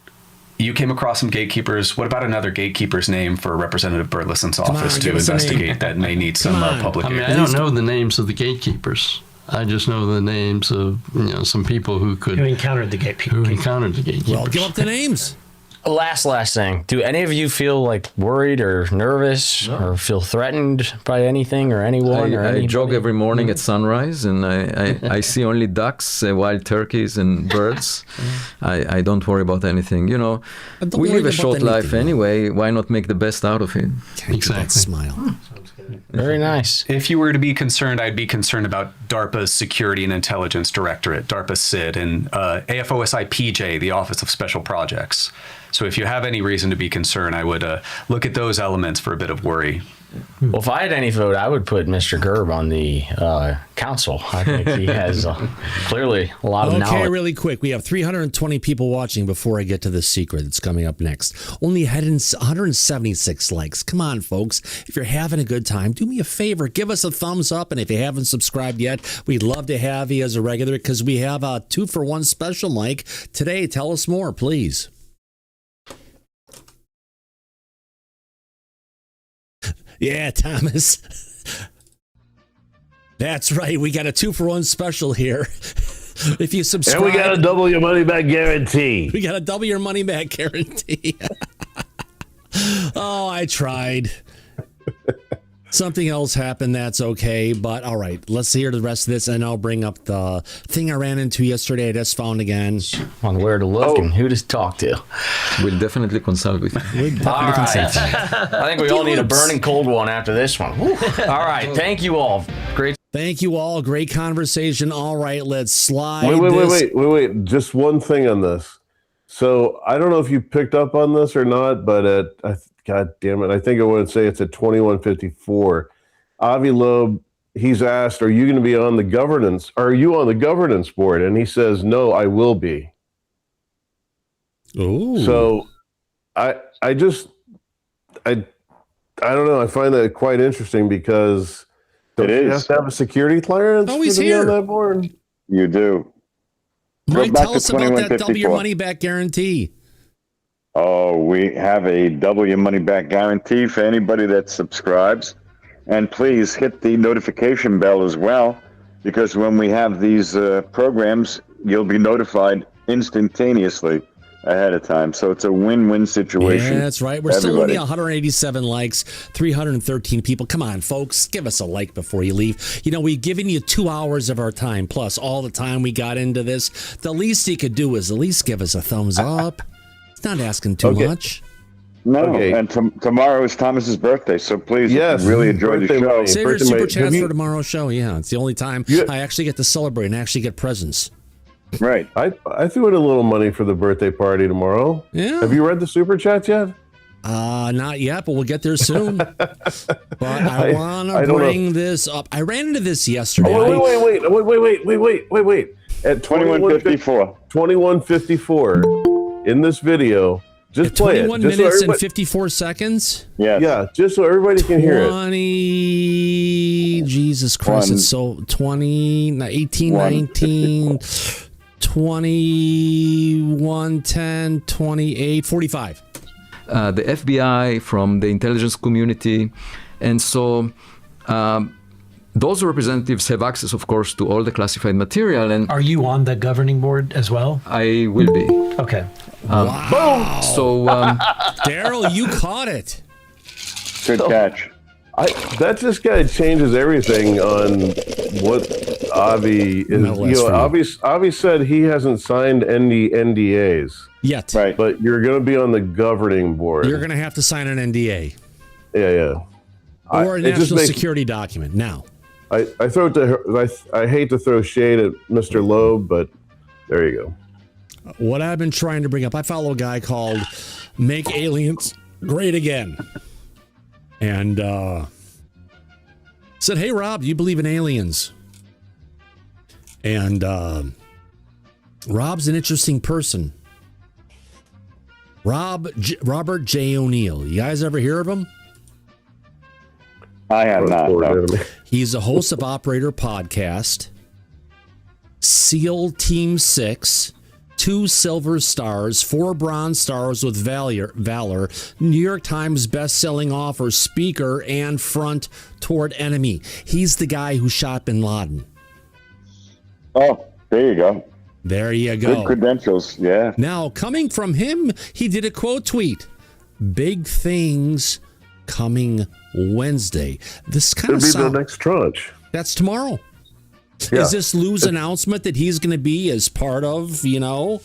you came across some gatekeepers, what about another gatekeeper's name for Representative Burlison's office to investigate that may need some public aid? I mean, I don't know the names of the gatekeepers. I just know the names of, you know, some people who encountered the gatekeepers. Well, give up the names. Last thing. Do any of you feel like worried or nervous or feel threatened by anything or anyone? I jog every morning at sunrise, and I see only ducks, wild turkeys, and birds. I don't worry about anything. You know, we live a short life anyway. Why not make the best out of it? Exactly. Smile. Very nice. If you were to be concerned, I'd be concerned about DARPA's Security and Intelligence Directorate, DARPA SID, and AFOSI-PJ, the Office of Special Projects. So if you have any reason to be concerned, I would look at those elements for a bit of worry. Well, if I had any vote, I would put Mr. Gerb on the council. I think he has clearly a lot of knowledge. Okay, really quick. We have 320 people watching before I get to the secret that's coming up next. Only 176 likes. Come on, folks. If you're having a good time, do me a favor. Give us a thumbs up. And if you haven't subscribed yet, we'd love to have you as a regular because we have a 2-for-1 special, Mike. Today, tell us more, please. Yeah, Thomas. That's right. We got a 2-for-1 special here. If you subscribe, and we got a double your money back guarantee. We got a double your money back guarantee. Oh, I tried. Something else happened. That's okay. But all right, let's hear the rest of this, and I'll bring up the thing I ran into yesterday. I just found again on where to look and who to talk to. We'll definitely consult with you. I think we all need a burning cold one after this one. Woo. All right, thank you all. Great. Thank you all. Great conversation. All right, let's slide. Wait. Just one thing on this. So I don't know if you picked up on this or not, but God damn it, I think I want to say it's at 2154. Avi Loeb, he's asked, are you going to be on the governance? Are you on the governance board? And he says, no, I will be. Ooh. So I don't know. I find that quite interesting because you have to have a security clearance he's to be here on that board? You do. Mike, tell us about that double your money back guarantee. Oh, we have a double your money back guarantee for anybody that subscribes. And please hit the notification bell as well, because when we have these programs, you'll be notified instantaneously ahead of time. So it's a win-win situation. Yeah, that's right. We're still only 187 likes, 313 people. Come on, folks. Give us a like before you leave. You know, we've given you 2 hours of our time, plus all the time we got into this. The least you could do is at least give us a thumbs up. Not asking too much. No, and tomorrow is Thomas's birthday, so please really enjoy the show. Save your super chats for tomorrow's show. Yeah, it's the only time I actually get to celebrate and actually get presents. Right. I threw in a little money for the birthday party tomorrow. Yeah. Have you read the super chats yet? Not yet, but we'll get there soon. But I want to bring this up. I ran into this yesterday. Oh, wait. At 2154. 2154. In this video, just play it. 21 minutes and 54 seconds? Yeah, just so everybody can hear it. 20, Jesus Christ, it's so 20, 18, 19, 21, 10, 28, 45. The FBI, from the intelligence community. And so those representatives have access, of course, to all the classified material. And are you on the governing board as well? I will be. Okay. Wow. So, Daryl, you caught it. Good catch. That just kind of changes everything on what Avi is. Avi said he hasn't signed any NDAs yet. Right. But you're going to be on the governing board. You're going to have to sign an NDA. Yeah. or a national security document. Now, I throw it to her. I hate to throw shade at Mr. Loeb, but there you go. What I've been trying to bring up, I follow a guy called Make Aliens Great Again. And said, hey, Rob, do you believe in aliens? And Rob's an interesting person. Robert J. O'Neill. You guys ever hear of him? I have not. No. He's a host of Operator Podcast, SEAL Team 6, 2 Silver Stars, 4 Bronze Stars with Valor, New York Times best-selling author, speaker, and front toward enemy. He's the guy who shot bin Laden. Oh, there you go. There you go. Good credentials, yeah. Now, coming from him, he did a quote tweet. Big things coming Wednesday. This kind of the next tranche. That's tomorrow. Yeah. Is this Lou's announcement that he's going to be as part of, the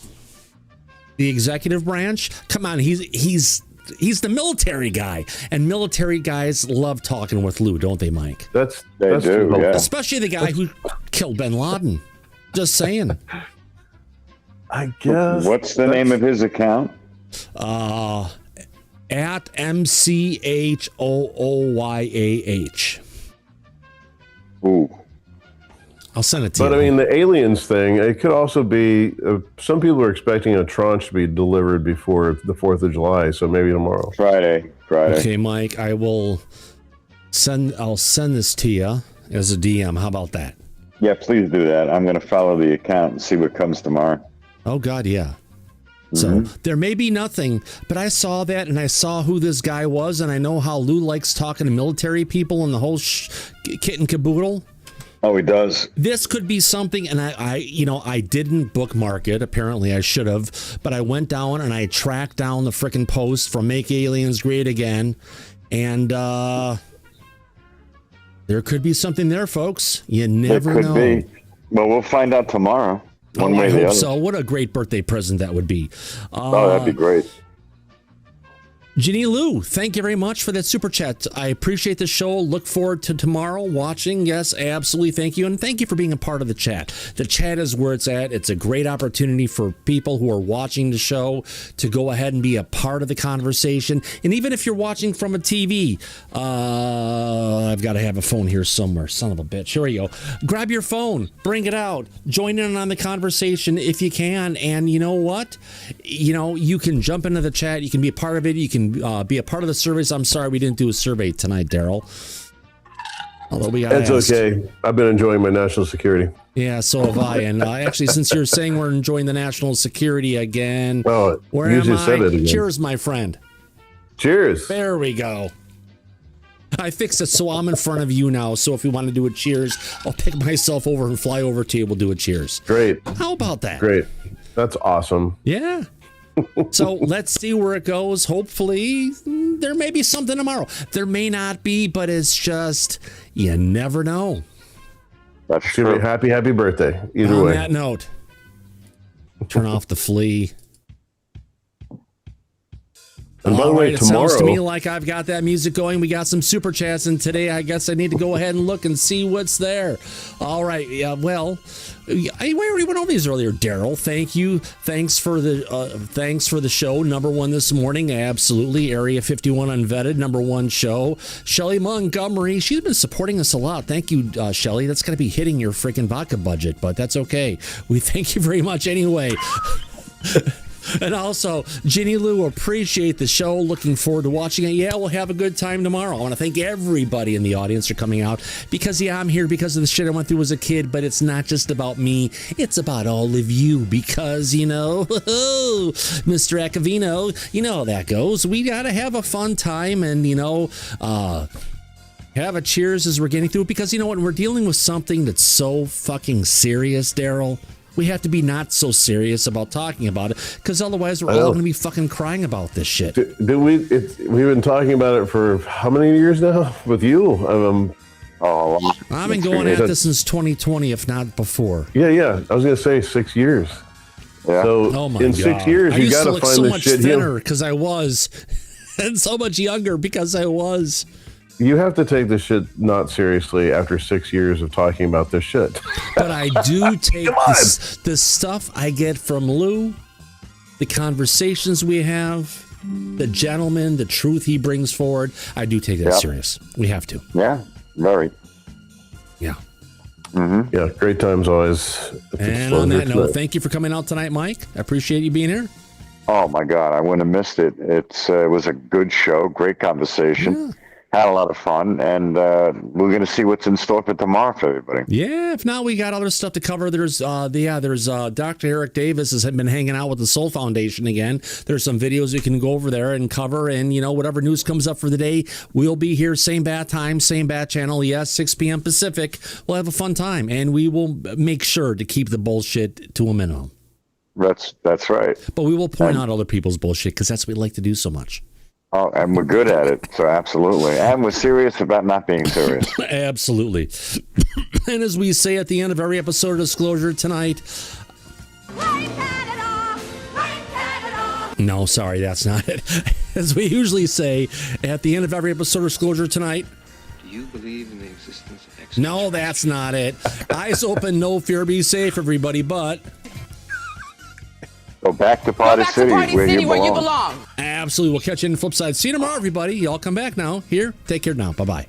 executive branch? Come on, he's the military guy, and military guys love talking with Lou, don't they, Mike? They do, yeah. Especially the guy who killed bin Laden. Just saying. I guess. What's the name of his account? At MCHOOYAH. Ooh. I'll send it to you. But I mean, the aliens thing, it could also be, some people are expecting a tranche to be delivered before the 4th of July, so maybe tomorrow. Friday. Okay, Mike, I'll send this to you as a DM. How about that? Yeah, please do that. I'm going to follow the account and see what comes tomorrow. Oh, God, yeah. So there may be nothing, but I saw that and I saw who this guy was, and I know how Lou likes talking to military people and the whole kit and caboodle. Oh, he does. This could be something, and I didn't bookmark it. Apparently, I should have, but I went down and I tracked down the frickin' post from Make Aliens Great Again, and there could be something there, folks. You never know. Be. Well, we'll find out tomorrow. One way or the other. So. What a great birthday present that would be. That'd be great. Ginny Lou, thank you very much for that super chat. I appreciate the show. Look forward to tomorrow watching. Yes, absolutely. Thank you. And thank you for being a part of the chat. The chat is where it's at. It's a great opportunity for people who are watching the show to go ahead and be a part of the conversation. And even if you're watching from a TV, I've got to have a phone here somewhere. Son of a bitch. Here we go. Grab your phone. Bring it out. Join in on the conversation if you can. And you know what? You can jump into the chat. You can be a part of it. You can be a part of the surveys. I'm sorry we didn't do a survey tonight, Daryl. Although we got It's okay. I've been enjoying my national security. Yeah, so have I. And actually, since you're saying we're enjoying the national security again, where you am just I? said it again. Cheers, my friend. Cheers. There we go. I fixed it so I'm in front of you now. So if we want to do a cheers, I'll pick myself over and fly over to you. We'll do a cheers. Great. How about that? Great. That's awesome. Yeah. So let's see where it goes. Hopefully there may be something tomorrow. There may not be, but it's just, you never know. That's true. Happy birthday. Either way. On that note, turn off the flea. And by the way, it tomorrow, sounds to me like I've got that music going. We got some super chats, and today I guess I need to go ahead and look and see what's there. All right. Yeah. Well, I already went over these earlier. Daryl, thank you. Thanks for the show. Number one this morning. Absolutely. Area 51 Unvetted. Number one show. Shelly Montgomery. She's been supporting us a lot. Thank you, Shelly. That's going to be hitting your freaking vodka budget, but that's okay. We thank you very much anyway. And also, Ginny Lou, appreciate the show. Looking forward to watching it. Yeah, we'll have a good time tomorrow. I want to thank everybody in the audience for coming out because, I'm here because of the shit I went through as a kid, but it's not just about me. It's about all of you because, Mr. Acavino, you know how that goes. We got to have a fun time and, have a cheers as we're getting through it because, you know what, we're dealing with something that's so fucking serious, Daryl. We have to be not so serious about talking about it because otherwise we're all going to be fucking crying about this shit. We've been talking about it for how many years now with you? I've been going at this since 2020, if not before. Yeah. I was going to say 6 years. Yeah. So in 6 years, you got to find so this much shit thinner because I was, and so much younger because I was. You have to take this shit not seriously after 6 years of talking about this shit. But I do take the stuff I get from Lou, the conversations we have, the gentleman, the truth he brings forward. I do take that serious. We have to. Yeah, very. Yeah. Mm-hmm. Yeah, great times always. And on that note, thank you for coming out tonight, Mike. I appreciate you being here. Oh, my God. I wouldn't have missed it. It was a good show, great conversation. Had a lot of fun, and we're going to see what's in store for tomorrow for everybody. Yeah, if not, we got other stuff to cover. There's Dr. Eric Davis has been hanging out with the Soul Foundation again. There's some videos we can go over there and cover, and whatever news comes up for the day, we'll be here, same bat time, same bat channel. Yes, 6 p.m. Pacific. We'll have a fun time, and we will make sure to keep the bullshit to a minimum. That's right. But we will point out other people's bullshit because that's what we like to do so much. Oh, and we're good at it, so absolutely. And we're serious about not being serious. Absolutely. And as we say at the end of every episode of Disclosure tonight... No, sorry, that's not it. As we usually say at the end of every episode of Disclosure tonight... Do you believe in the existence of extraterrestrials? No, that's not it. Eyes open, no fear, be safe, everybody, but... Go back to Party City, where you belong. Absolutely. We'll catch you in the flip side. See you tomorrow, everybody. Y'all come back now. Here, take care now. Bye-bye.